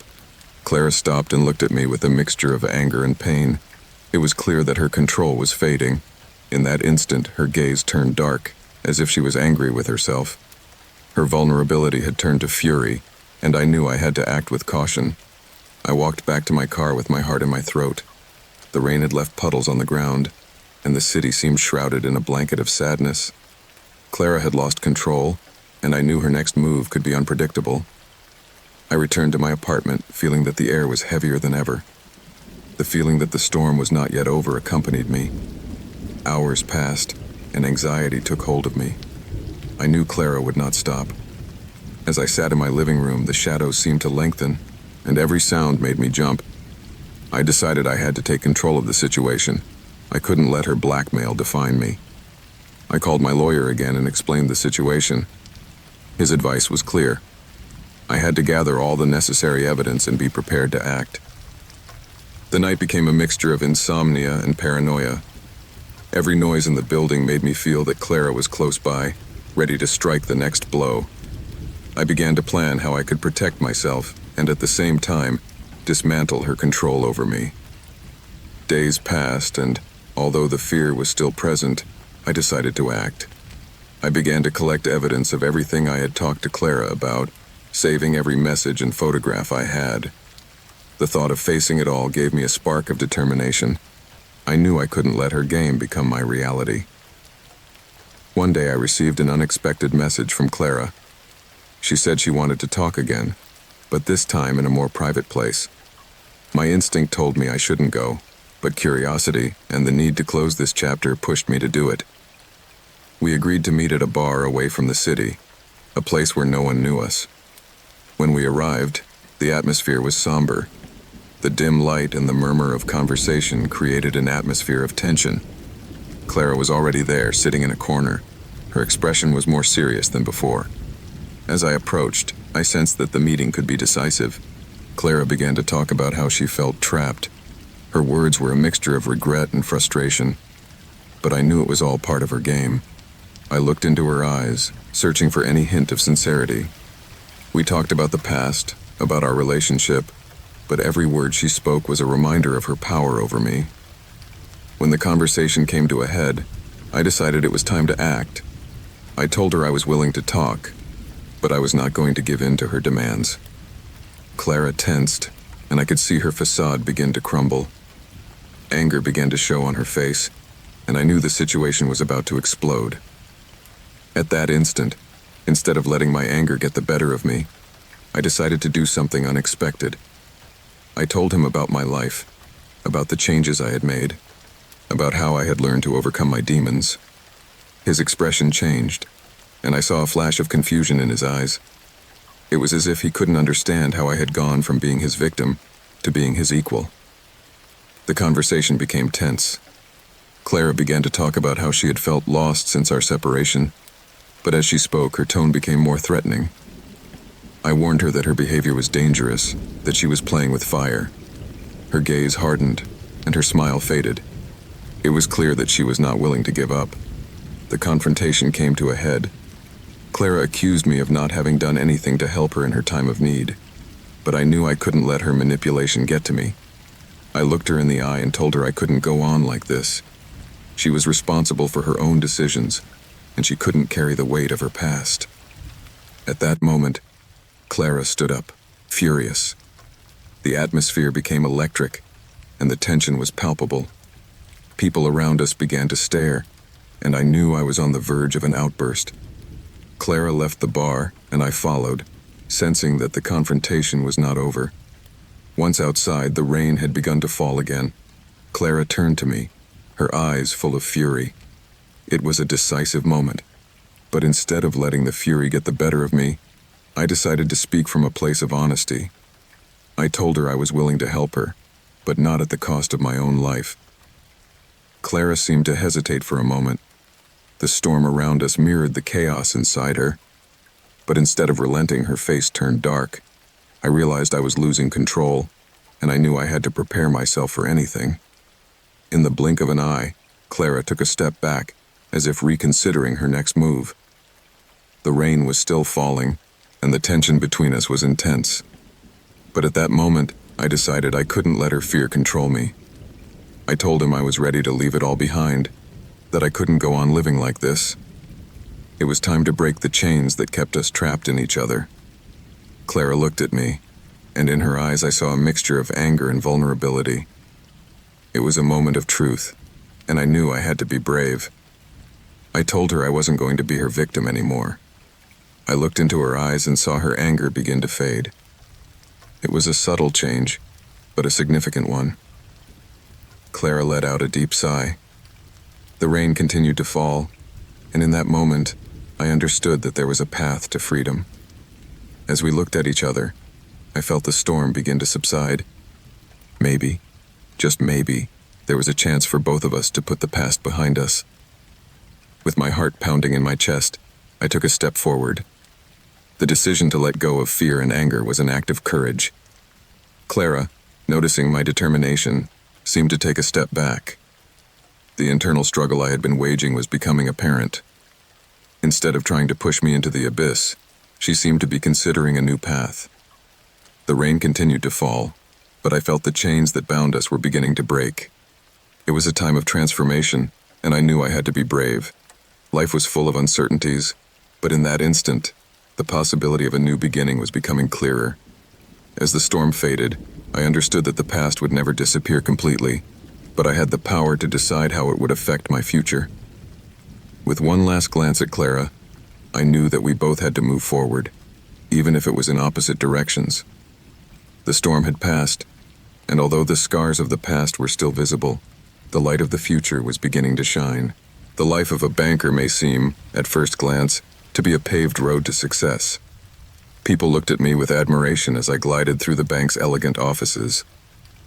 A: Clara stopped and looked at me with a mixture of anger and pain. It was clear that her control was fading. In that instant, her gaze turned dark, as if she was angry with herself. Her vulnerability had turned to fury, and I knew I had to act with caution. I walked back to my car with my heart in my throat. The rain had left puddles on the ground, and the city seemed shrouded in a blanket of sadness. Clara had lost control, and I knew her next move could be unpredictable. I returned to my apartment, feeling that the air was heavier than ever. The feeling that the storm was not yet over accompanied me. Hours passed, and anxiety took hold of me. I knew Clara would not stop. As I sat in my living room, the shadows seemed to lengthen, and every sound made me jump. I decided I had to take control of the situation. I couldn't let her blackmail define me. I called my lawyer again and explained the situation. His advice was clear. I had to gather all the necessary evidence and be prepared to act. The night became a mixture of insomnia and paranoia. Every noise in the building made me feel that Clara was close by, ready to strike the next blow. I began to plan how I could protect myself and at the same time dismantle her control over me. Days passed, and although the fear was still present, I decided to act. I began to collect evidence of everything I had talked to Clara about, saving every message and photograph I had. The thought of facing it all gave me a spark of determination. I knew I couldn't let her game become my reality. One day I received an unexpected message from Clara. She said she wanted to talk again, but this time in a more private place. My instinct told me I shouldn't go, but curiosity and the need to close this chapter pushed me to do it. We agreed to meet at a bar away from the city, a place where no one knew us. When we arrived, the atmosphere was somber. The dim light and the murmur of conversation created an atmosphere of tension. Clara was already there, sitting in a corner. Her expression was more serious than before. As I approached, I sensed that the meeting could be decisive. Clara began to talk about how she felt trapped. Her words were a mixture of regret and frustration, but I knew it was all part of her game. I looked into her eyes, searching for any hint of sincerity. We talked about the past, about our relationship, but every word she spoke was a reminder of her power over me. When the conversation came to a head, I decided it was time to act. I told her I was willing to talk, but I was not going to give in to her demands. Clara tensed, and I could see her facade begin to crumble. Anger began to show on her face, and I knew the situation was about to explode. At that instant, instead of letting my anger get the better of me, I decided to do something unexpected. I told him about my life, about the changes I had made, about how I had learned to overcome my demons. His expression changed, and I saw a flash of confusion in his eyes. It was as if he couldn't understand how I had gone from being his victim to being his equal. The conversation became tense. Clara began to talk about how she had felt lost since our separation, but as she spoke, her tone became more threatening. I warned her that her behavior was dangerous, that she was playing with fire. Her gaze hardened, and her smile faded. It was clear that she was not willing to give up. The confrontation came to a head. Clara accused me of not having done anything to help her in her time of need, but I knew I couldn't let her manipulation get to me. I looked her in the eye and told her I couldn't go on like this. She was responsible for her own decisions, and she couldn't carry the weight of her past. At that moment, Clara stood up, furious. The atmosphere became electric, and the tension was palpable. People around us began to stare, and I knew I was on the verge of an outburst. Clara left the bar, and I followed, sensing that the confrontation was not over. Once outside, the rain had begun to fall again. Clara turned to me, her eyes full of fury. It was a decisive moment, but instead of letting the fury get the better of me, I decided to speak from a place of honesty. I told her I was willing to help her, but not at the cost of my own life. Clara seemed to hesitate for a moment. The storm around us mirrored the chaos inside her, but instead of relenting, her face turned dark. I realized I was losing control, and I knew I had to prepare myself for anything. In the blink of an eye, Clara took a step back, as if reconsidering her next move. The rain was still falling, and the tension between us was intense. But at that moment, I decided I couldn't let her fear control me. I told him I was ready to leave it all behind, that I couldn't go on living like this. It was time to break the chains that kept us trapped in each other. Clara looked at me, and in her eyes I saw a mixture of anger and vulnerability. It was a moment of truth, and I knew I had to be brave. I told her I wasn't going to be her victim anymore. I looked into her eyes and saw her anger begin to fade. It was a subtle change, but a significant one. Clara let out a deep sigh. The rain continued to fall, and in that moment, I understood that there was a path to freedom. As we looked at each other, I felt the storm begin to subside. Maybe, just maybe, there was a chance for both of us to put the past behind us. With my heart pounding in my chest, I took a step forward. The decision to let go of fear and anger was an act of courage. Clara, noticing my determination, seemed to take a step back. The internal struggle I had been waging was becoming apparent. Instead of trying to push me into the abyss, she seemed to be considering a new path. The rain continued to fall, but I felt the chains that bound us were beginning to break. It was a time of transformation, and I knew I had to be brave. Life was full of uncertainties, but in that instant, the possibility of a new beginning was becoming clearer. As the storm faded, I understood that the past would never disappear completely, but I had the power to decide how it would affect my future. With one last glance at Clara, I knew that we both had to move forward, even if it was in opposite directions. The storm had passed, and although the scars of the past were still visible, the light of the future was beginning to shine. The life of a banker may seem, at first glance, to be a paved road to success. People looked at me with admiration as I glided through the bank's elegant offices.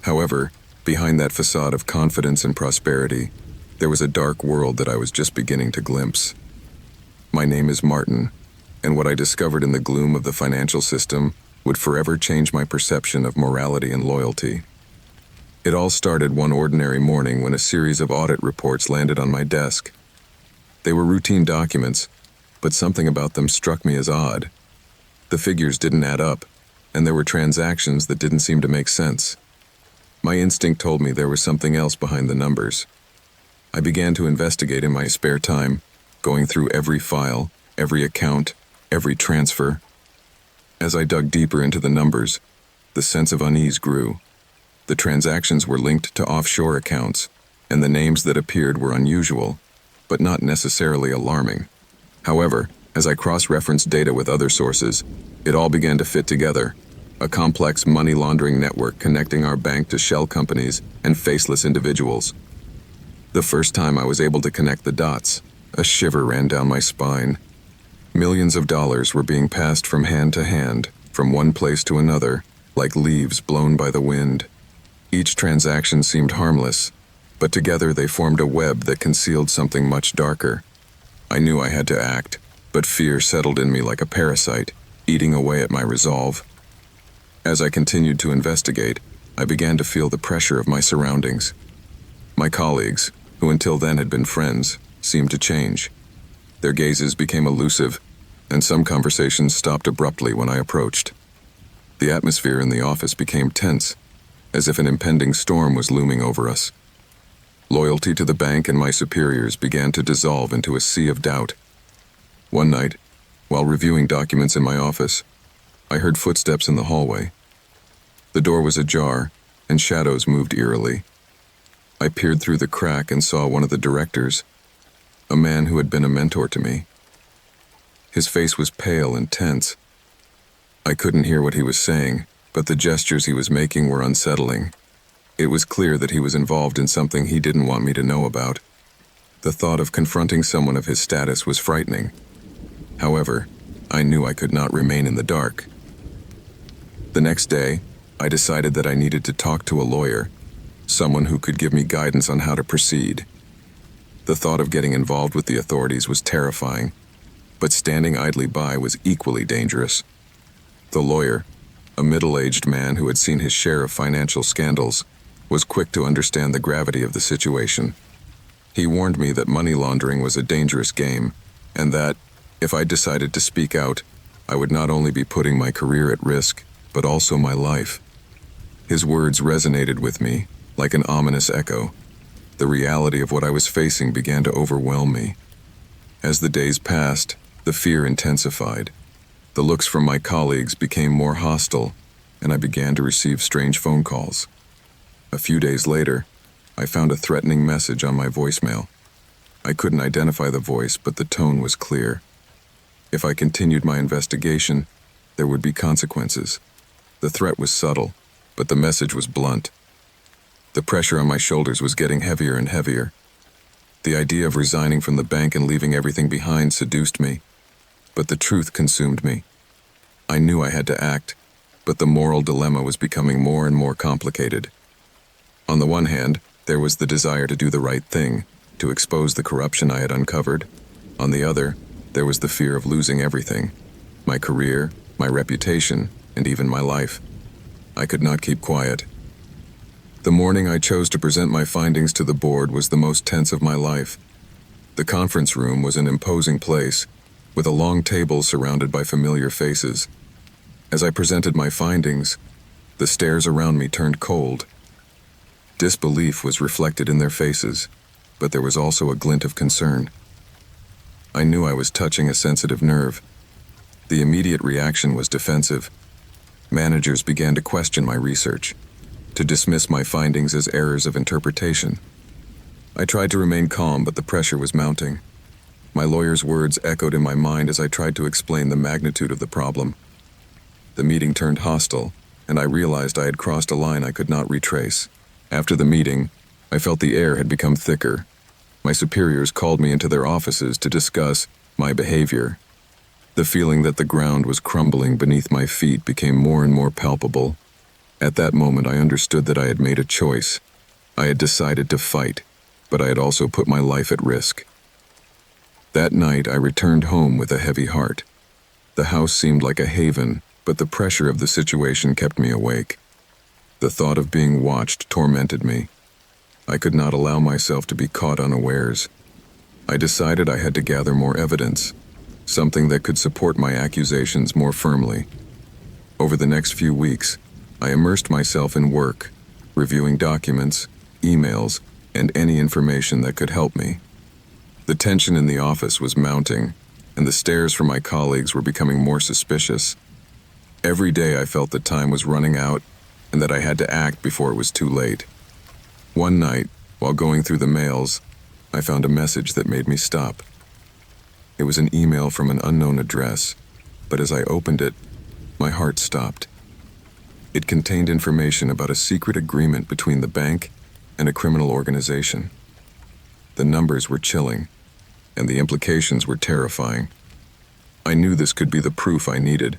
A: However, behind that facade of confidence and prosperity, there was a dark world that I was just beginning to glimpse. My name is Martin, and what I discovered in the gloom of the financial system would forever change my perception of morality and loyalty. It all started one ordinary morning when a series of audit reports landed on my desk. They were routine documents, but something about them struck me as odd. The figures didn't add up, and there were transactions that didn't seem to make sense. My instinct told me there was something else behind the numbers. I began to investigate in my spare time, going through every file, every account, every transfer. As I dug deeper into the numbers, the sense of unease grew. The transactions were linked to offshore accounts, and the names that appeared were unusual, but not necessarily alarming. However, as I cross-referenced data with other sources, it all began to fit together. A complex money laundering network connecting our bank to shell companies and faceless individuals. The first time I was able to connect the dots, a shiver ran down my spine. Millions of dollars were being passed from hand to hand, from one place to another, like leaves blown by the wind. Each transaction seemed harmless, but together they formed a web that concealed something much darker. I knew I had to act, but fear settled in me like a parasite, eating away at my resolve. As I continued to investigate, I began to feel the pressure of my surroundings. My colleagues, who until then had been friends, seemed to change. Their gazes became elusive, and some conversations stopped abruptly when I approached. The atmosphere in the office became tense, as if an impending storm was looming over us. Loyalty to the bank and my superiors began to dissolve into a sea of doubt. One night, while reviewing documents in my office, I heard footsteps in the hallway. The door was ajar, and shadows moved eerily. I peered through the crack and saw one of the directors, a man who had been a mentor to me. His face was pale and tense. I couldn't hear what he was saying, but the gestures he was making were unsettling. It was clear that he was involved in something he didn't want me to know about. The thought of confronting someone of his status was frightening. However, I knew I could not remain in the dark. The next day, I decided that I needed to talk to a lawyer, someone who could give me guidance on how to proceed. The thought of getting involved with the authorities was terrifying, but standing idly by was equally dangerous. The lawyer, a middle-aged man who had seen his share of financial scandals, was quick to understand the gravity of the situation. He warned me that money laundering was a dangerous game, and that, if I decided to speak out, I would not only be putting my career at risk, but also my life. His words resonated with me, like an ominous echo. The reality of what I was facing began to overwhelm me. As the days passed, the fear intensified. The looks from my colleagues became more hostile, and I began to receive strange phone calls. A few days later, I found a threatening message on my voicemail. I couldn't identify the voice, but the tone was clear. If I continued my investigation, there would be consequences. The threat was subtle, but the message was blunt. The pressure on my shoulders was getting heavier and heavier. The idea of resigning from the bank and leaving everything behind seduced me, but the truth consumed me. I knew I had to act, but the moral dilemma was becoming more and more complicated. On the one hand, there was the desire to do the right thing, to expose the corruption I had uncovered. On the other, there was the fear of losing everything: my career, my reputation, and even my life. I could not keep quiet. The morning I chose to present my findings to the board was the most tense of my life. The conference room was an imposing place, with a long table surrounded by familiar faces. As I presented my findings, the stares around me turned cold. Disbelief was reflected in their faces, but there was also a glint of concern. I knew I was touching a sensitive nerve. The immediate reaction was defensive. Managers began to question my research, to dismiss my findings as errors of interpretation. I tried to remain calm, but the pressure was mounting. My lawyer's words echoed in my mind as I tried to explain the magnitude of the problem. The meeting turned hostile, and I realized I had crossed a line I could not retrace. After the meeting, I felt the air had become thicker. My superiors called me into their offices to discuss my behavior. The feeling that the ground was crumbling beneath my feet became more and more palpable. At that moment, I understood that I had made a choice. I had decided to fight, but I had also put my life at risk. That night, I returned home with a heavy heart. The house seemed like a haven, but the pressure of the situation kept me awake. The thought of being watched tormented me. I could not allow myself to be caught unawares. I decided I had to gather more evidence, something that could support my accusations more firmly. Over the next few weeks, I immersed myself in work, reviewing documents, emails, and any information that could help me. The tension in the office was mounting, and the stares from my colleagues were becoming more suspicious. Every day I felt that time was running out and that I had to act before it was too late. One night, while going through the mails, I found a message that made me stop. It was an email from an unknown address, but as I opened it, my heart stopped. It contained information about a secret agreement between the bank and a criminal organization. The numbers were chilling, and the implications were terrifying. I knew this could be the proof I needed.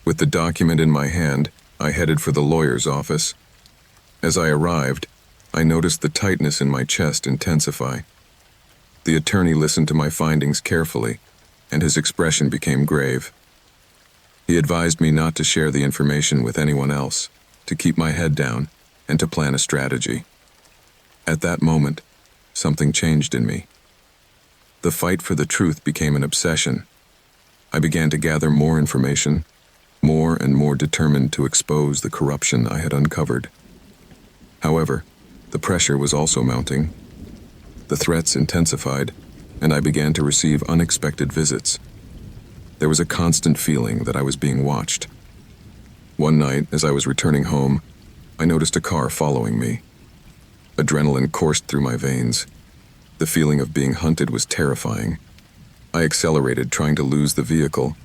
A: With the document in my hand, I headed for the lawyer's office. As I arrived, I noticed the tightness in my chest intensify. The attorney listened to my findings carefully, and his expression became grave. He advised me not to share the information with anyone else, to keep my head down, and to plan a strategy. At that moment, something changed in me. The fight for the truth became an obsession. I began to gather more information, more and more determined to expose the corruption I had uncovered. However, the pressure was also mounting. The threats intensified, and I began to receive unexpected visits. There was a constant feeling that I was being watched. One night, as I was returning home, I noticed a car following me. Adrenaline coursed through my veins. The feeling of being hunted was terrifying. I accelerated, trying to lose the vehicle,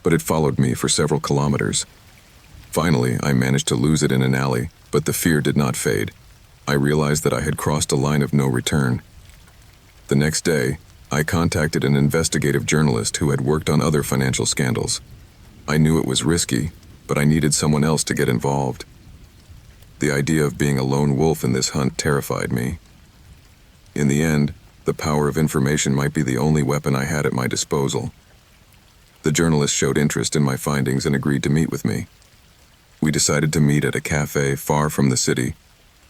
A: but it followed me for several kilometers. Finally, I managed to lose it in an alley, but the fear did not fade. I realized that I had crossed a line of no return. The next day, I contacted an investigative journalist who had worked on other financial scandals. I knew it was risky, but I needed someone else to get involved. The idea of being a lone wolf in this hunt terrified me. In the end, the power of information might be the only weapon I had at my disposal. The journalist showed interest in my findings and agreed to meet with me. We decided to meet at a cafe far from the city,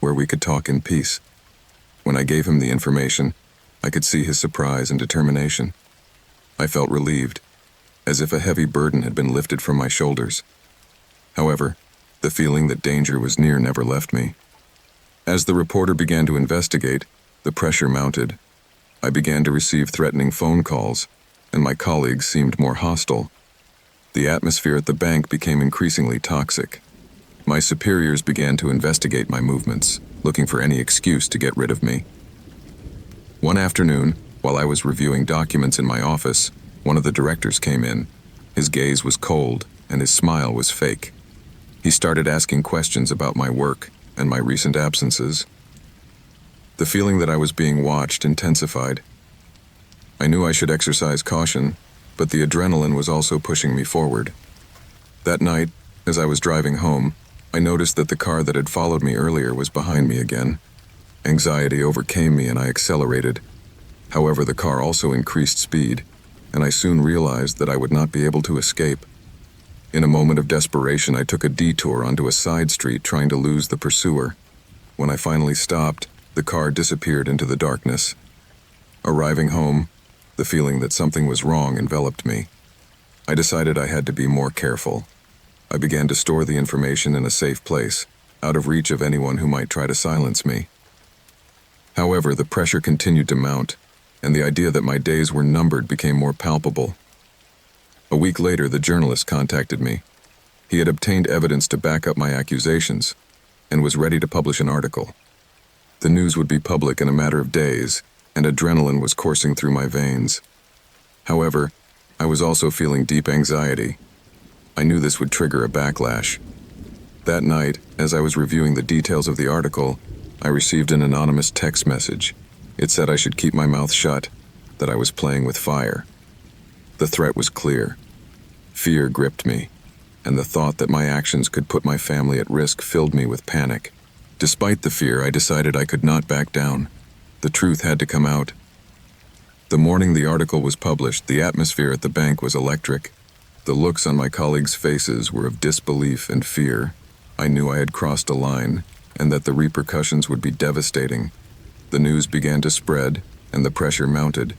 A: where we could talk in peace. When I gave him the information, I could see his surprise and determination. I felt relieved, as if a heavy burden had been lifted from my shoulders. However, the feeling that danger was near never left me. As the reporter began to investigate, the pressure mounted. I began to receive threatening phone calls, and my colleagues seemed more hostile. The atmosphere at the bank became increasingly toxic. My superiors began to investigate my movements, looking for any excuse to get rid of me. One afternoon, while I was reviewing documents in my office, one of the directors came in. His gaze was cold, and his smile was fake. He started asking questions about my work and my recent absences. The feeling that I was being watched intensified. I knew I should exercise caution, but the adrenaline was also pushing me forward. That night, as I was driving home, I noticed that the car that had followed me earlier was behind me again. Anxiety overcame me and I accelerated. However, the car also increased speed, and I soon realized that I would not be able to escape. In a moment of desperation, I took a detour onto a side street trying to lose the pursuer. When I finally stopped, the car disappeared into the darkness. Arriving home, the feeling that something was wrong enveloped me. I decided I had to be more careful. I began to store the information in a safe place, out of reach of anyone who might try to silence me. However, the pressure continued to mount, and the idea that my days were numbered became more palpable. A week later, the journalist contacted me. He had obtained evidence to back up my accusations, and was ready to publish an article. The news would be public in a matter of days, and adrenaline was coursing through my veins. However, I was also feeling deep anxiety. I knew this would trigger a backlash. That night, as I was reviewing the details of the article, I received an anonymous text message. It said I should keep my mouth shut, that I was playing with fire. The threat was clear. Fear gripped me, and the thought that my actions could put my family at risk filled me with panic. Despite the fear, I decided I could not back down. The truth had to come out. The morning the article was published, the atmosphere at the bank was electric. The looks on my colleagues' faces were of disbelief and fear. I knew I had crossed a line, and that the repercussions would be devastating. The news began to spread, and the pressure mounted.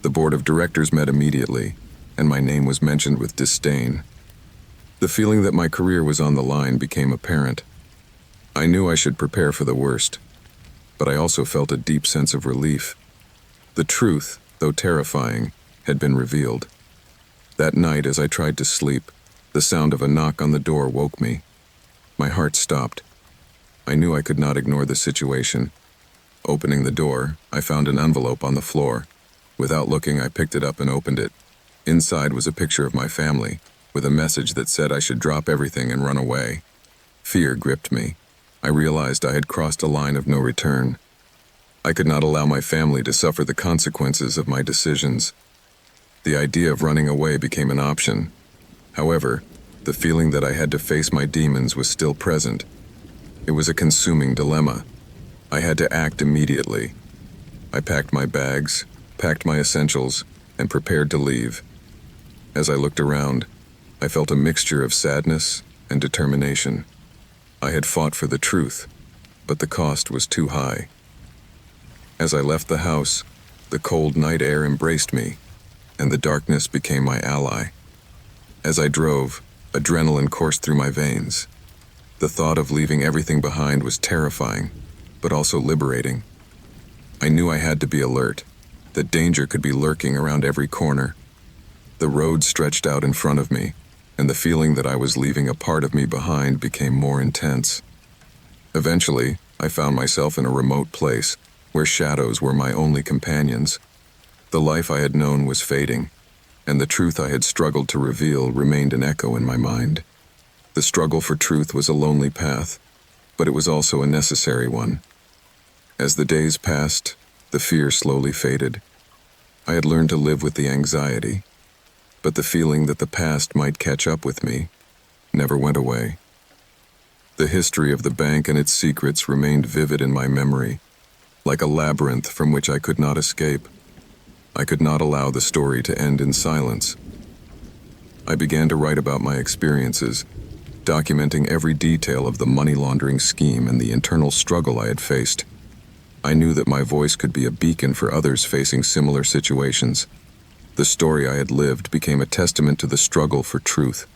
A: The board of directors met immediately, and my name was mentioned with disdain. The feeling that my career was on the line became apparent. I knew I should prepare for the worst, but I also felt a deep sense of relief. The truth, though terrifying, had been revealed. That night, as I tried to sleep, the sound of a knock on the door woke me. My heart stopped. I knew I could not ignore the situation. Opening the door, I found an envelope on the floor. Without looking, I picked it up and opened it. Inside was a picture of my family, with a message that said I should drop everything and run away. Fear gripped me. I realized I had crossed a line of no return. I could not allow my family to suffer the consequences of my decisions. The idea of running away became an option. However, the feeling that I had to face my demons was still present. It was a consuming dilemma. I had to act immediately. I packed my bags, packed my essentials, and prepared to leave. As I looked around, I felt a mixture of sadness and determination. I had fought for the truth, but the cost was too high. As I left the house, the cold night air embraced me, and the darkness became my ally. As I drove, adrenaline coursed through my veins. The thought of leaving everything behind was terrifying, but also liberating. I knew I had to be alert, that danger could be lurking around every corner. The road stretched out in front of me, and the feeling that I was leaving a part of me behind became more intense. Eventually, I found myself in a remote place, where shadows were my only companions. The life I had known was fading, and the truth I had struggled to reveal remained an echo in my mind. The struggle for truth was a lonely path, but it was also a necessary one. As the days passed, the fear slowly faded. I had learned to live with the anxiety, but the feeling that the past might catch up with me never went away. The history of the bank and its secrets remained vivid in my memory, like a labyrinth from which I could not escape. I could not allow the story to end in silence. I began to write about my experiences, documenting every detail of the money laundering scheme and the internal struggle I had faced. I knew that my voice could be a beacon for others facing similar situations. The story I had lived became a testament to the struggle for truth.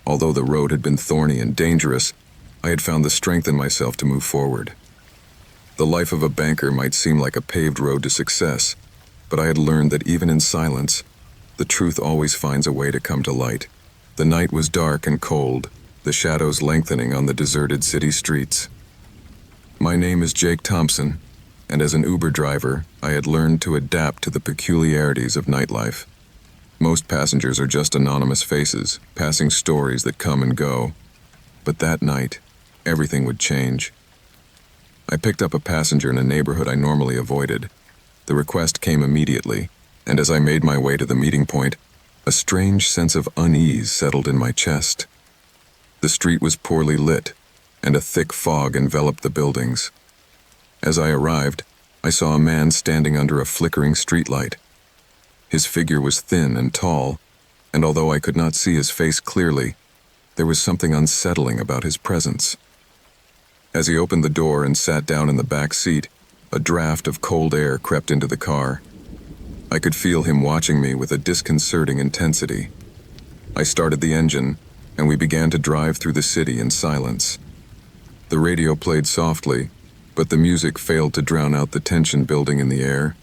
A: Although the road had been thorny and dangerous, I had found the strength in myself to move forward. The life of a banker might seem like a paved road to success, but I had learned that even in silence, the truth always finds a way to come to light. The night was dark and cold, the shadows lengthening on the deserted city streets. My name is Jake Thompson, and as an Uber driver, I had learned to adapt to the peculiarities of nightlife. Most passengers are just anonymous faces, passing stories that come and go. But that night, everything would change. I picked up a passenger in a neighborhood I normally avoided. The request came immediately, and as I made my way to the meeting point, a strange sense of unease settled in my chest. The street was poorly lit, and a thick fog enveloped the buildings. As I arrived, I saw a man standing under a flickering streetlight. His figure was thin and tall, and although I could not see his face clearly, there was something unsettling about his presence. As he opened the door and sat down in the back seat, a draft of cold air crept into the car. I could feel him watching me with a disconcerting intensity. I started the engine, and we began to drive through the city in silence. The radio played softly, but the music failed to drown out the tension building in the air.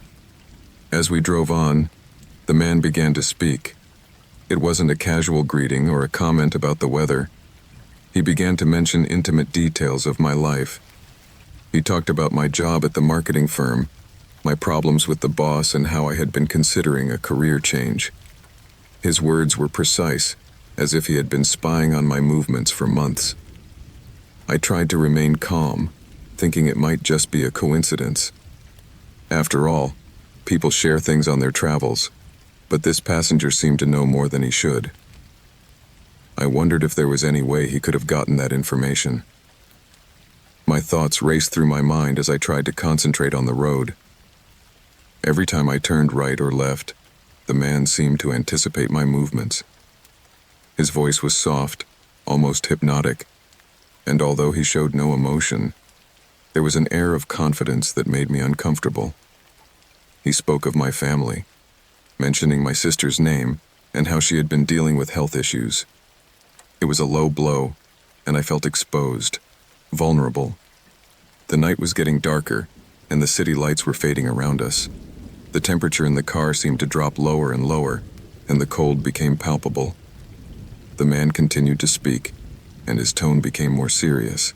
A: As we drove on, the man began to speak. It wasn't a casual greeting or a comment about the weather. He began to mention intimate details of my life. He talked about my job at the marketing firm, my problems with the boss, and how I had been considering a career change. His words were precise, as if he had been spying on my movements for months. I tried to remain calm, thinking it might just be a coincidence. After all, people share things on their travels, but this passenger seemed to know more than he should. I wondered if there was any way he could have gotten that information. My thoughts raced through my mind as I tried to concentrate on the road. Every time I turned right or left, the man seemed to anticipate my movements. His voice was soft, almost hypnotic, and although he showed no emotion, there was an air of confidence that made me uncomfortable. He spoke of my family, mentioning my sister's name and how she had been dealing with health issues. It was a low blow, and I felt exposed, vulnerable. The night was getting darker, and the city lights were fading around us. The temperature in the car seemed to drop lower and lower, and the cold became palpable. The man continued to speak, and his tone became more serious.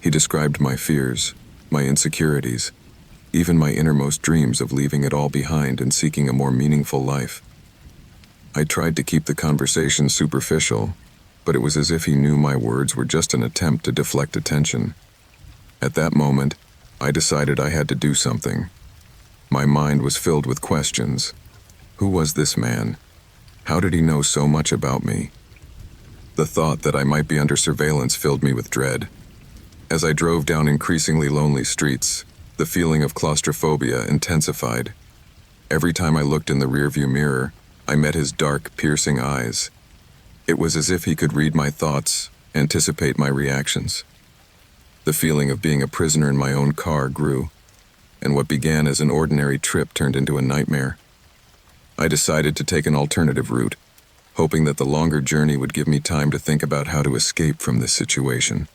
A: He described my fears, my insecurities, even my innermost dreams of leaving it all behind and seeking a more meaningful life. I tried to keep the conversation superficial, but it was as if he knew my words were just an attempt to deflect attention. At that moment, I decided I had to do something. My mind was filled with questions. Who was this man? How did he know so much about me? The thought that I might be under surveillance filled me with dread. As I drove down increasingly lonely streets, the feeling of claustrophobia intensified. Every time I looked in the rearview mirror, I met his dark, piercing eyes. It was as if he could read my thoughts, anticipate my reactions. The feeling of being a prisoner in my own car grew, and what began as an ordinary trip turned into a nightmare. I decided to take an alternative route, hoping that the longer journey would give me time to think about how to escape from this situation.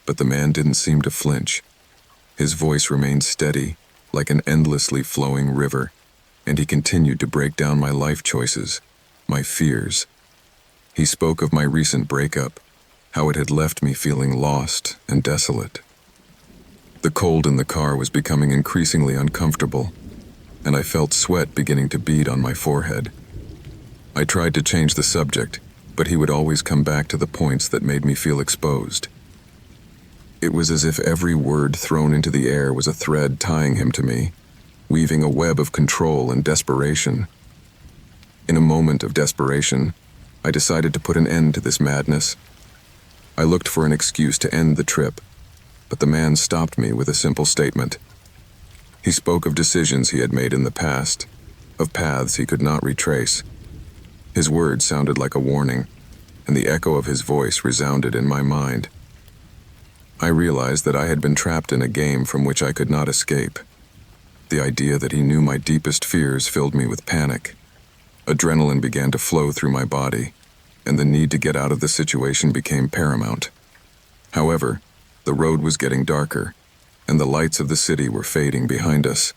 A: But the man didn't seem to flinch. His voice remained steady, like an endlessly flowing river, and he continued to break down my life choices, my fears. He spoke of my recent breakup, how it had left me feeling lost and desolate. The cold in the car was becoming increasingly uncomfortable, and I felt sweat beginning to bead on my forehead. I tried to change the subject, but he would always come back to the points that made me feel exposed. It was as if every word thrown into the air was a thread tying him to me, weaving a web of control and desperation. In a moment of desperation, I decided to put an end to this madness. I looked for an excuse to end the trip, but the man stopped me with a simple statement. He spoke of decisions he had made in the past, of paths he could not retrace. His words sounded like a warning, and the echo of his voice resounded in my mind. I realized that I had been trapped in a game from which I could not escape. The idea that he knew my deepest fears filled me with panic. Adrenaline began to flow through my body, and the need to get out of the situation became paramount. However, the road was getting darker, and the lights of the city were fading behind us.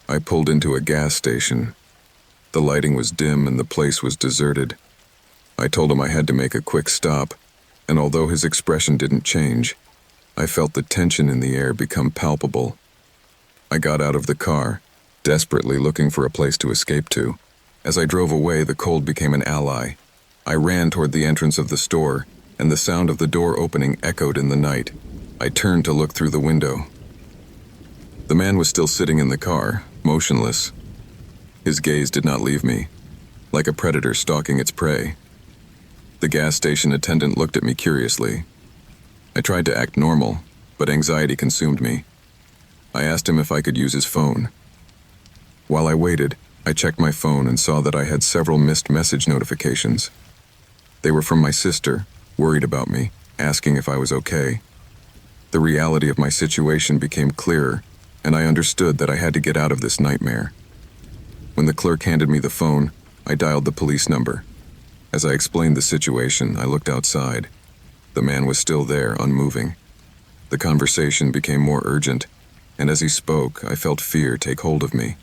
A: I pulled into a gas station. The lighting was dim and the place was deserted. I told him I had to make a quick stop, and although his expression didn't change, I felt the tension in the air become palpable. I got out of the car, desperately looking for a place to escape to. As I drove away, the cold became an ally. I ran toward the entrance of the store, and the sound of the door opening echoed in the night. I turned to look through the window. The man was still sitting in the car, motionless. His gaze did not leave me, like a predator stalking its prey. The gas station attendant looked at me curiously. I tried to act normal, but anxiety consumed me. I asked him if I could use his phone. While I waited, I checked my phone and saw that I had several missed message notifications. They were from my sister, worried about me, asking if I was okay. The reality of my situation became clearer, and I understood that I had to get out of this nightmare. When the clerk handed me the phone, I dialed the police number. As I explained the situation, I looked outside. The man was still there, unmoving. The conversation became more urgent, and as he spoke, I felt fear take hold of me.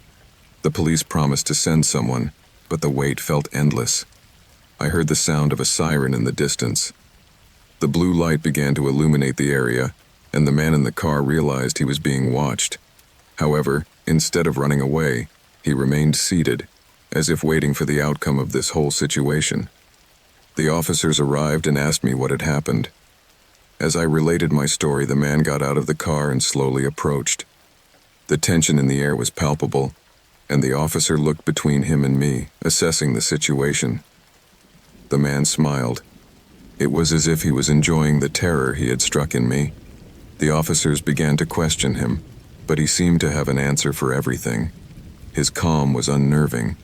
A: The police promised to send someone, but the wait felt endless. I heard the sound of a siren in the distance. The blue light began to illuminate the area, and the man in the car realized he was being watched. However, instead of running away, he remained seated, as if waiting for the outcome of this whole situation. The officers arrived and asked me what had happened. As I related my story, the man got out of the car and slowly approached. The tension in the air was palpable, and the officer looked between him and me, assessing the situation. The man smiled. It was as if he was enjoying the terror he had struck in me. The officers began to question him, but he seemed to have an answer for everything. His calm was unnerving,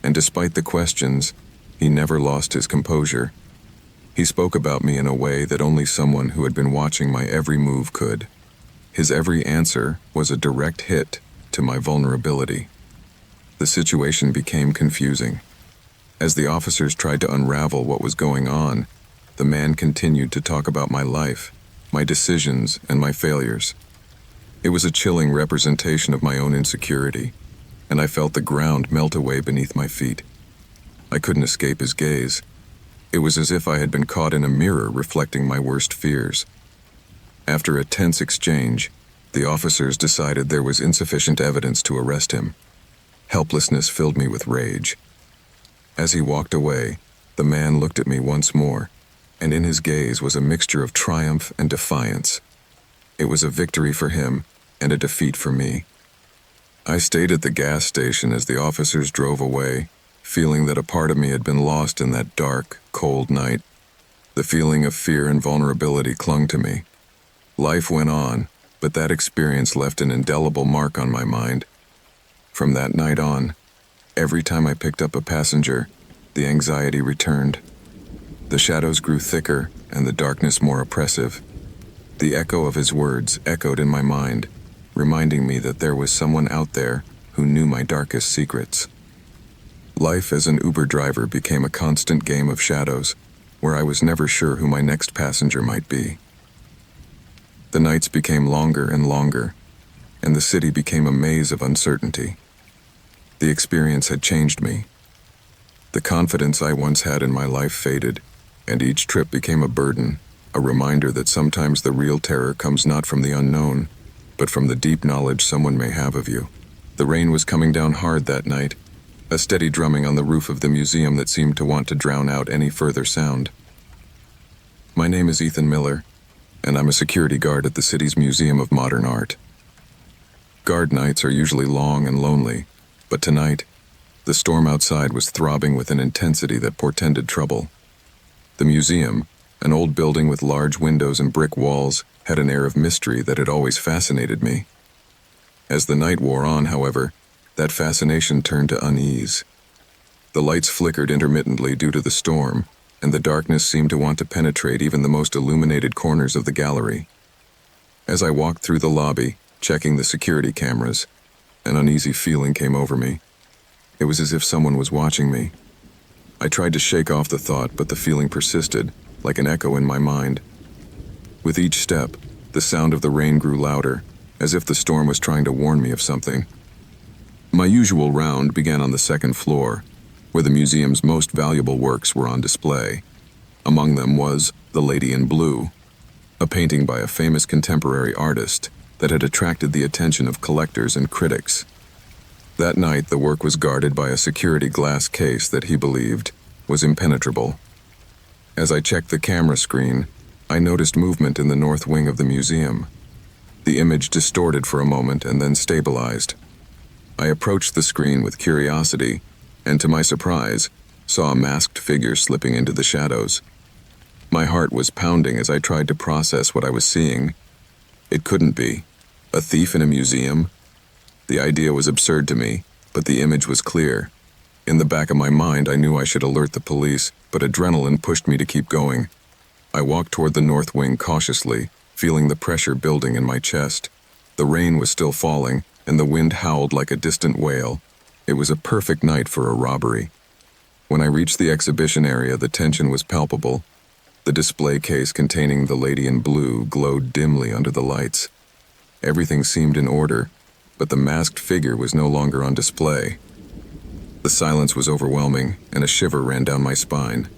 A: and despite the questions, he never lost his composure. He spoke about me in a way that only someone who had been watching my every move could. His every answer was a direct hit to my vulnerability. The situation became confusing. As the officers tried to unravel what was going on, the man continued to talk about my life, my decisions, and my failures. It was a chilling representation of my own insecurity, and I felt the ground melt away beneath my feet. I couldn't escape his gaze. It was as if I had been caught in a mirror reflecting my worst fears. After a tense exchange, the officers decided there was insufficient evidence to arrest him. Helplessness filled me with rage. As he walked away, the man looked at me once more, and in his gaze was a mixture of triumph and defiance. It was a victory for him and a defeat for me. I stayed at the gas station as the officers drove away, feeling that a part of me had been lost in that dark, cold night. The feeling of fear and vulnerability clung to me. Life went on, but that experience left an indelible mark on my mind. From that night on, every time I picked up a passenger, the anxiety returned. The shadows grew thicker and the darkness more oppressive. The echo of his words echoed in my mind, reminding me that there was someone out there who knew my darkest secrets. Life as an Uber driver became a constant game of shadows, where I was never sure who my next passenger might be. The nights became longer and longer, and the city became a maze of uncertainty. The experience had changed me. The confidence I once had in my life faded, and each trip became a burden, a reminder that sometimes the real terror comes not from the unknown, but from the deep knowledge someone may have of you. The rain was coming down hard that night, a steady drumming on the roof of the museum that seemed to want to drown out any further sound. My name is Ethan Miller, and I'm a security guard at the city's Museum of Modern Art. Guard nights are usually long and lonely, but tonight, the storm outside was throbbing with an intensity that portended trouble. The museum, an old building with large windows and brick walls, had an air of mystery that had always fascinated me. As the night wore on, however, that fascination turned to unease. The lights flickered intermittently due to the storm, and the darkness seemed to want to penetrate even the most illuminated corners of the gallery. As I walked through the lobby, checking the security cameras, an uneasy feeling came over me. It was as if someone was watching me. I tried to shake off the thought, but the feeling persisted, like an echo in my mind. With each step, the sound of the rain grew louder, as if the storm was trying to warn me of something. My usual round began on the second floor, where the museum's most valuable works were on display. Among them was The Lady in Blue, a painting by a famous contemporary artist that had attracted the attention of collectors and critics. That night, the work was guarded by a security glass case that he believed was impenetrable. As I checked the camera screen, I noticed movement in the north wing of the museum. The image distorted for a moment and then stabilized. I approached the screen with curiosity, and to my surprise, saw a masked figure slipping into the shadows. My heart was pounding as I tried to process what I was seeing. It couldn't be. A thief in a museum? The idea was absurd to me, but the image was clear. In the back of my mind, I knew I should alert the police, but adrenaline pushed me to keep going. I walked toward the north wing cautiously, feeling the pressure building in my chest. The rain was still falling, and the wind howled like a distant wail. It was a perfect night for a robbery. When I reached the exhibition area, the tension was palpable. The display case containing The Lady in Blue glowed dimly under the lights. Everything seemed in order, but the masked figure was no longer on display. The silence was overwhelming, and a shiver ran down my spine.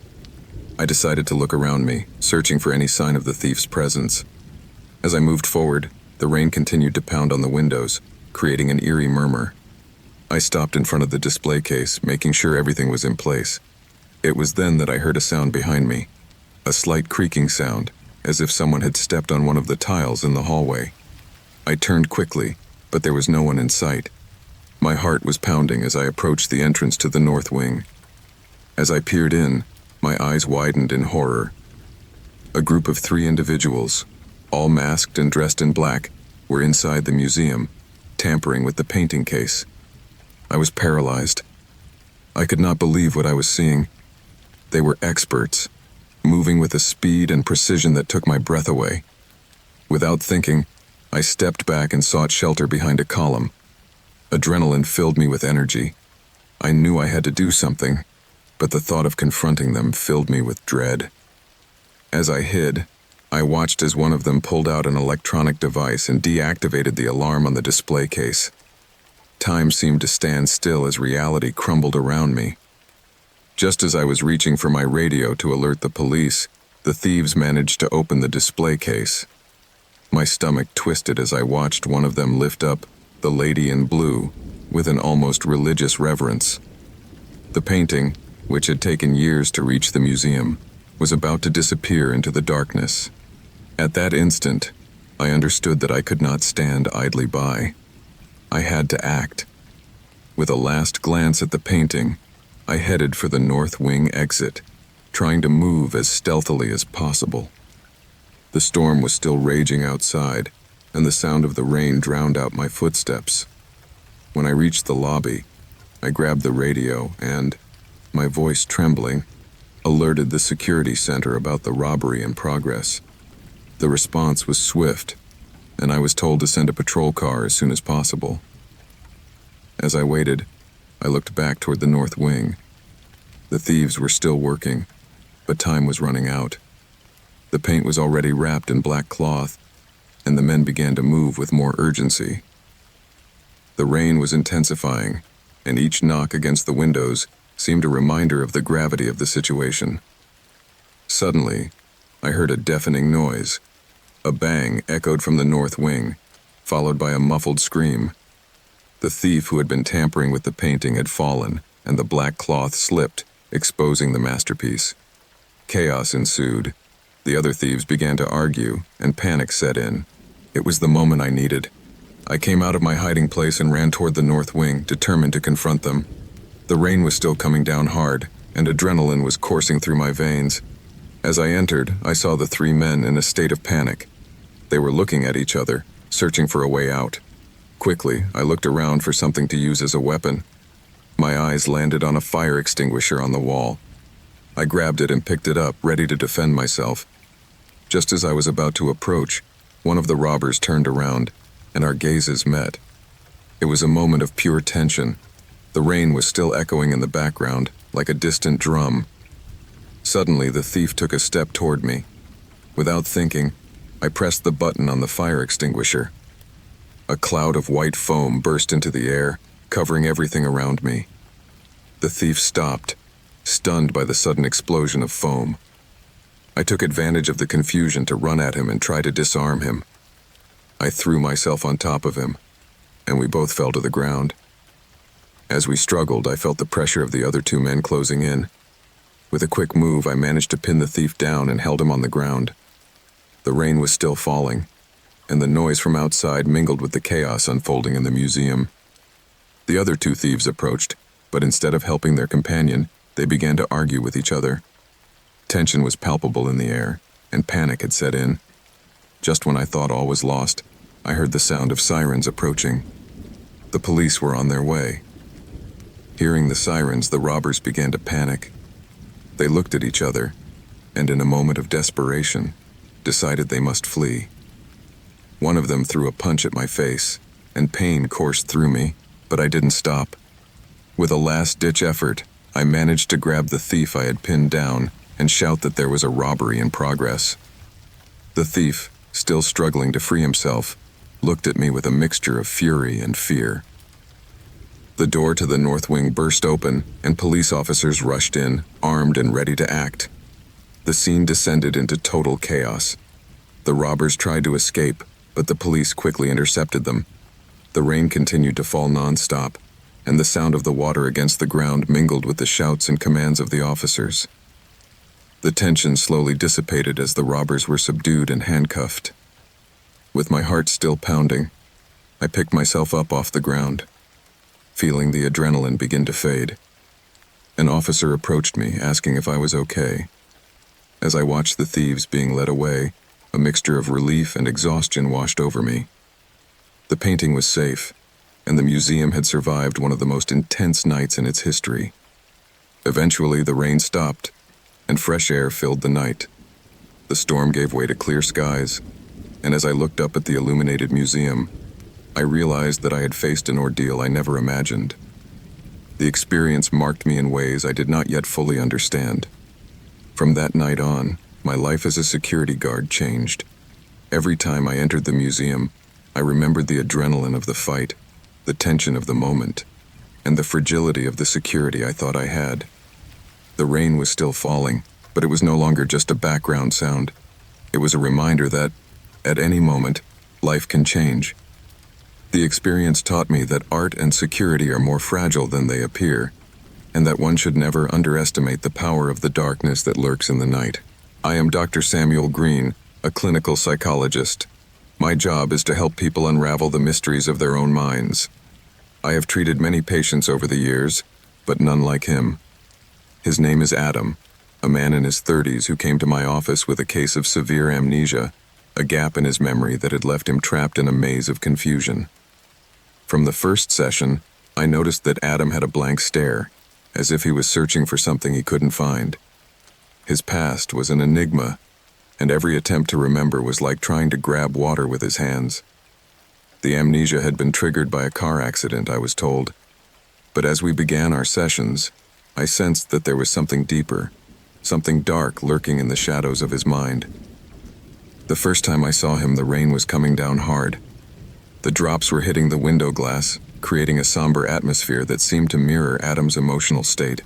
A: I decided to look around me, searching for any sign of the thief's presence. As I moved forward, the rain continued to pound on the windows, creating an eerie murmur. I stopped in front of the display case, making sure everything was in place. It was then that I heard a sound behind me, a slight creaking sound, as if someone had stepped on one of the tiles in the hallway. I turned quickly, but there was no one in sight. My heart was pounding as I approached the entrance to the north wing. As I peered in, my eyes widened in horror. A group of 3 individuals, all masked and dressed in black, were inside the museum, tampering with the painting case. I was paralyzed. I could not believe what I was seeing. They were experts, moving with a speed and precision that took my breath away. Without thinking, I stepped back and sought shelter behind a column. Adrenaline filled me with energy. I knew I had to do something, but the thought of confronting them filled me with dread. As I hid, I watched as one of them pulled out an electronic device and deactivated the alarm on the display case. Time seemed to stand still as reality crumbled around me. Just as I was reaching for my radio to alert the police, the thieves managed to open the display case. My stomach twisted as I watched one of them lift up The Lady in Blue with an almost religious reverence. The painting, which had taken years to reach the museum, was about to disappear into the darkness. At that instant, I understood that I could not stand idly by. I had to act. With a last glance at the painting, I headed for the north wing exit, trying to move as stealthily as possible. The storm was still raging outside, and the sound of the rain drowned out my footsteps. When I reached the lobby, I grabbed the radio and, my voice trembling, alerted the security center about the robbery in progress. The response was swift, and I was told to send a patrol car as soon as possible. As I waited, I looked back toward the north wing. The thieves were still working, but time was running out. The paint was already wrapped in black cloth, and the men began to move with more urgency. The rain was intensifying, and each knock against the windows seemed a reminder of the gravity of the situation. Suddenly, I heard a deafening noise. A bang echoed from the north wing, followed by a muffled scream. The thief who had been tampering with the painting had fallen, and the black cloth slipped, exposing the masterpiece. Chaos ensued. The other thieves began to argue, and panic set in. It was the moment I needed. I came out of my hiding place and ran toward the north wing, determined to confront them. The rain was still coming down hard, and adrenaline was coursing through my veins. As I entered, I saw the three men in a state of panic. They were looking at each other, searching for a way out. Quickly, I looked around for something to use as a weapon. My eyes landed on a fire extinguisher on the wall. I grabbed it and picked it up, ready to defend myself. Just as I was about to approach, one of the robbers turned around, and our gazes met. It was a moment of pure tension. The rain was still echoing in the background, like a distant drum. Suddenly, the thief took a step toward me. Without thinking, I pressed the button on the fire extinguisher. A cloud of white foam burst into the air, covering everything around me. The thief stopped, stunned by the sudden explosion of foam. I took advantage of the confusion to run at him and try to disarm him. I threw myself on top of him, and we both fell to the ground. As we struggled, I felt the pressure of the other two men closing in. With a quick move, I managed to pin the thief down and held him on the ground. The rain was still falling, and the noise from outside mingled with the chaos unfolding in the museum. The other two thieves approached, but instead of helping their companion, they began to argue with each other. Tension was palpable in the air, and panic had set in. Just when I thought all was lost, I heard the sound of sirens approaching. The police were on their way. Hearing the sirens, the robbers began to panic. They looked at each other, and in a moment of desperation, decided they must flee. One of them threw a punch at my face, and pain coursed through me, but I didn't stop. With a last-ditch effort, I managed to grab the thief I had pinned down and shout that there was a robbery in progress. The thief, still struggling to free himself, looked at me with a mixture of fury and fear. The door to the north wing burst open, and police officers rushed in, armed and ready to act. The scene descended into total chaos. The robbers tried to escape, but the police quickly intercepted them. The rain continued to fall non-stop, and the sound of the water against the ground mingled with the shouts and commands of the officers. The tension slowly dissipated as the robbers were subdued and handcuffed. With my heart still pounding, I picked myself up off the ground, feeling the adrenaline begin to fade. An officer approached me, asking if I was okay. As I watched the thieves being led away, a mixture of relief and exhaustion washed over me. The painting was safe, and the museum had survived one of the most intense nights in its history. Eventually, the rain stopped, and fresh air filled the night. The storm gave way to clear skies, and as I looked up at the illuminated museum, I realized that I had faced an ordeal I never imagined. The experience marked me in ways I did not yet fully understand. From that night on, my life as a security guard changed. Every time I entered the museum, I remembered the adrenaline of the fight, the tension of the moment, and the fragility of the security I thought I had. The rain was still falling, but it was no longer just a background sound. It was a reminder that, at any moment, life can change. The experience taught me that art and security are more fragile than they appear, and that one should never underestimate the power of the darkness that lurks in the night. I am Dr. Samuel Green, a clinical psychologist. My job is to help people unravel the mysteries of their own minds. I have treated many patients over the years, but none like him. His name is Adam, a man in his 30s who came to my office with a case of severe amnesia, a gap in his memory that had left him trapped in a maze of confusion. From the first session, I noticed that Adam had a blank stare, as if he was searching for something he couldn't find. His past was an enigma, and every attempt to remember was like trying to grab water with his hands. The amnesia had been triggered by a car accident, I was told, but as we began our sessions, I sensed that there was something deeper, something dark lurking in the shadows of his mind. The first time I saw him, the rain was coming down hard. The drops were hitting the window glass, creating a somber atmosphere that seemed to mirror Adam's emotional state.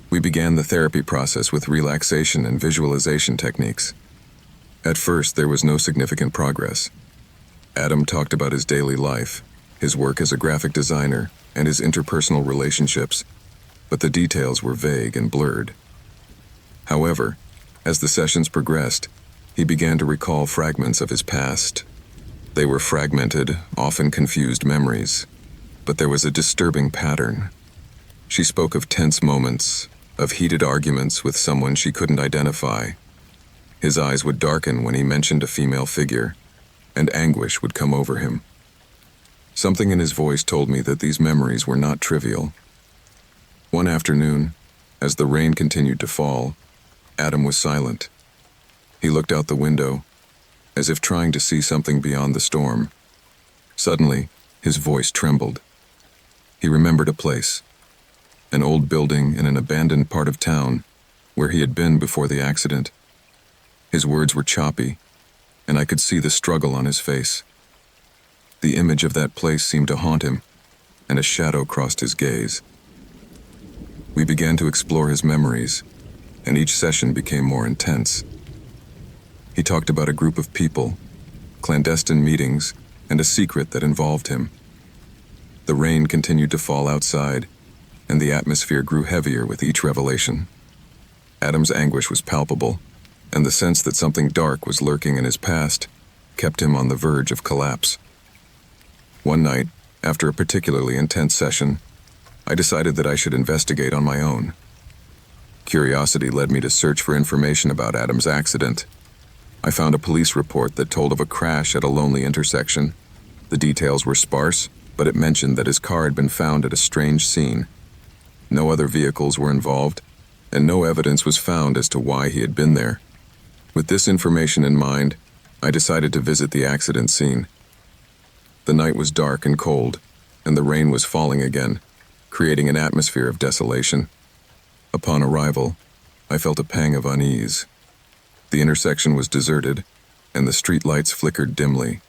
A: We began the therapy process with relaxation and visualization techniques. At first, there was no significant progress. Adam talked about his daily life, his work as a graphic designer, and his interpersonal relationships, but the details were vague and blurred. However, as the sessions progressed, he began to recall fragments of his past. They were fragmented, often confused memories, but there was a disturbing pattern. She spoke of tense moments, of heated arguments with someone she couldn't identify. His eyes would darken when he mentioned a female figure, and anguish would come over him. Something in his voice told me that these memories were not trivial. One afternoon, as the rain continued to fall, Adam was silent. He looked out the window, as if trying to see something beyond the storm. Suddenly, his voice trembled. He remembered a place, an old building in an abandoned part of town where he had been before the accident. His words were choppy, and I could see the struggle on his face. The image of that place seemed to haunt him, and a shadow crossed his gaze. We began to explore his memories, and each session became more intense. He talked about a group of people, clandestine meetings, and a secret that involved him. The rain continued to fall outside, and the atmosphere grew heavier with each revelation. Adam's anguish was palpable, and the sense that something dark was lurking in his past kept him on the verge of collapse. One night, after a particularly intense session, I decided that I should investigate on my own. Curiosity led me to search for information about Adam's accident. I found a police report that told of a crash at a lonely intersection. The details were sparse, but it mentioned that his car had been found at a strange scene. No other vehicles were involved, and no evidence was found as to why he had been there. With this information in mind, I decided to visit the accident scene. The night was dark and cold, and the rain was falling again, creating an atmosphere of desolation. Upon arrival, I felt a pang of unease. The intersection was deserted, and the street lights flickered dimly.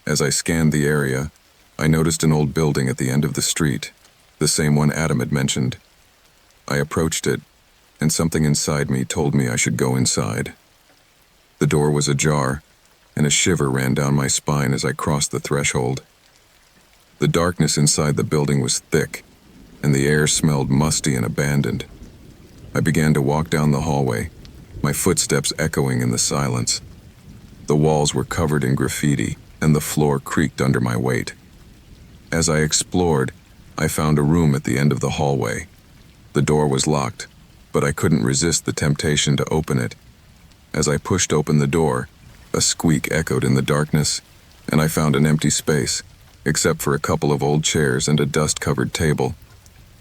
A: As I scanned the area, I noticed an old building at the end of the street, the same one Adam had mentioned. I approached it, and something inside me told me I should go inside. The door was ajar, and a shiver ran down my spine as I crossed the threshold. The darkness inside the building was thick, and the air smelled musty and abandoned. I began to walk down the hallway, my footsteps echoing in the silence. The walls were covered in graffiti, and the floor creaked under my weight. As I explored, I found a room at the end of the hallway. The door was locked, but I couldn't resist the temptation to open it. As I pushed open the door, a squeak echoed in the darkness, and I found an empty space, except for a couple of old chairs and a dust-covered table.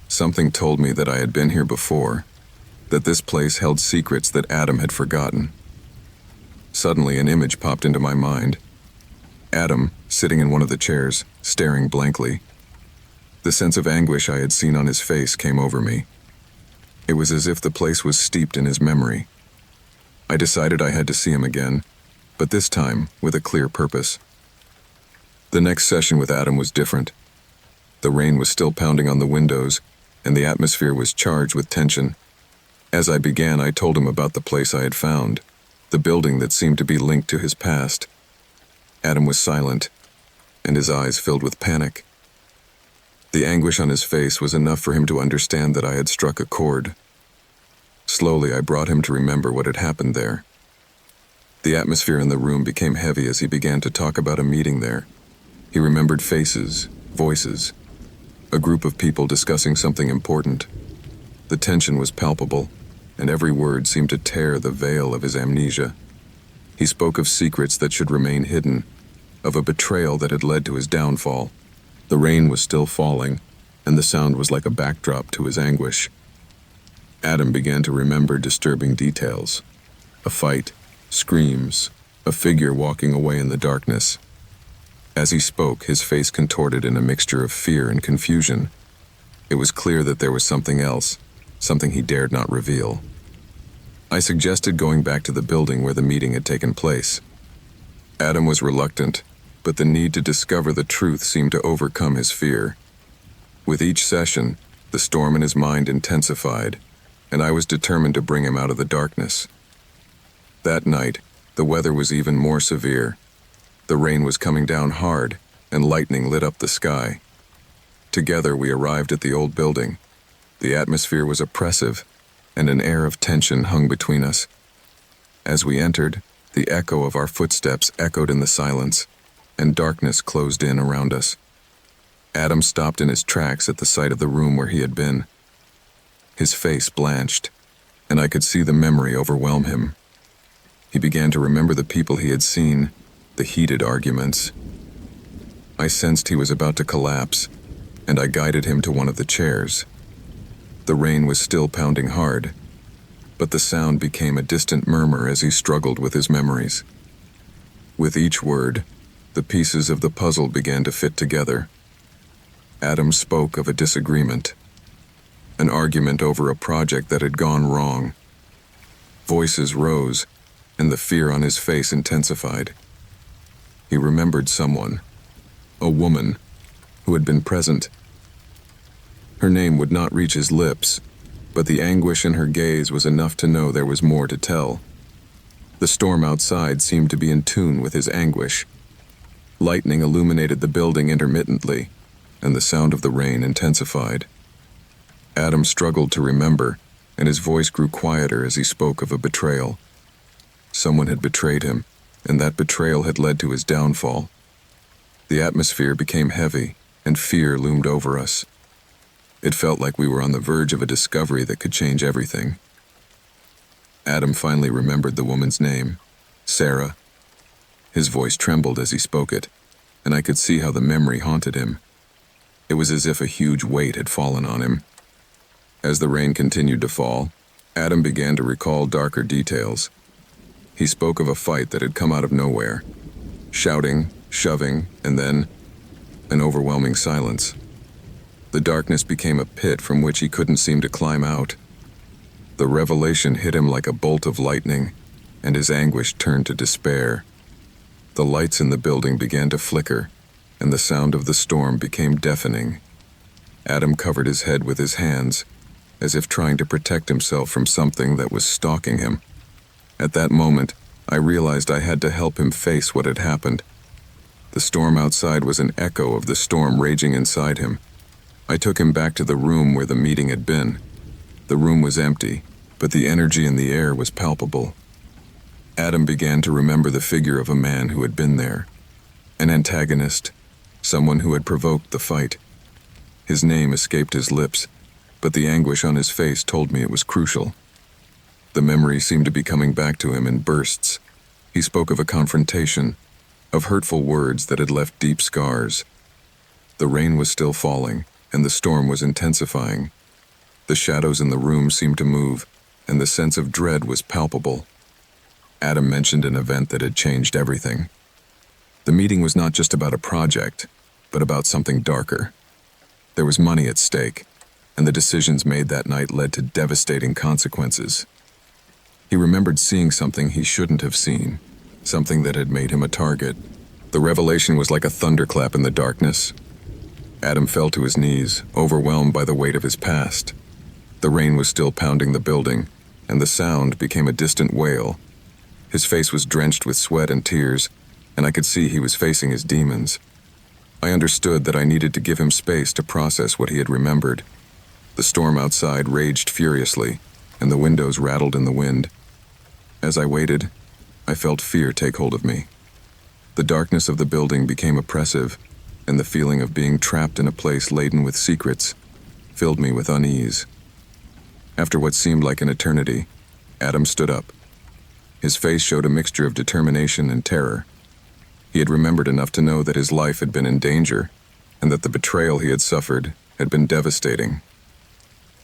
A: Something told me that I had been here before, that this place held secrets that Adam had forgotten. Suddenly, an image popped into my mind. Adam, sitting in one of the chairs, staring blankly. The sense of anguish I had seen on his face came over me. It was as if the place was steeped in his memory. I decided I had to see him again, but this time with a clear purpose. The next session with Adam was different. The rain was still pounding on the windows, and the atmosphere was charged with tension. As I began, I told him about the place I had found, the building that seemed to be linked to his past. Adam was silent, and his eyes filled with panic. The anguish on his face was enough for him to understand that I had struck a chord. Slowly, I brought him to remember what had happened there. The atmosphere in the room became heavy as he began to talk about a meeting there. He remembered faces, voices, a group of people discussing something important. The tension was palpable, and every word seemed to tear the veil of his amnesia. He spoke of secrets that should remain hidden, of a betrayal that had led to his downfall. The rain was still falling, and the sound was like a backdrop to his anguish. Adam began to remember disturbing details. A fight, screams, a figure walking away in the darkness. As he spoke, his face contorted in a mixture of fear and confusion. It was clear that there was something else, something he dared not reveal. I suggested going back to the building where the meeting had taken place. Adam was reluctant, but the need to discover the truth seemed to overcome his fear. With each session, the storm in his mind intensified, and I was determined to bring him out of the darkness. That night, the weather was even more severe. The rain was coming down hard, and lightning lit up the sky. Together we arrived at the old building. The atmosphere was oppressive, and an air of tension hung between us. As we entered, the echo of our footsteps echoed in the silence, and darkness closed in around us. Adam stopped in his tracks at the sight of the room where he had been. His face blanched, and I could see the memory overwhelm him. He began to remember the people he had seen, the heated arguments. I sensed he was about to collapse, and I guided him to one of the chairs. The rain was still pounding hard, but the sound became a distant murmur as he struggled with his memories. With each word, the pieces of the puzzle began to fit together. Adam spoke of a disagreement, an argument over a project that had gone wrong. Voices rose, and the fear on his face intensified. He remembered someone, a woman, who had been present. Her name would not reach his lips, but the anguish in her gaze was enough to know there was more to tell. The storm outside seemed to be in tune with his anguish. Lightning illuminated the building intermittently, and the sound of the rain intensified. Adam struggled to remember, and his voice grew quieter as he spoke of a betrayal. Someone had betrayed him, and that betrayal had led to his downfall. The atmosphere became heavy, and fear loomed over us. It felt like we were on the verge of a discovery that could change everything. Adam finally remembered the woman's name, Sarah. His voice trembled as he spoke it, and I could see how the memory haunted him. It was as if a huge weight had fallen on him. As the rain continued to fall, Adam began to recall darker details. He spoke of a fight that had come out of nowhere. Shouting, shoving, and then an overwhelming silence. The darkness became a pit from which he couldn't seem to climb out. The revelation hit him like a bolt of lightning, and his anguish turned to despair. The lights in the building began to flicker, and the sound of the storm became deafening. Adam covered his head with his hands, as if trying to protect himself from something that was stalking him. At that moment, I realized I had to help him face what had happened. The storm outside was an echo of the storm raging inside him. I took him back to the room where the meeting had been. The room was empty, but the energy in the air was palpable. Adam began to remember the figure of a man who had been there. An antagonist, someone who had provoked the fight. His name escaped his lips, but the anguish on his face told me it was crucial. The memory seemed to be coming back to him in bursts. He spoke of a confrontation, of hurtful words that had left deep scars. The rain was still falling, and the storm was intensifying. The shadows in the room seemed to move, and the sense of dread was palpable. Adam mentioned an event that had changed everything. The meeting was not just about a project, but about something darker. There was money at stake, and the decisions made that night led to devastating consequences. He remembered seeing something he shouldn't have seen, something that had made him a target. The revelation was like a thunderclap in the darkness. Adam fell to his knees, overwhelmed by the weight of his past. The rain was still pounding the building, and the sound became a distant wail. His face was drenched with sweat and tears, and I could see he was facing his demons. I understood that I needed to give him space to process what he had remembered. The storm outside raged furiously, and the windows rattled in the wind. As I waited, I felt fear take hold of me. The darkness of the building became oppressive, and the feeling of being trapped in a place laden with secrets filled me with unease. After what seemed like an eternity, Adam stood up. His face showed a mixture of determination and terror. He had remembered enough to know that his life had been in danger, and that the betrayal he had suffered had been devastating.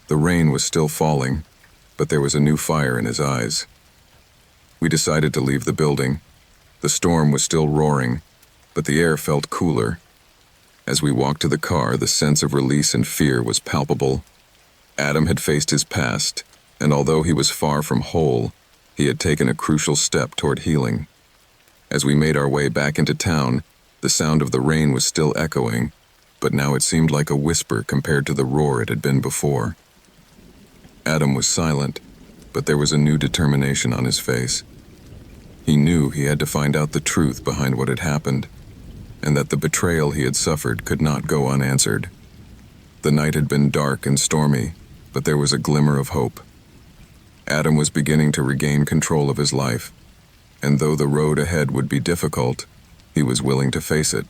A: The rain was still falling, but there was a new fire in his eyes. We decided to leave the building. The storm was still roaring, but the air felt cooler. As we walked to the car, the sense of release and fear was palpable. Adam had faced his past, and although he was far from whole, he had taken a crucial step toward healing. As we made our way back into town, the sound of the rain was still echoing, but now it seemed like a whisper compared to the roar it had been before. Adam was silent, but there was a new determination on his face. He knew he had to find out the truth behind what had happened, and that the betrayal he had suffered could not go unanswered. The night had been dark and stormy, but there was a glimmer of hope. Adam was beginning to regain control of his life, and though the road ahead would be difficult, he was willing to face it.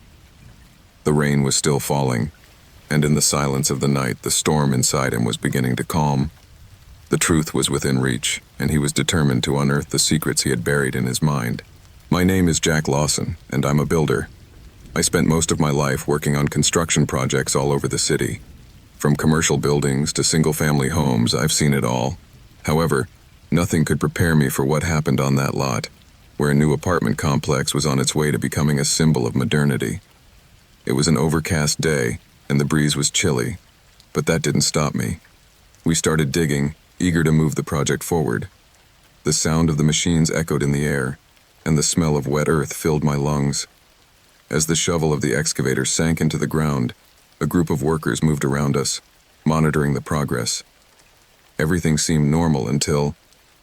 A: The rain was still falling, and in the silence of the night, the storm inside him was beginning to calm. The truth was within reach, and he was determined to unearth the secrets he had buried in his mind. My name is Jack Lawson, and I'm a builder. I spent most of my life working on construction projects all over the city. From commercial buildings to single-family homes, I've seen it all. However, nothing could prepare me for what happened on that lot, where a new apartment complex was on its way to becoming a symbol of modernity. It was an overcast day, and the breeze was chilly, but that didn't stop me. We started digging, eager to move the project forward. The sound of the machines echoed in the air, and the smell of wet earth filled my lungs. As the shovel of the excavator sank into the ground, a group of workers moved around us, monitoring the progress. Everything seemed normal until,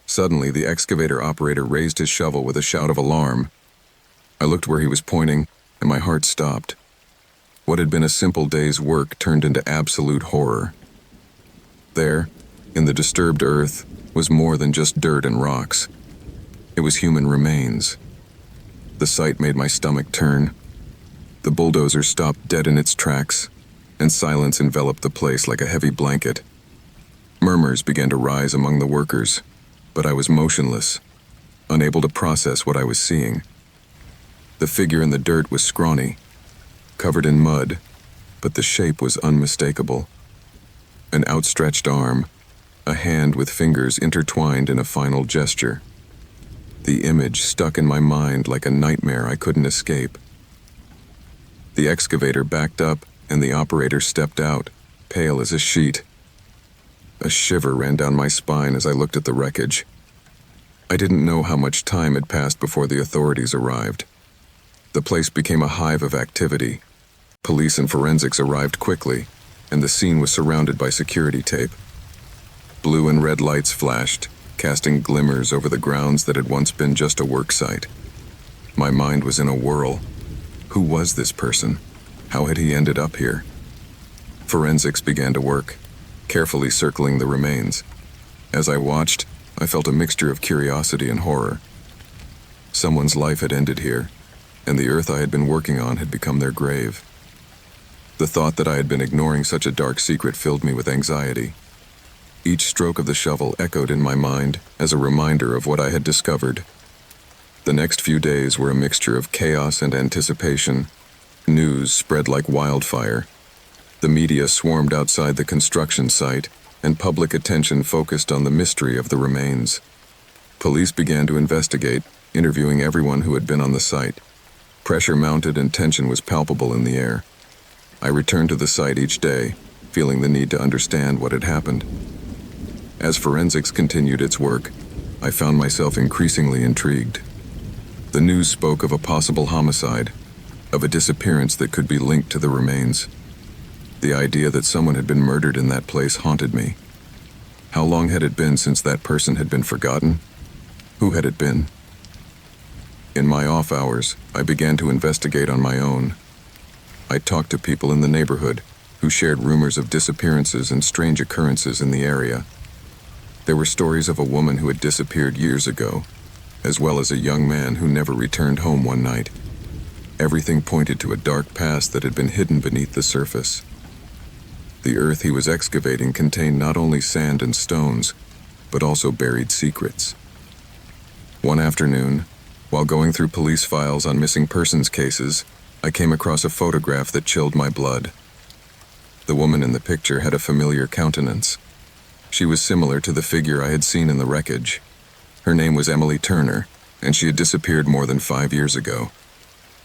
A: suddenly, the excavator operator raised his shovel with a shout of alarm. I looked where he was pointing, and my heart stopped. What had been a simple day's work turned into absolute horror. There, in the disturbed earth, was more than just dirt and rocks. It was human remains. The sight made my stomach turn. The bulldozer stopped dead in its tracks, and silence enveloped the place like a heavy blanket. Murmurs began to rise among the workers, but I was motionless, unable to process what I was seeing. The figure in the dirt was scrawny, covered in mud, but the shape was unmistakable. An outstretched arm, a hand with fingers intertwined in a final gesture. The image stuck in my mind like a nightmare I couldn't escape. The excavator backed up, and the operator stepped out, pale as a sheet. A shiver ran down my spine as I looked at the wreckage. I didn't know how much time had passed before the authorities arrived. The place became a hive of activity. Police and forensics arrived quickly, and the scene was surrounded by security tape. Blue and red lights flashed, casting glimmers over the grounds that had once been just a work site. My mind was in a whirl. Who was this person? How had he ended up here? Forensics began to work, carefully circling the remains. As I watched, I felt a mixture of curiosity and horror. Someone's life had ended here, and the earth I had been working on had become their grave. The thought that I had been ignoring such a dark secret filled me with anxiety. Each stroke of the shovel echoed in my mind as a reminder of what I had discovered. The next few days were a mixture of chaos and anticipation. News spread like wildfire. The media swarmed outside the construction site, and public attention focused on the mystery of the remains. Police began to investigate, interviewing everyone who had been on the site. Pressure mounted and tension was palpable in the air. I returned to the site each day, feeling the need to understand what had happened. As forensics continued its work, I found myself increasingly intrigued. The news spoke of a possible homicide, of a disappearance that could be linked to the remains. The idea that someone had been murdered in that place haunted me. How long had it been since that person had been forgotten? Who had it been? In my off hours, I began to investigate on my own. I talked to people in the neighborhood who shared rumors of disappearances and strange occurrences in the area. There were stories of a woman who had disappeared years ago, as well as a young man who never returned home one night. Everything pointed to a dark past that had been hidden beneath the surface. The earth he was excavating contained not only sand and stones, but also buried secrets. One afternoon, while going through police files on missing persons cases, I came across a photograph that chilled my blood. The woman in the picture had a familiar countenance. She was similar to the figure I had seen in the wreckage. Her name was Emily Turner, and she had disappeared more than 5 years ago.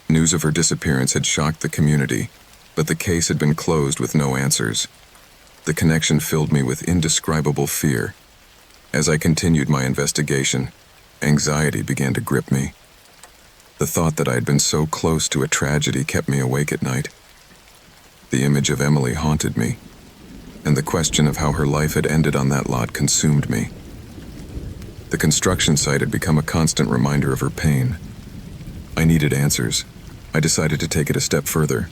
A: News of her disappearance had shocked the community, but the case had been closed with no answers. The connection filled me with indescribable fear. As I continued my investigation, anxiety began to grip me. The thought that I had been so close to a tragedy kept me awake at night. The image of Emily haunted me, and the question of how her life had ended on that lot consumed me. The construction site had become a constant reminder of her pain. I needed answers. I decided to take it a step further.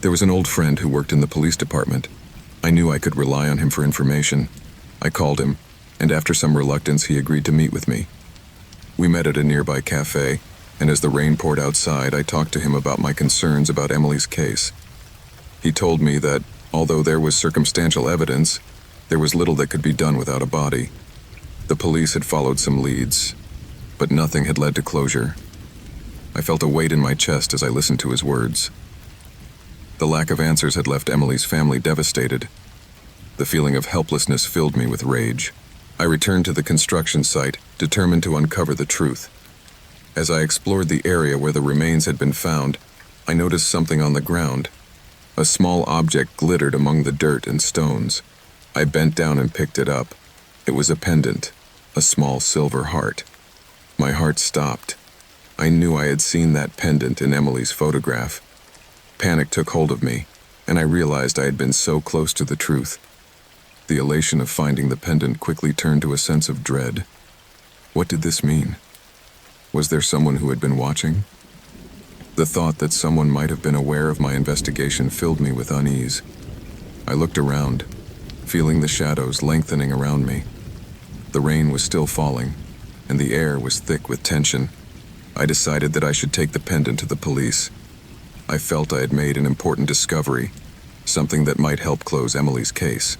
A: There was an old friend who worked in the police department. I knew I could rely on him for information. I called him, and after some reluctance, he agreed to meet with me. We met at a nearby cafe, and as the rain poured outside, I talked to him about my concerns about Emily's case. He told me that, although there was circumstantial evidence, there was little that could be done without a body. The police had followed some leads, but nothing had led to closure. I felt a weight in my chest as I listened to his words. The lack of answers had left Emily's family devastated. The feeling of helplessness filled me with rage. I returned to the construction site, determined to uncover the truth. As I explored the area where the remains had been found, I noticed something on the ground. A small object glittered among the dirt and stones. I bent down and picked it up. It was a pendant, a small silver heart. My heart stopped. I knew I had seen that pendant in Emily's photograph. Panic took hold of me, and I realized I had been so close to the truth. The elation of finding the pendant quickly turned to a sense of dread. What did this mean? Was there someone who had been watching? The thought that someone might have been aware of my investigation filled me with unease. I looked around, feeling the shadows lengthening around me. The rain was still falling, and the air was thick with tension. I decided that I should take the pendant to the police. I felt I had made an important discovery, something that might help close Emily's case.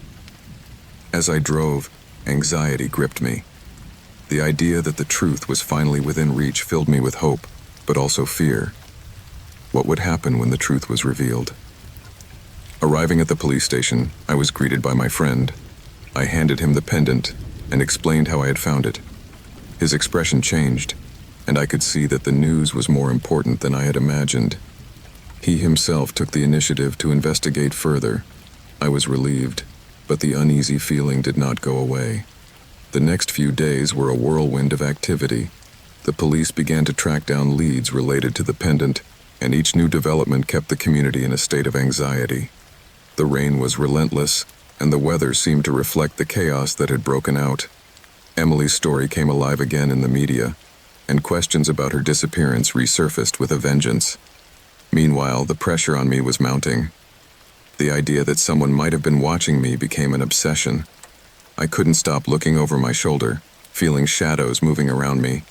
A: As I drove, anxiety gripped me. The idea that the truth was finally within reach filled me with hope, but also fear. What would happen when the truth was revealed? Arriving at the police station, I was greeted by my friend. I handed him the pendant and explained how I had found it. His expression changed, and I could see that the news was more important than I had imagined. He himself took the initiative to investigate further. I was relieved, but the uneasy feeling did not go away. The next few days were a whirlwind of activity. The police began to track down leads related to the pendant, and each new development kept the community in a state of anxiety. The rain was relentless, and the weather seemed to reflect the chaos that had broken out. Emily's story came alive again in the media, and questions about her disappearance resurfaced with a vengeance. Meanwhile, the pressure on me was mounting. The idea that someone might have been watching me became an obsession. I couldn't stop looking over my shoulder, feeling shadows moving around me.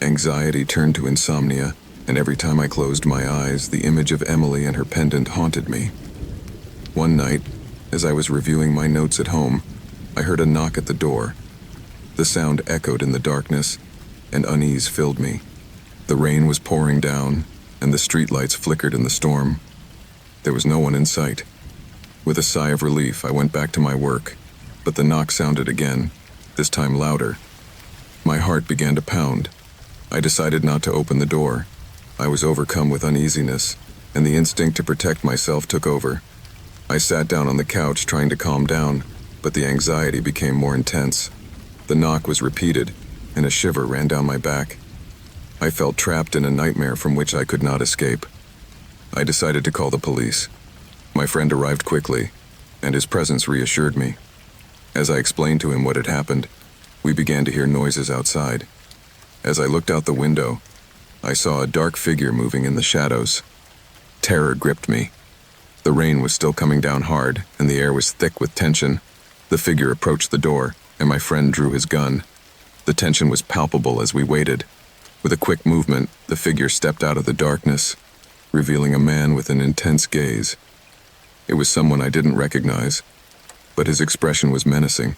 A: Anxiety turned to insomnia, and every time I closed my eyes, the image of Emily and her pendant haunted me. One night, as I was reviewing my notes at home, I heard a knock at the door. The sound echoed in the darkness, and unease filled me. The rain was pouring down, and the streetlights flickered in the storm. There was no one in sight. With a sigh of relief, I went back to my work, but the knock sounded again, this time louder. My heart began to pound. I decided not to open the door. I was overcome with uneasiness, and the instinct to protect myself took over. I sat down on the couch trying to calm down, but the anxiety became more intense. The knock was repeated, and a shiver ran down my back. I felt trapped in a nightmare from which I could not escape. I decided to call the police. My friend arrived quickly, and his presence reassured me. As I explained to him what had happened, we began to hear noises outside. As I looked out the window, I saw a dark figure moving in the shadows. Terror gripped me. The rain was still coming down hard, and the air was thick with tension. The figure approached the door, and my friend drew his gun. The tension was palpable as we waited. With a quick movement, the figure stepped out of the darkness, revealing a man with an intense gaze. It was someone I didn't recognize, but his expression was menacing.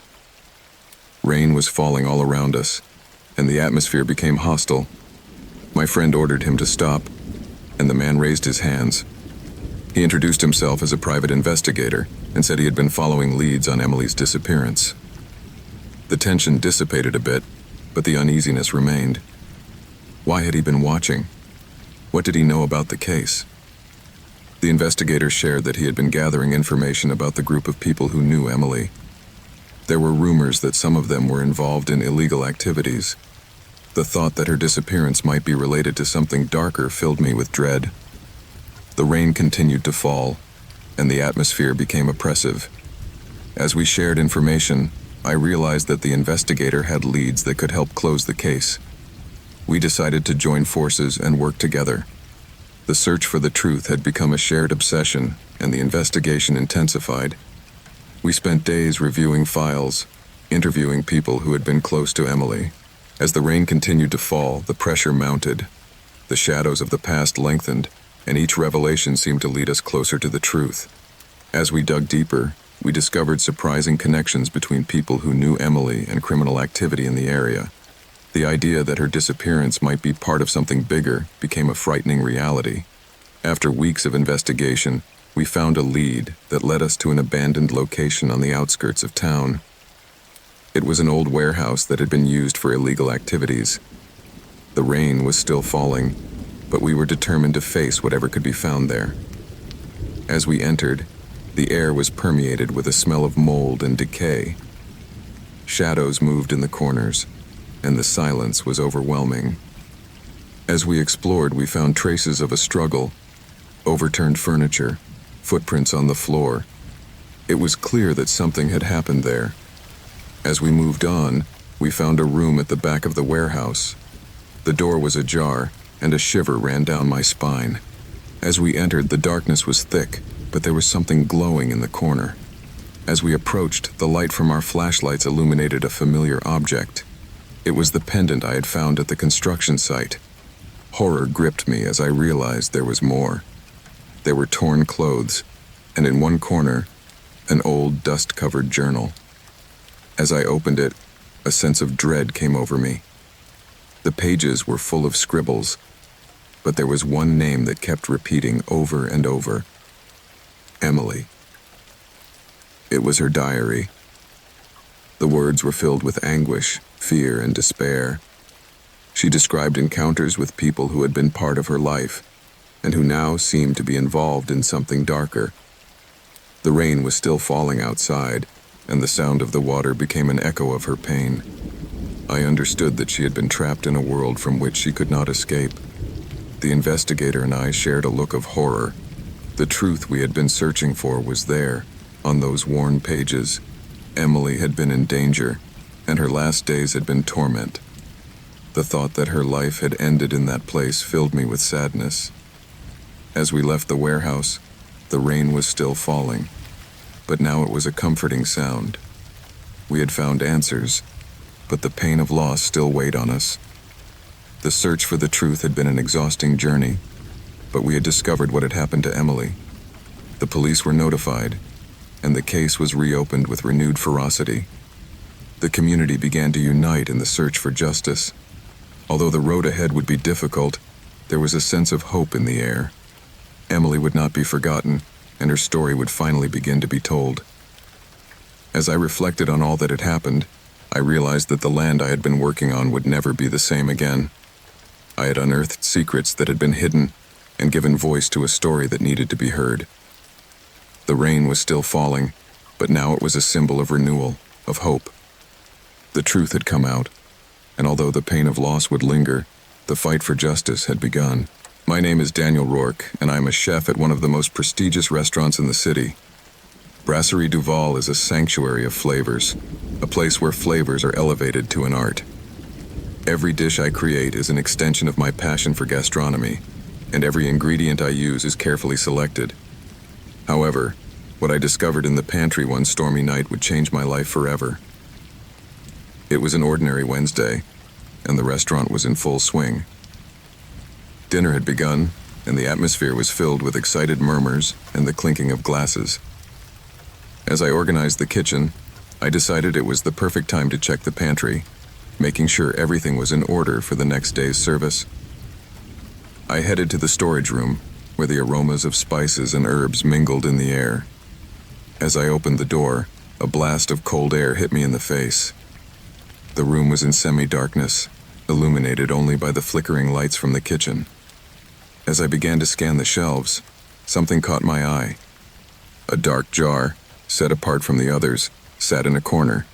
A: Rain was falling all around us, and the atmosphere became hostile. My friend ordered him to stop, and the man raised his hands. He introduced himself as a private investigator and said he had been following leads on Emily's disappearance. The tension dissipated a bit, but the uneasiness remained. Why had he been watching? What did he know about the case? The investigator shared that he had been gathering information about the group of people who knew Emily. There were rumors that some of them were involved in illegal activities. The thought that her disappearance might be related to something darker filled me with dread. The rain continued to fall, and the atmosphere became oppressive. As we shared information, I realized that the investigator had leads that could help close the case. We decided to join forces and work together. The search for the truth had become a shared obsession, and the investigation intensified. We spent days reviewing files, interviewing people who had been close to Emily. As the rain continued to fall, the pressure mounted. The shadows of the past lengthened, and each revelation seemed to lead us closer to the truth. As we dug deeper, we discovered surprising connections between people who knew Emily and criminal activity in the area. The idea that her disappearance might be part of something bigger became a frightening reality. After weeks of investigation, we found a lead that led us to an abandoned location on the outskirts of town. It was an old warehouse that had been used for illegal activities. The rain was still falling, but we were determined to face whatever could be found there. As we entered, the air was permeated with a smell of mold and decay. Shadows moved in the corners, and the silence was overwhelming. As we explored, we found traces of a struggle, overturned furniture, footprints on the floor. It was clear that something had happened there. As we moved on, we found a room at the back of the warehouse. The door was ajar, and a shiver ran down my spine. As we entered, the darkness was thick, but there was something glowing in the corner. As we approached, the light from our flashlights illuminated a familiar object. It was the pendant I had found at the construction site. Horror gripped me as I realized there was more. There were torn clothes, and in one corner, an old, dust-covered journal. As I opened it, a sense of dread came over me. The pages were full of scribbles, but there was one name that kept repeating over and over: Emily. It was her diary. The words were filled with anguish, fear, and despair. She described encounters with people who had been part of her life, and who now seemed to be involved in something darker. The rain was still falling outside, and the sound of the water became an echo of her pain. I understood that she had been trapped in a world from which she could not escape. The investigator and I shared a look of horror. The truth we had been searching for was there, on those worn pages. Emily had been in danger, and her last days had been torment. The thought that her life had ended in that place filled me with sadness. As we left the warehouse, the rain was still falling, but now it was a comforting sound. We had found answers, but the pain of loss still weighed on us. The search for the truth had been an exhausting journey, but we had discovered what had happened to Emily. The police were notified, and the case was reopened with renewed ferocity. The community began to unite in the search for justice. Although the road ahead would be difficult, there was a sense of hope in the air. Emily would not be forgotten, and her story would finally begin to be told. As I reflected on all that had happened, I realized that the land I had been working on would never be the same again. I had unearthed secrets that had been hidden and given voice to a story that needed to be heard. The rain was still falling, but now it was a symbol of renewal, of hope. The truth had come out, and although the pain of loss would linger, the fight for justice had begun. My name is Daniel Rourke, and I am a chef at one of the most prestigious restaurants in the city. Brasserie Duval is a sanctuary of flavors, a place where flavors are elevated to an art. Every dish I create is an extension of my passion for gastronomy, and every ingredient I use is carefully selected. However, what I discovered in the pantry one stormy night would change my life forever. It was an ordinary Wednesday, and the restaurant was in full swing. Dinner had begun, and the atmosphere was filled with excited murmurs and the clinking of glasses. As I organized the kitchen, I decided it was the perfect time to check the pantry, making sure everything was in order for the next day's service. I headed to the storage room, where the aromas of spices and herbs mingled in the air. As I opened the door, a blast of cold air hit me in the face. The room was in semi-darkness, illuminated only by the flickering lights from the kitchen. As I began to scan the shelves, something caught my eye. A dark jar, set apart from the others, sat in a corner.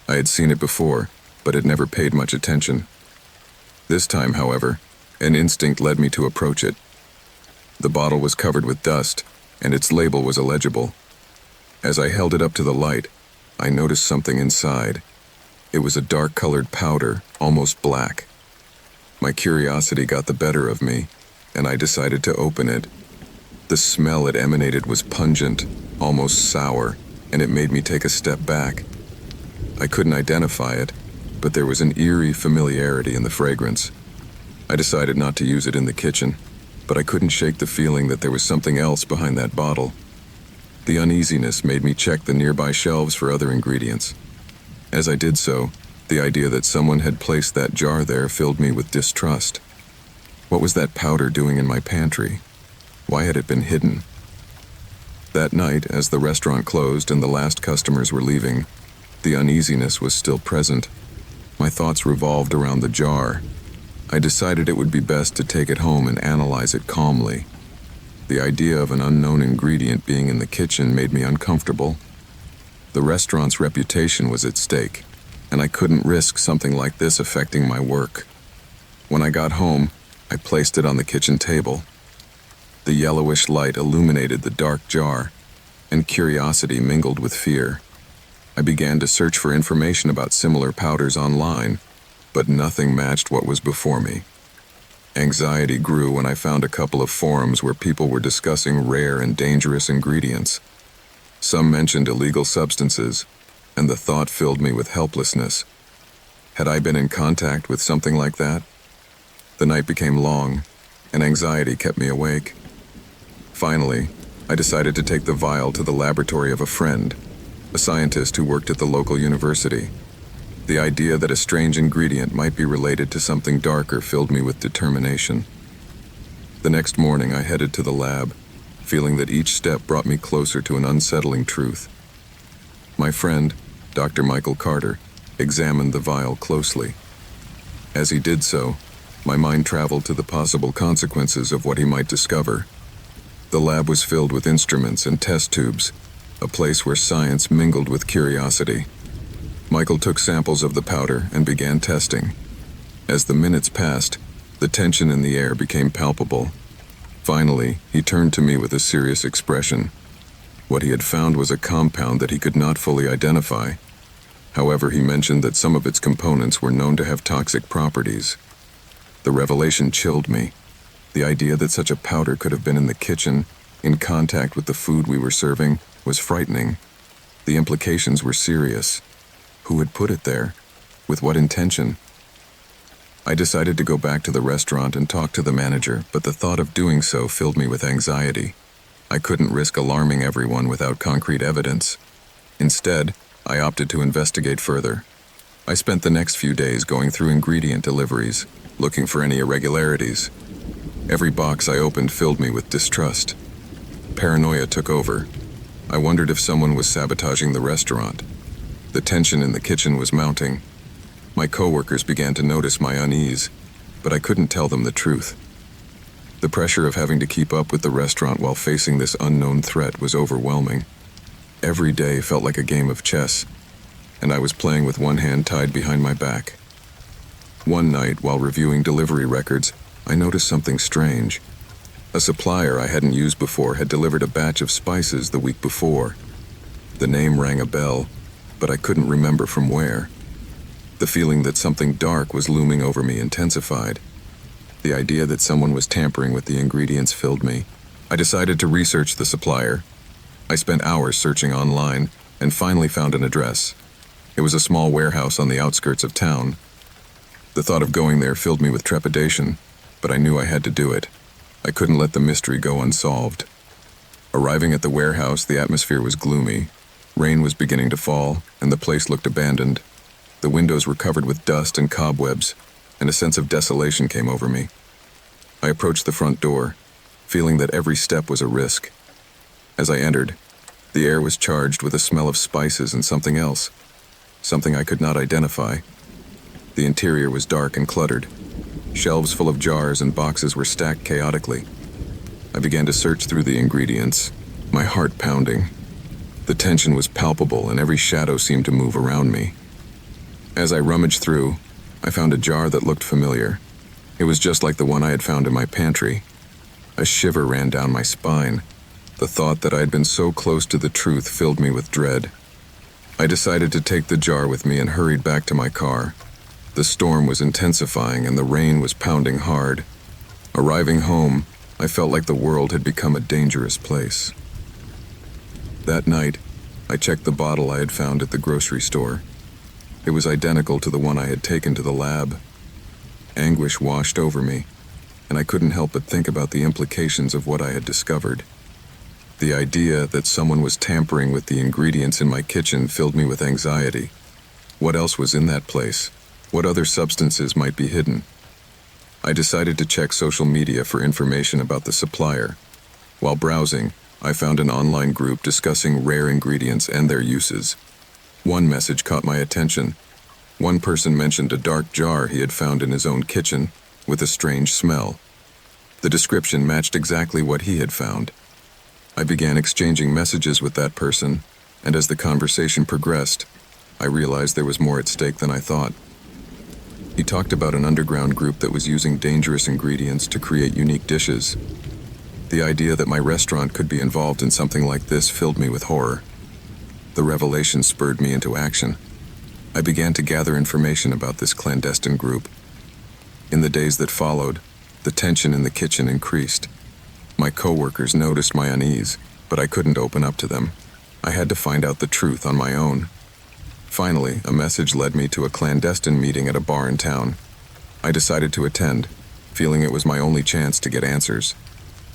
A: I had seen it before, but had never paid much attention. This time, however, an instinct led me to approach it. The bottle was covered with dust, and its label was illegible. As I held it up to the light, I noticed something inside. It was a dark-colored powder, almost black. My curiosity got the better of me, and I decided to open it. The smell it emanated was pungent, almost sour, and it made me take a step back. I couldn't identify it, but there was an eerie familiarity in the fragrance. I decided not to use it in the kitchen, but I couldn't shake the feeling that there was something else behind that bottle. The uneasiness made me check the nearby shelves for other ingredients. As I did so, the idea that someone had placed that jar there filled me with distrust. What was that powder doing in my pantry? Why had it been hidden? That night, as the restaurant closed and the last customers were leaving, the uneasiness was still present. My thoughts revolved around the jar. I decided it would be best to take it home and analyze it calmly. The idea of an unknown ingredient being in the kitchen made me uncomfortable. The restaurant's reputation was at stake, and I couldn't risk something like this affecting my work. When I got home, I placed it on the kitchen table. The yellowish light illuminated the dark jar, and curiosity mingled with fear. I began to search for information about similar powders online, but nothing matched what was before me. Anxiety grew when I found a couple of forums where people were discussing rare and dangerous ingredients. Some mentioned illegal substances, and the thought filled me with helplessness. Had I been in contact with something like that? The night became long, and anxiety kept me awake. Finally, I decided to take the vial to the laboratory of a friend, a scientist who worked at the local university. The idea that a strange ingredient might be related to something darker filled me with determination. The next morning, I headed to the lab, feeling that each step brought me closer to an unsettling truth. My friend, Dr. Michael Carter, examined the vial closely. As he did so, my mind traveled to the possible consequences of what he might discover. The lab was filled with instruments and test tubes, a place where science mingled with curiosity. Michael took samples of the powder and began testing. As the minutes passed, the tension in the air became palpable. Finally, he turned to me with a serious expression. What he had found was a compound that he could not fully identify. However, he mentioned that some of its components were known to have toxic properties. The revelation chilled me. The idea that such a powder could have been in the kitchen, in contact with the food we were serving, was frightening. The implications were serious. Who had put it there? With what intention? I decided to go back to the restaurant and talk to the manager, but the thought of doing so filled me with anxiety. I couldn't risk alarming everyone without concrete evidence. Instead, I opted to investigate further. I spent the next few days going through ingredient deliveries, looking for any irregularities. Every box I opened filled me with distrust. Paranoia took over. I wondered if someone was sabotaging the restaurant. The tension in the kitchen was mounting. My coworkers began to notice my unease, but I couldn't tell them the truth. The pressure of having to keep up with the restaurant while facing this unknown threat was overwhelming. Every day felt like a game of chess, and I was playing with one hand tied behind my back. One night, while reviewing delivery records, I noticed something strange. A supplier I hadn't used before had delivered a batch of spices the week before. The name rang a bell, but I couldn't remember from where. The feeling that something dark was looming over me intensified. The idea that someone was tampering with the ingredients filled me. I decided to research the supplier. I spent hours searching online and finally found an address. It was a small warehouse on the outskirts of town. The thought of going there filled me with trepidation, but I knew I had to do it. I couldn't let the mystery go unsolved. Arriving at the warehouse, the atmosphere was gloomy. Rain was beginning to fall, and the place looked abandoned. The windows were covered with dust and cobwebs, and a sense of desolation came over me. I approached the front door, feeling that every step was a risk. As I entered, the air was charged with a smell of spices and something else, something I could not identify. The interior was dark and cluttered. Shelves full of jars and boxes were stacked chaotically. I began to search through the ingredients, my heart pounding. The tension was palpable and every shadow seemed to move around me. As I rummaged through, I found a jar that looked familiar. It was just like the one I had found in my pantry. A shiver ran down my spine. The thought that I had been so close to the truth filled me with dread. I decided to take the jar with me and hurried back to my car. The storm was intensifying and the rain was pounding hard. Arriving home, I felt like the world had become a dangerous place. That night, I checked the bottle I had found at the grocery store. It was identical to the one I had taken to the lab. Anguish washed over me, and I couldn't help but think about the implications of what I had discovered. The idea that someone was tampering with the ingredients in my kitchen filled me with anxiety. What else was in that place? What other substances might be hidden? I decided to check social media for information about the supplier. While browsing, I found an online group discussing rare ingredients and their uses. One message caught my attention. One person mentioned a dark jar he had found in his own kitchen with a strange smell. The description matched exactly what he had found. I began exchanging messages with that person, and as the conversation progressed, I realized there was more at stake than I thought. He talked about an underground group that was using dangerous ingredients to create unique dishes. The idea that my restaurant could be involved in something like this filled me with horror. The revelation spurred me into action. I began to gather information about this clandestine group. In the days that followed, the tension in the kitchen increased. My coworkers noticed my unease, but I couldn't open up to them. I had to find out the truth on my own. Finally, a message led me to a clandestine meeting at a bar in town. I decided to attend, feeling it was my only chance to get answers.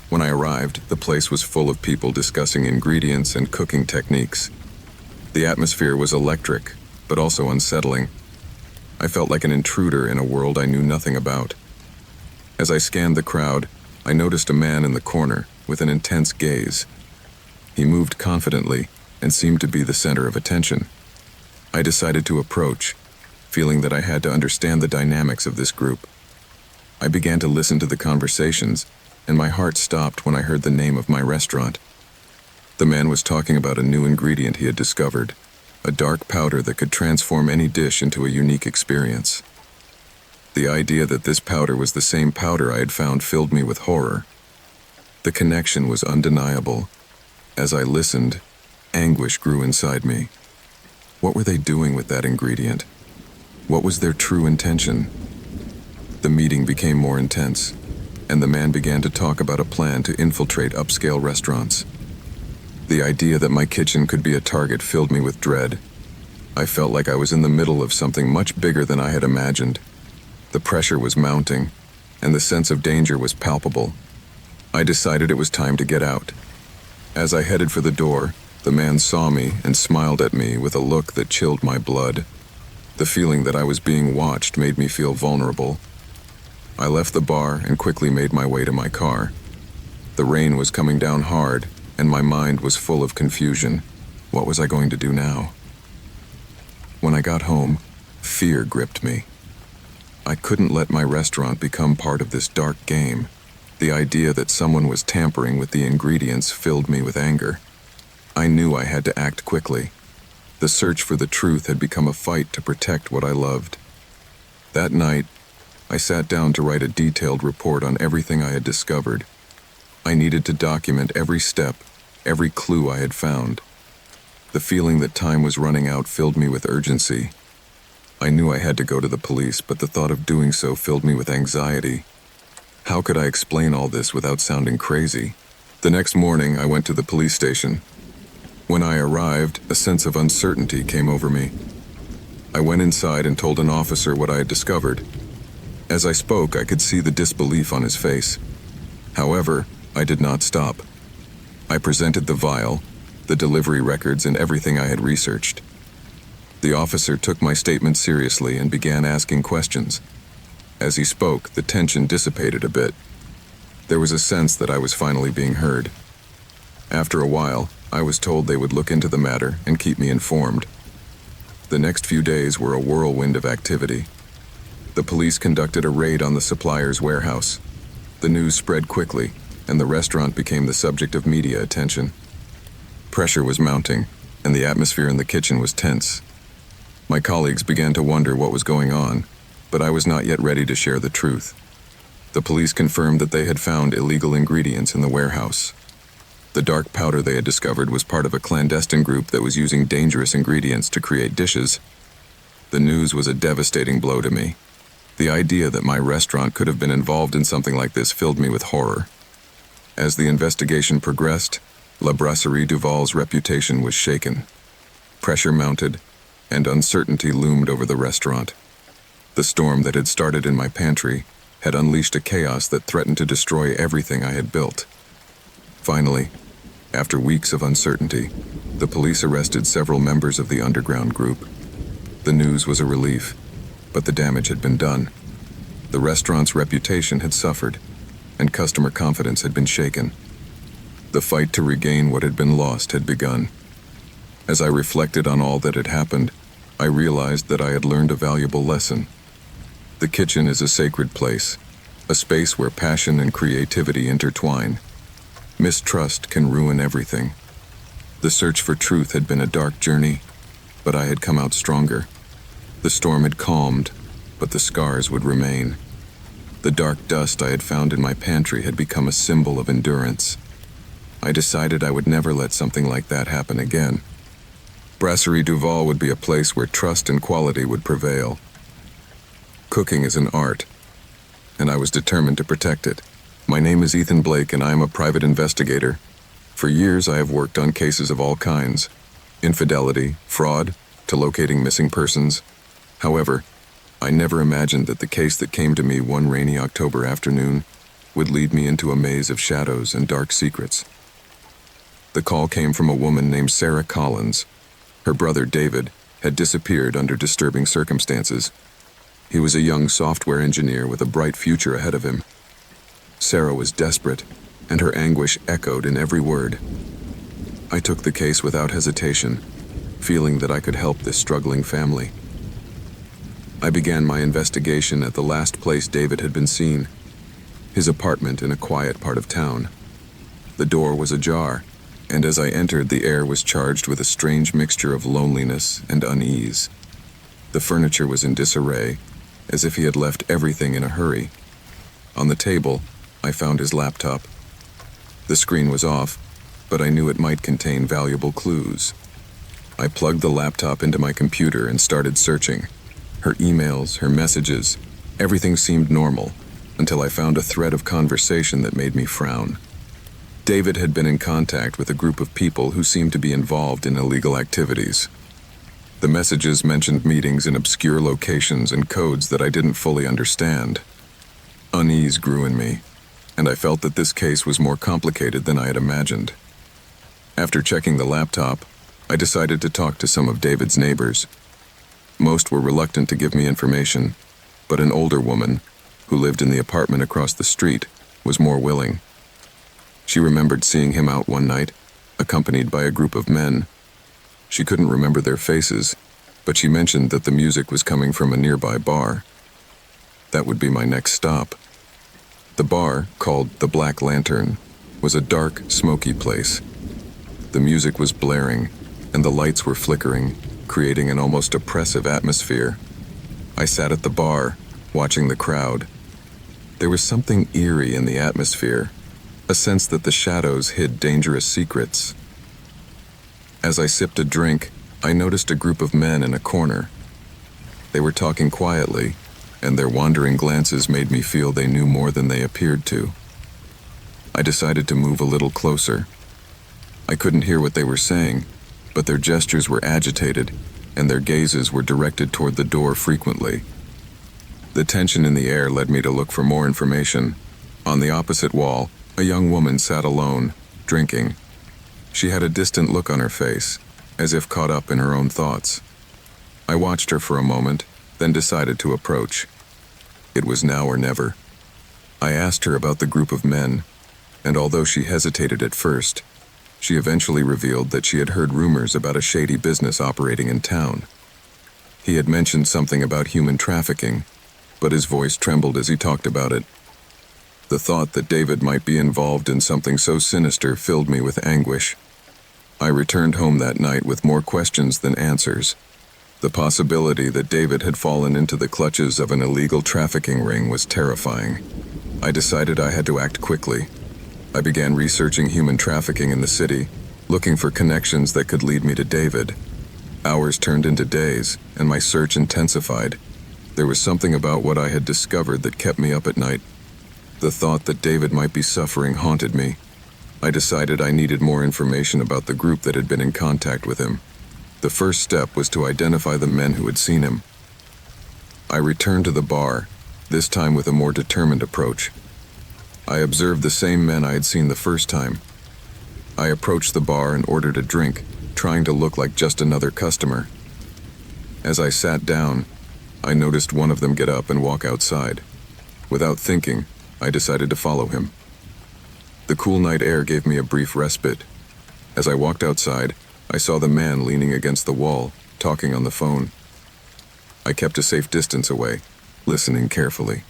A: When I arrived, the place was full of people discussing ingredients and cooking techniques. The atmosphere was electric, but also unsettling. I felt like an intruder in a world I knew nothing about. As I scanned the crowd, I noticed a man in the corner with an intense gaze. He moved confidently and seemed to be the center of attention. I decided to approach, feeling that I had to understand the dynamics of this group. I began to listen to the conversations, and my heart stopped when I heard the name of my restaurant. The man was talking about a new ingredient he had discovered, a dark powder that could transform any dish into a unique experience. The idea that this powder was the same powder I had found filled me with horror. The connection was undeniable. As I listened, anguish grew inside me. What were they doing with that ingredient? What was their true intention? The meeting became more intense, and the man began to talk about a plan to infiltrate upscale restaurants. The idea that my kitchen could be a target filled me with dread. I felt like I was in the middle of something much bigger than I had imagined. The pressure was mounting, and the sense of danger was palpable. I decided it was time to get out. As I headed for the door, the man saw me and smiled at me with a look that chilled my blood. The feeling that I was being watched made me feel vulnerable. I left the bar and quickly made my way to my car. The rain was coming down hard, and my mind was full of confusion. What was I going to do now? When I got home, fear gripped me. I couldn't let my restaurant become part of this dark game. The idea that someone was tampering with the ingredients filled me with anger. I knew I had to act quickly. The search for the truth had become a fight to protect what I loved. That night, I sat down to write a detailed report on everything I had discovered. I needed to document every step, every clue I had found. The feeling that time was running out filled me with urgency. I knew I had to go to the police, but the thought of doing so filled me with anxiety. How could I explain all this without sounding crazy? The next morning, I went to the police station. When I arrived, a sense of uncertainty came over me. I went inside and told an officer what I had discovered. As I spoke, I could see the disbelief on his face. However, I did not stop. I presented the vial, the delivery records, and everything I had researched. The officer took my statement seriously and began asking questions. As he spoke, the tension dissipated a bit. There was a sense that I was finally being heard. After a while, I was told they would look into the matter and keep me informed. The next few days were a whirlwind of activity. The police conducted a raid on the supplier's warehouse. The news spread quickly, and the restaurant became the subject of media attention. Pressure was mounting, and the atmosphere in the kitchen was tense. My colleagues began to wonder what was going on, but I was not yet ready to share the truth. The police confirmed that they had found illegal ingredients in the warehouse. The dark powder they had discovered was part of a clandestine group that was using dangerous ingredients to create dishes. The news was a devastating blow to me. The idea that my restaurant could have been involved in something like this filled me with horror. As the investigation progressed, La Brasserie Duval's reputation was shaken. Pressure mounted, and uncertainty loomed over the restaurant. The storm that had started in my pantry had unleashed a chaos that threatened to destroy everything I had built. Finally, after weeks of uncertainty, the police arrested several members of the underground group. The news was a relief, but the damage had been done. The restaurant's reputation had suffered, and customer confidence had been shaken. The fight to regain what had been lost had begun. As I reflected on all that had happened, I realized that I had learned a valuable lesson. The kitchen is a sacred place, a space where passion and creativity intertwine. Mistrust can ruin everything. The search for truth had been a dark journey, but I had come out stronger. The storm had calmed, but the scars would remain. The dark dust I had found in my pantry had become a symbol of endurance. I decided I would never let something like that happen again. Brasserie Duval would be a place where trust and quality would prevail. Cooking is an art, and I was determined to protect it. My name is Ethan Blake, and I am a private investigator. For years, I have worked on cases of all kinds: infidelity, fraud, to locating missing persons. However, I never imagined that the case that came to me one rainy October afternoon would lead me into a maze of shadows and dark secrets. The call came from a woman named Sarah Collins. Her brother, David, had disappeared under disturbing circumstances. He was a young software engineer with a bright future ahead of him. Sarah was desperate, and her anguish echoed in every word. I took the case without hesitation, feeling that I could help this struggling family. I began my investigation at the last place David had been seen, his apartment in a quiet part of town. The door was ajar, and as I entered, the air was charged with a strange mixture of loneliness and unease. The furniture was in disarray, as if he had left everything in a hurry. On the table, I found his laptop. The screen was off, but I knew it might contain valuable clues. I plugged the laptop into my computer and started searching. Her emails, her messages, everything seemed normal, until I found a thread of conversation that made me frown. David had been in contact with a group of people who seemed to be involved in illegal activities. The messages mentioned meetings in obscure locations and codes that I didn't fully understand. Unease grew in me, and I felt that this case was more complicated than I had imagined. After checking the laptop, I decided to talk to some of David's neighbors. Most were reluctant to give me information, but an older woman, who lived in the apartment across the street, was more willing. She remembered seeing him out one night, accompanied by a group of men. She couldn't remember their faces, but she mentioned that the music was coming from a nearby bar. That would be my next stop. The bar, called the Black Lantern, was a dark, smoky place. The music was blaring, and the lights were flickering, creating an almost oppressive atmosphere. I sat at the bar, watching the crowd. There was something eerie in the atmosphere, a sense that the shadows hid dangerous secrets. As I sipped a drink, I noticed a group of men in a corner. They were talking quietly, and their wandering glances made me feel they knew more than they appeared to. I decided to move a little closer. I couldn't hear what they were saying, but their gestures were agitated, and their gazes were directed toward the door frequently. The tension in the air led me to look for more information. On the opposite wall, a young woman sat alone, drinking. She had a distant look on her face, as if caught up in her own thoughts. I watched her for a moment, then decided to approach. It was now or never. I asked her about the group of men, and although she hesitated at first, she eventually revealed that she had heard rumors about a shady business operating in town. He had mentioned something about human trafficking, but his voice trembled as he talked about it. The thought that David might be involved in something so sinister filled me with anguish. I returned home that night with more questions than answers. The possibility that David had fallen into the clutches of an illegal trafficking ring was terrifying. I decided I had to act quickly. I began researching human trafficking in the city, looking for connections that could lead me to David. Hours turned into days, and my search intensified. There was something about what I had discovered that kept me up at night. The thought that David might be suffering haunted me. I decided I needed more information about the group that had been in contact with him. The first step was to identify the men who had seen him. I returned to the bar, this time with a more determined approach. I observed the same men I had seen the first time. I approached the bar and ordered a drink, trying to look like just another customer. As I sat down, I noticed one of them get up and walk outside. Without thinking, I decided to follow him. The cool night air gave me a brief respite. As I walked outside, I saw the man leaning against the wall, talking on the phone. I kept a safe distance away, listening carefully.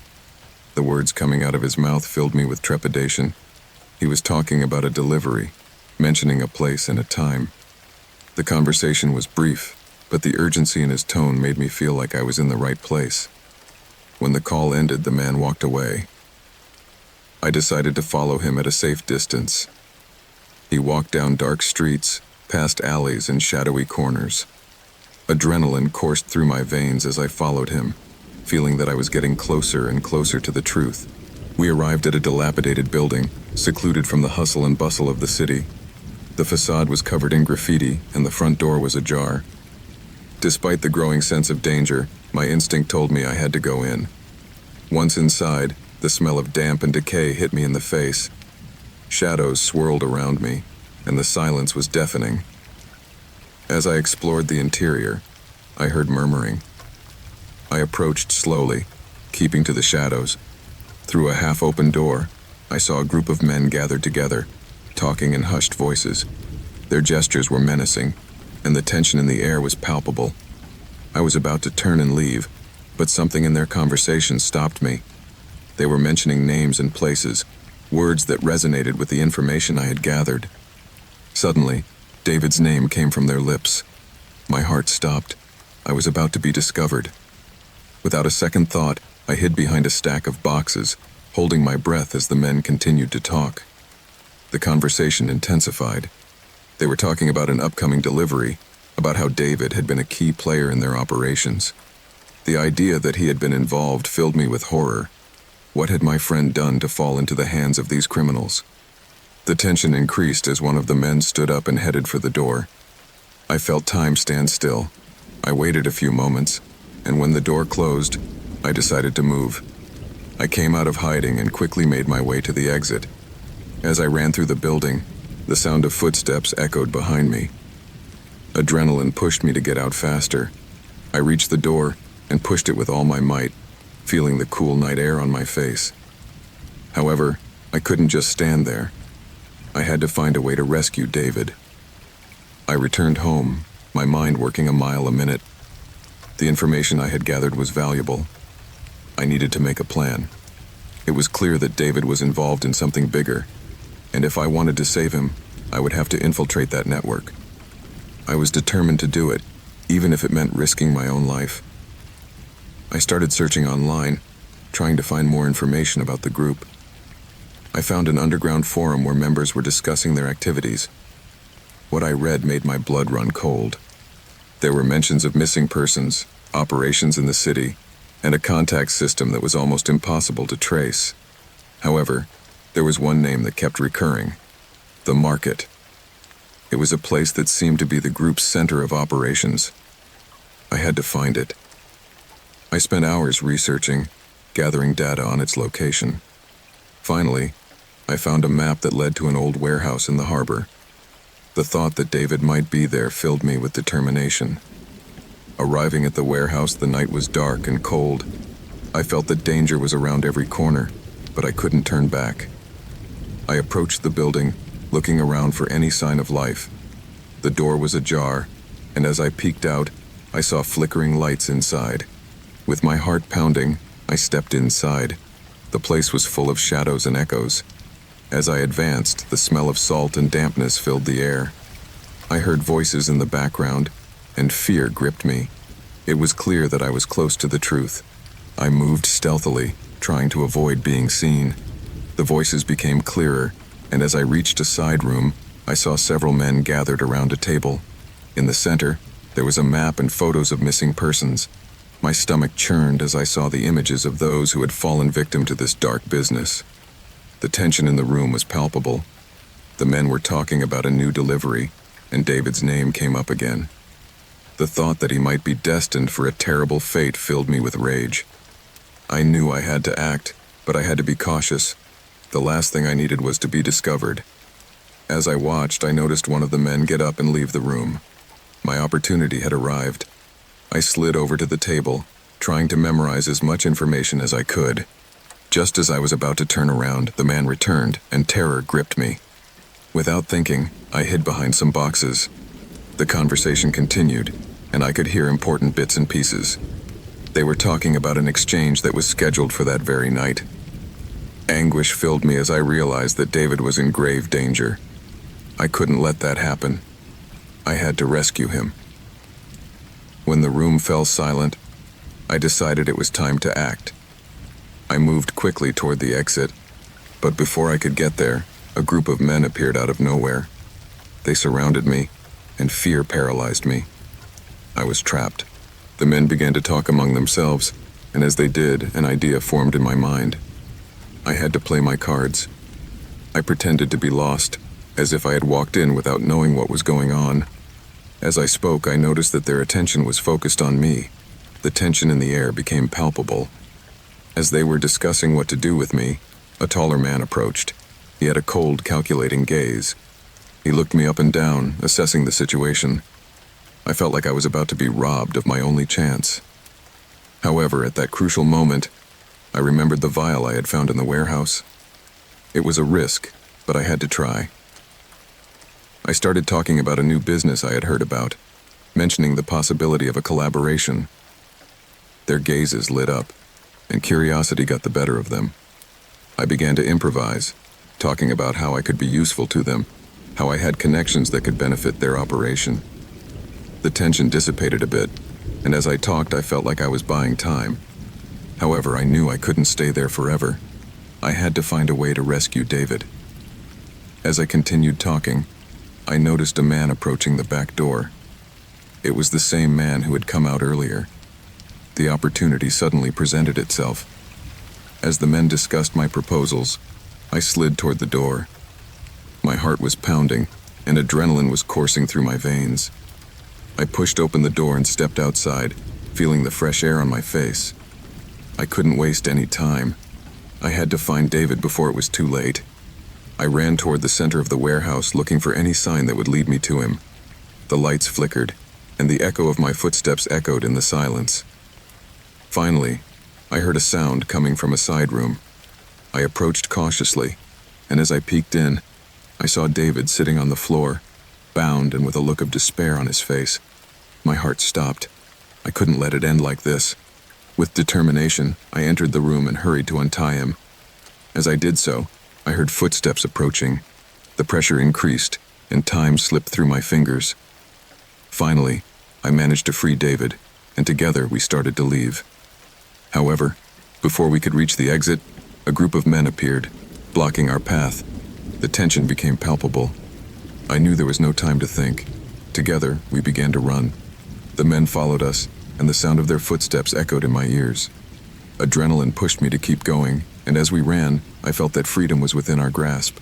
A: The words coming out of his mouth filled me with trepidation. He was talking about a delivery, mentioning a place and a time. The conversation was brief, but the urgency in his tone made me feel like I was in the right place. When the call ended, the man walked away. I decided to follow him at a safe distance. He walked down dark streets, past alleys and shadowy corners. Adrenaline coursed through my veins as I followed him, feeling that I was getting closer and closer to the truth. We arrived at a dilapidated building, secluded from the hustle and bustle of the city. The facade was covered in graffiti, and the front door was ajar. Despite the growing sense of danger, my instinct told me I had to go in. Once inside, the smell of damp and decay hit me in the face. Shadows swirled around me, and the silence was deafening. As I explored the interior, I heard murmuring. I approached slowly, keeping to the shadows. Through a half-open door, I saw a group of men gathered together, talking in hushed voices. Their gestures were menacing, and the tension in the air was palpable. I was about to turn and leave, but something in their conversation stopped me. They were mentioning names and places, words that resonated with the information I had gathered. Suddenly, David's name came from their lips. My heart stopped. I was about to be discovered. Without a second thought, I hid behind a stack of boxes, holding my breath as the men continued to talk. The conversation intensified. They were talking about an upcoming delivery, about how David had been a key player in their operations. The idea that he had been involved filled me with horror. What had my friend done to fall into the hands of these criminals? The tension increased as one of the men stood up and headed for the door. I felt time stand still. I waited a few moments, and when the door closed, I decided to move. I came out of hiding and quickly made my way to the exit. As I ran through the building, the sound of footsteps echoed behind me. Adrenaline pushed me to get out faster. I reached the door and pushed it with all my might, feeling the cool night air on my face. However, I couldn't just stand there. I had to find a way to rescue David. I returned home, my mind working a mile a minute. The information I had gathered was valuable. I needed to make a plan. It was clear that David was involved in something bigger, and if I wanted to save him, I would have to infiltrate that network. I was determined to do it, even if it meant risking my own life. I started searching online, trying to find more information about the group. I found an underground forum where members were discussing their activities. What I read made my blood run cold. There were mentions of missing persons, operations in the city, and a contact system that was almost impossible to trace. However, there was one name that kept recurring: the market. It was a place that seemed to be the group's center of operations. I had to find it. I spent hours researching, gathering data on its location. Finally, I found a map that led to an old warehouse in the harbor. The thought that David might be there filled me with determination. Arriving at the warehouse, the night was dark and cold. I felt that danger was around every corner, but I couldn't turn back. I approached the building, looking around for any sign of life. The door was ajar, and as I peeked out, I saw flickering lights inside. With my heart pounding, I I stepped inside. The place was full of shadows and echoes. As I advanced, the smell of salt and dampness filled the air. I heard voices in the background, and fear gripped me. It was clear that I was close to the truth. I moved stealthily, trying to avoid being seen. The voices became clearer, and as I reached a side room, I saw several men gathered around a table. In the center, there was a map and photos of missing persons. My stomach churned as I saw the images of those who had fallen victim to this dark business. The tension in the room was palpable. The men were talking about a new delivery, and David's name came up again. The thought that he might be destined for a terrible fate filled me with rage. I knew I had to act, but I had to be cautious. The last thing I needed was to be discovered. As I watched, I noticed one of the men get up and leave the room. My opportunity had arrived. I slid over to the table, trying to memorize as much information as I could. Just as I was about to turn around, the man returned, and terror gripped me. Without thinking, I hid behind some boxes. The conversation continued, and I could hear important bits and pieces. They were talking about an exchange that was scheduled for that very night. Anguish filled me as I realized that David was in grave danger. I couldn't let that happen. I had to rescue him. When the room fell silent, I decided it was time to act. I moved quickly toward the exit, but before I could get there, a group of men appeared out of nowhere. They surrounded me, and fear paralyzed me. I was trapped. The men began to talk among themselves, and as they did, an idea formed in my mind. I had to play my cards. I pretended to be lost, as if I had walked in without knowing what was going on. As I spoke, I noticed that their attention was focused on me. The tension in the air became palpable. As they were discussing what to do with me, a taller man approached. He had a cold, calculating gaze. He looked me up and down, assessing the situation. I felt like I was about to be robbed of my only chance. However, at that crucial moment, I remembered the vial I had found in the warehouse. It was a risk, but I had to try. I started talking about a new business I had heard about, mentioning the possibility of a collaboration. Their gazes lit up, and curiosity got the better of them. I began to improvise, talking about how I could be useful to them, how I had connections that could benefit their operation. The tension dissipated a bit, and as I talked, I felt like I was buying time. However, I knew I couldn't stay there forever. I had to find a way to rescue David. As I continued talking, I noticed a man approaching the back door. It was the same man who had come out earlier. The opportunity suddenly presented itself. As the men discussed my proposals, I slid toward the door. My heart was pounding, and adrenaline was coursing through my veins. I pushed open the door and stepped outside, feeling the fresh air on my face. I couldn't waste any time. I had to find David before it was too late. I ran toward the center of the warehouse, looking for any sign that would lead me to him. The lights flickered, and the echo of my footsteps echoed in the silence. Finally, I heard a sound coming from a side room. I approached cautiously, and as I peeked in, I saw David sitting on the floor, bound and with a look of despair on his face. My heart stopped. I couldn't let it end like this. With determination, I entered the room and hurried to untie him. As I did so, I heard footsteps approaching. The pressure increased, and time slipped through my fingers. Finally, I managed to free David, and together we started to leave. However, before we could reach the exit, a group of men appeared, blocking our path. The tension became palpable. I knew there was no time to think. Together, we began to run. The men followed us, and the sound of their footsteps echoed in my ears. Adrenaline pushed me to keep going, and as we ran, I felt that freedom was within our grasp.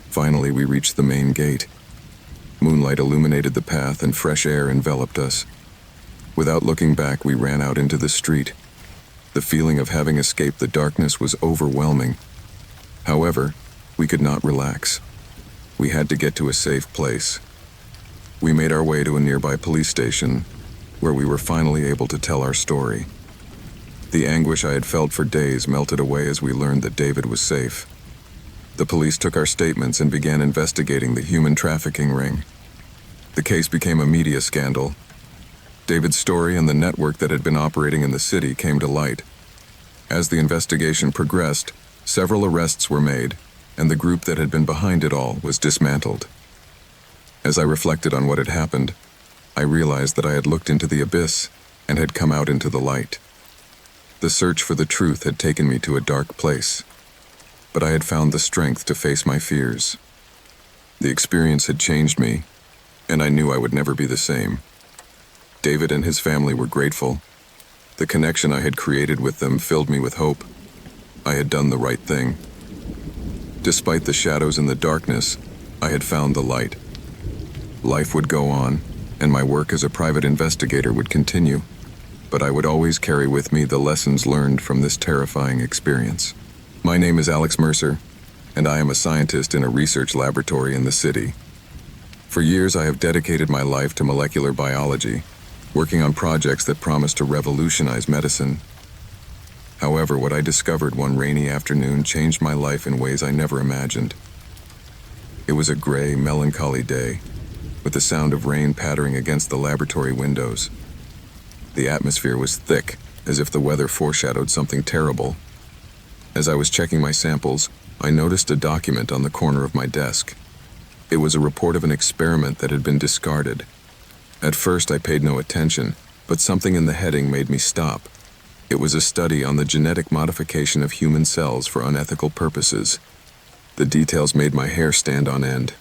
A: Finally, we reached the main gate. Moonlight illuminated the path and fresh air enveloped us. Without looking back, we ran out into the street. The feeling of having escaped the darkness was overwhelming. However, we could not relax. We had to get to a safe place. We made our way to a nearby police station, where we were finally able to tell our story. The anguish I had felt for days melted away as we learned that David was safe. The police took our statements and began investigating the human trafficking ring. The case became a media scandal. David's story and the network that had been operating in the city came to light. As the investigation progressed, several arrests were made, and the group that had been behind it all was dismantled. As I reflected on what had happened, I realized that I had looked into the abyss and had come out into the light. The search for the truth had taken me to a dark place, but I had found the strength to face my fears. The experience had changed me, and I knew I would never be the same. David and his family were grateful. The connection I had created with them filled me with hope. I had done the right thing. Despite the shadows and the darkness, I had found the light. Life would go on, and my work as a private investigator would continue, but I would always carry with me the lessons learned from this terrifying experience. My name is Alex Mercer, and I am a scientist in a research laboratory in the city. For years, I have dedicated my life to molecular biology, working on projects that promise to revolutionize medicine. However, what I discovered one rainy afternoon changed my life in ways I never imagined. It was a gray, melancholy day, with the sound of rain pattering against the laboratory windows. The atmosphere was thick, as if the weather foreshadowed something terrible. As I was checking my samples, I noticed a document on the corner of my desk. It was a report of an experiment that had been discarded. At first, I paid no attention, but something in the heading made me stop. It was a study on the genetic modification of human cells for unethical purposes. The details made my hair stand on end.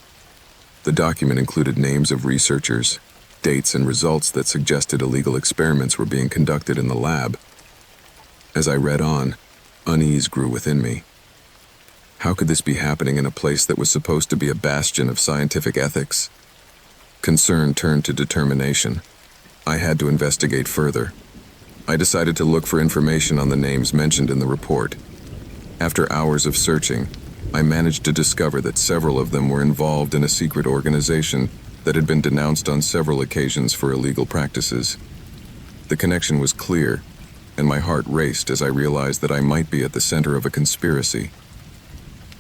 A: The document included names of researchers, dates, and results that suggested illegal experiments were being conducted in the lab. As I read on, unease grew within me. How could this be happening in a place that was supposed to be a bastion of scientific ethics? Concern turned to determination. I had to investigate further. I decided to look for information on the names mentioned in the report. After hours of searching, I managed to discover that several of them were involved in a secret organization that had been denounced on several occasions for illegal practices. The connection was clear, and my heart raced as I realized that I might be at the center of a conspiracy.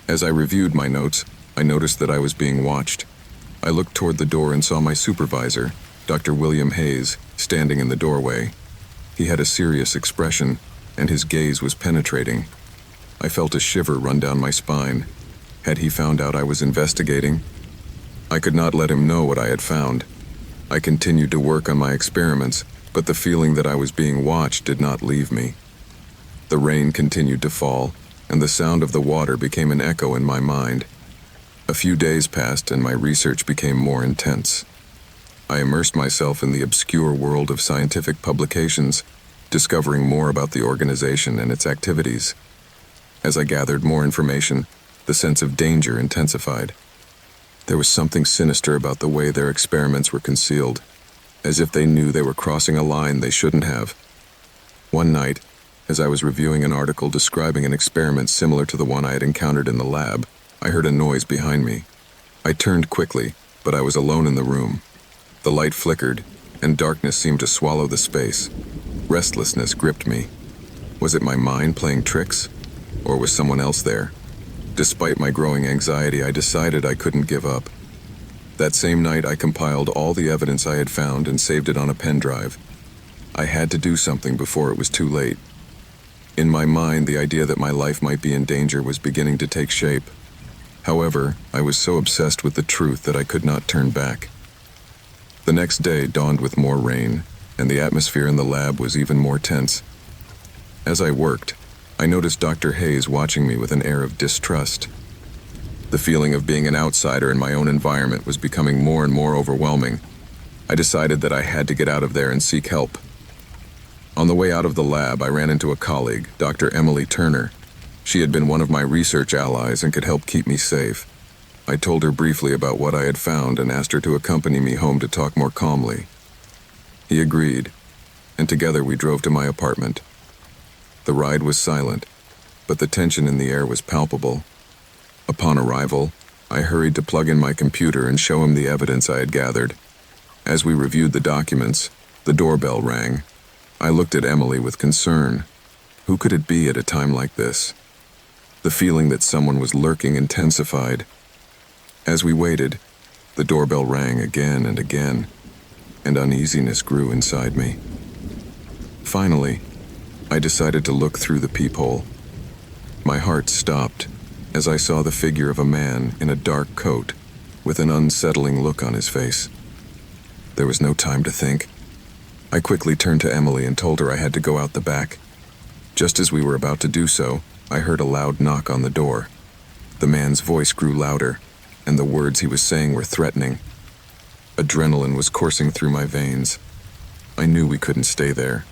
A: As I reviewed my notes, I noticed that I was being watched. I looked toward the door and saw my supervisor, Dr. William Hayes, standing in the doorway. He had a serious expression, and his gaze was penetrating. I felt a shiver run down my spine. Had he found out I was investigating? I could not let him know what I had found. I continued to work on my experiments, but the feeling that I was being watched did not leave me. The rain continued to fall, and the sound of the water became an echo in my mind. A few days passed, and my research became more intense. I immersed myself in the obscure world of scientific publications, discovering more about the organization and its activities. As I gathered more information, the sense of danger intensified. There was something sinister about the way their experiments were concealed, as if they knew they were crossing a line they shouldn't have. One night, as I was reviewing an article describing an experiment similar to the one I had encountered in the lab, I heard a noise behind me. I turned quickly, but I was alone in the room. The light flickered, and darkness seemed to swallow the space. Restlessness gripped me. Was it my mind playing tricks? Or was someone else there? Despite my growing anxiety, I decided I couldn't give up. That same night, I compiled all the evidence I had found and saved it on a pen drive. I had to do something before it was too late. In my mind, the idea that my life might be in danger was beginning to take shape. However, I was so obsessed with the truth that I could not turn back. The next day dawned with more rain, and the atmosphere in the lab was even more tense. As I worked, I noticed Dr. Hayes watching me with an air of distrust. The feeling of being an outsider in my own environment was becoming more and more overwhelming. I decided that I had to get out of there and seek help. On the way out of the lab, I ran into a colleague, Dr. Emily Turner. She had been one of my research allies and could help keep me safe. I told her briefly about what I had found and asked her to accompany me home to talk more calmly. He agreed, and together we drove to my apartment. The ride was silent, but the tension in the air was palpable. Upon arrival, I hurried to plug in my computer and show him the evidence I had gathered. As we reviewed the documents, the doorbell rang. I looked at Emily with concern. Who could it be at a time like this? The feeling that someone was lurking intensified. As we waited, the doorbell rang again and again, and uneasiness grew inside me. Finally, I decided to look through the peephole. My heart stopped as I saw the figure of a man in a dark coat with an unsettling look on his face. There was no time to think. I quickly turned to Emily and told her I had to go out the back. Just as we were about to do so, I heard a loud knock on the door. The man's voice grew louder, and the words he was saying were threatening. Adrenaline was coursing through my veins. I knew we couldn't stay there.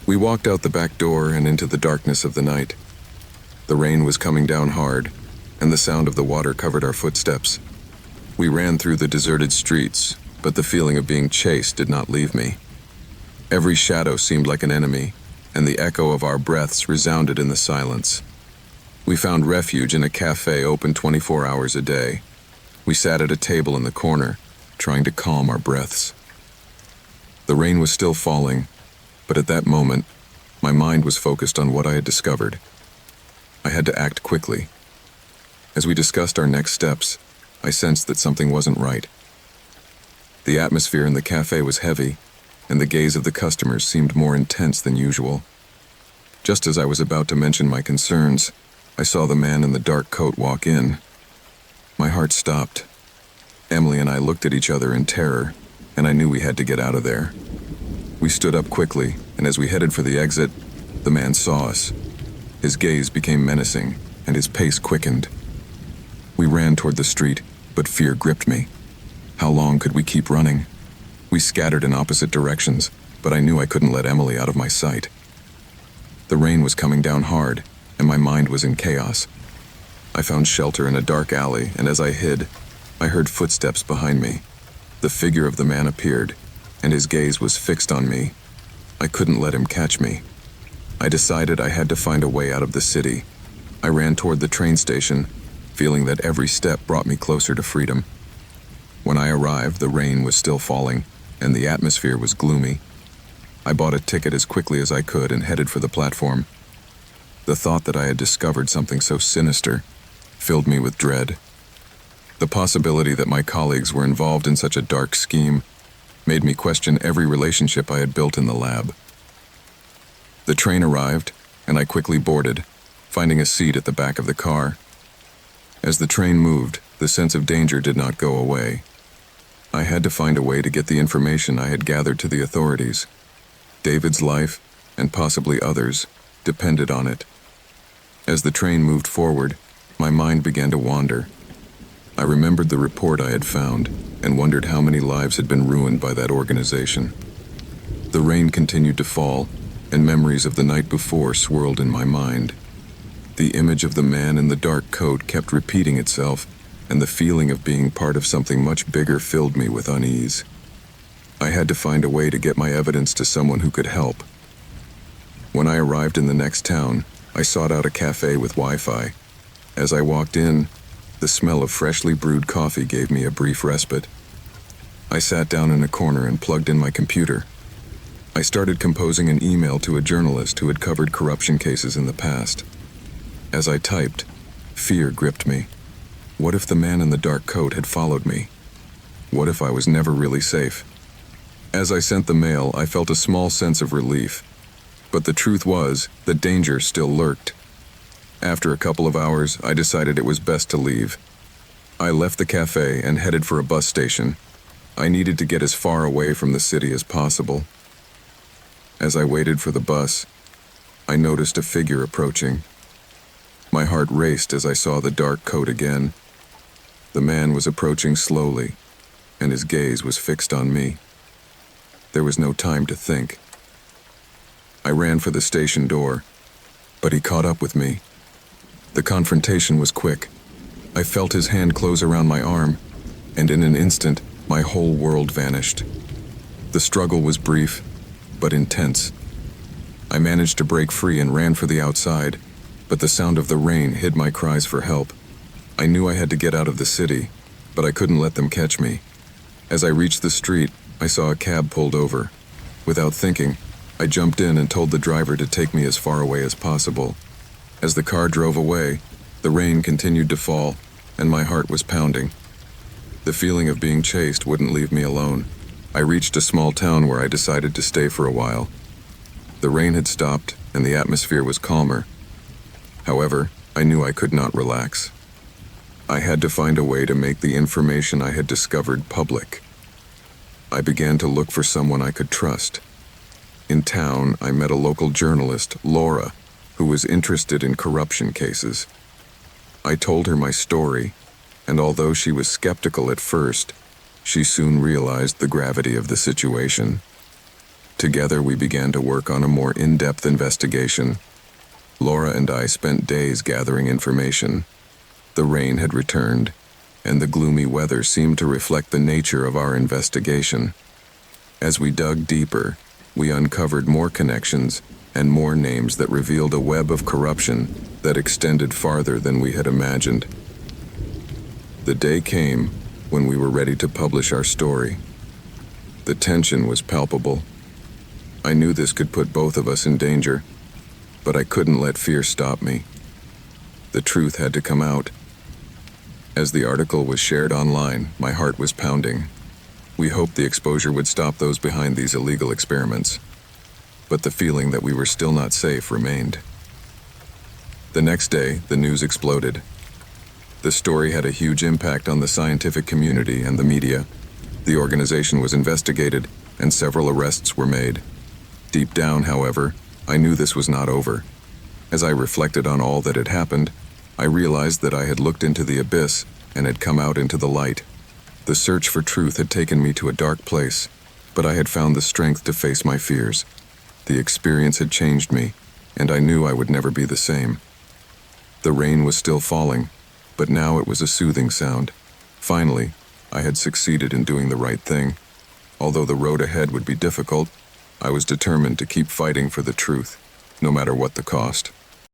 A: We walked out the back door and into the darkness of the night. The rain was coming down hard, and the sound of the water covered our footsteps. We ran through the deserted streets, but the feeling of being chased did not leave me. Every shadow seemed like an enemy, and the echo of our breaths resounded in the silence. We found refuge in a cafe open 24 hours a day. We sat at a table in the corner, trying to calm our breaths. The rain was still falling, but at that moment, my mind was focused on what I had discovered. I had to act quickly. As we discussed our next steps, I sensed that something wasn't right. The atmosphere in the cafe was heavy, and the gaze of the customers seemed more intense than usual. Just as I was about to mention my concerns, I saw the man in the dark coat walk in. My heart stopped. Emily and I looked at each other in terror, and I knew we had to get out of there. We stood up quickly, and as we headed for the exit, the man saw us. His gaze became menacing, and his pace quickened. We ran toward the street, but fear gripped me. How long could we keep running? We scattered in opposite directions, but I knew I couldn't let Emily out of my sight. The rain was coming down hard, and my mind was in chaos. I found shelter in a dark alley, and as I hid, I heard footsteps behind me. The figure of the man appeared, and his gaze was fixed on me. I couldn't let him catch me. I decided I had to find a way out of the city. I ran toward the train station, feeling that every step brought me closer to freedom. When I arrived, the rain was still falling, and the atmosphere was gloomy. I bought a ticket as quickly as I could and headed for the platform. The thought that I had discovered something so sinister filled me with dread. The possibility that my colleagues were involved in such a dark scheme made me question every relationship I had built in the lab. The train arrived, and I quickly boarded, finding a seat at the back of the car. As the train moved, the sense of danger did not go away. I had to find a way to get the information I had gathered to the authorities. David's life, and possibly others, depended on it. As the train moved forward, my mind began to wander. I remembered the report I had found and wondered how many lives had been ruined by that organization. The rain continued to fall, and memories of the night before swirled in my mind. The image of the man in the dark coat kept repeating itself, and the feeling of being part of something much bigger filled me with unease. I had to find a way to get my evidence to someone who could help. When I arrived in the next town, I sought out a cafe with Wi-Fi. As I walked in, the smell of freshly brewed coffee gave me a brief respite. I sat down in a corner and plugged in my computer. I started composing an email to a journalist who had covered corruption cases in the past. As I typed, fear gripped me. What if the man in the dark coat had followed me? What if I was never really safe? As I sent the mail, I felt a small sense of relief. But the truth was that danger still lurked. After a couple of hours, I decided it was best to leave. I left the cafe and headed for a bus station. I needed to get as far away from the city as possible. As I waited for the bus, I noticed a figure approaching. My heart raced as I saw the dark coat again. The man was approaching slowly, and his gaze was fixed on me. There was no time to think. I ran for the station door, but he caught up with me. The confrontation was quick. I felt his hand close around my arm, and in an instant, my whole world vanished. The struggle was brief, but intense. I managed to break free and ran for the outside, but the sound of the rain hid my cries for help. I knew I had to get out of the city, but I couldn't let them catch me. As I reached the street, I saw a cab pulled over. Without thinking, I jumped in and told the driver to take me as far away as possible. As the car drove away, the rain continued to fall, and my heart was pounding. The feeling of being chased wouldn't leave me alone. I reached a small town where I decided to stay for a while. The rain had stopped, and the atmosphere was calmer. However, I knew I could not relax. I had to find a way to make the information I had discovered public. I began to look for someone I could trust. In town, I met a local journalist, Laura, who was interested in corruption cases. I told her my story, and although she was skeptical at first, she soon realized the gravity of the situation. Together, we began to work on a more in-depth investigation. Laura and I spent days gathering information. The rain had returned, and the gloomy weather seemed to reflect the nature of our investigation. As we dug deeper, we uncovered more connections and more names that revealed a web of corruption that extended farther than we had imagined. The day came when we were ready to publish our story. The tension was palpable. I knew this could put both of us in danger, but I couldn't let fear stop me. The truth had to come out. As the article was shared online, my heart was pounding. We hoped the exposure would stop those behind these illegal experiments, but the feeling that we were still not safe remained. The next day, the news exploded. The story had a huge impact on the scientific community and the media. The organization was investigated, and several arrests were made. Deep down, however, I knew this was not over. As I reflected on all that had happened, I realized that I had looked into the abyss and had come out into the light. The search for truth had taken me to a dark place, but I had found the strength to face my fears. The experience had changed me, and I knew I would never be the same. The rain was still falling, but now it was a soothing sound. Finally, I had succeeded in doing the right thing. Although the road ahead would be difficult, I was determined to keep fighting for the truth, no matter what the cost.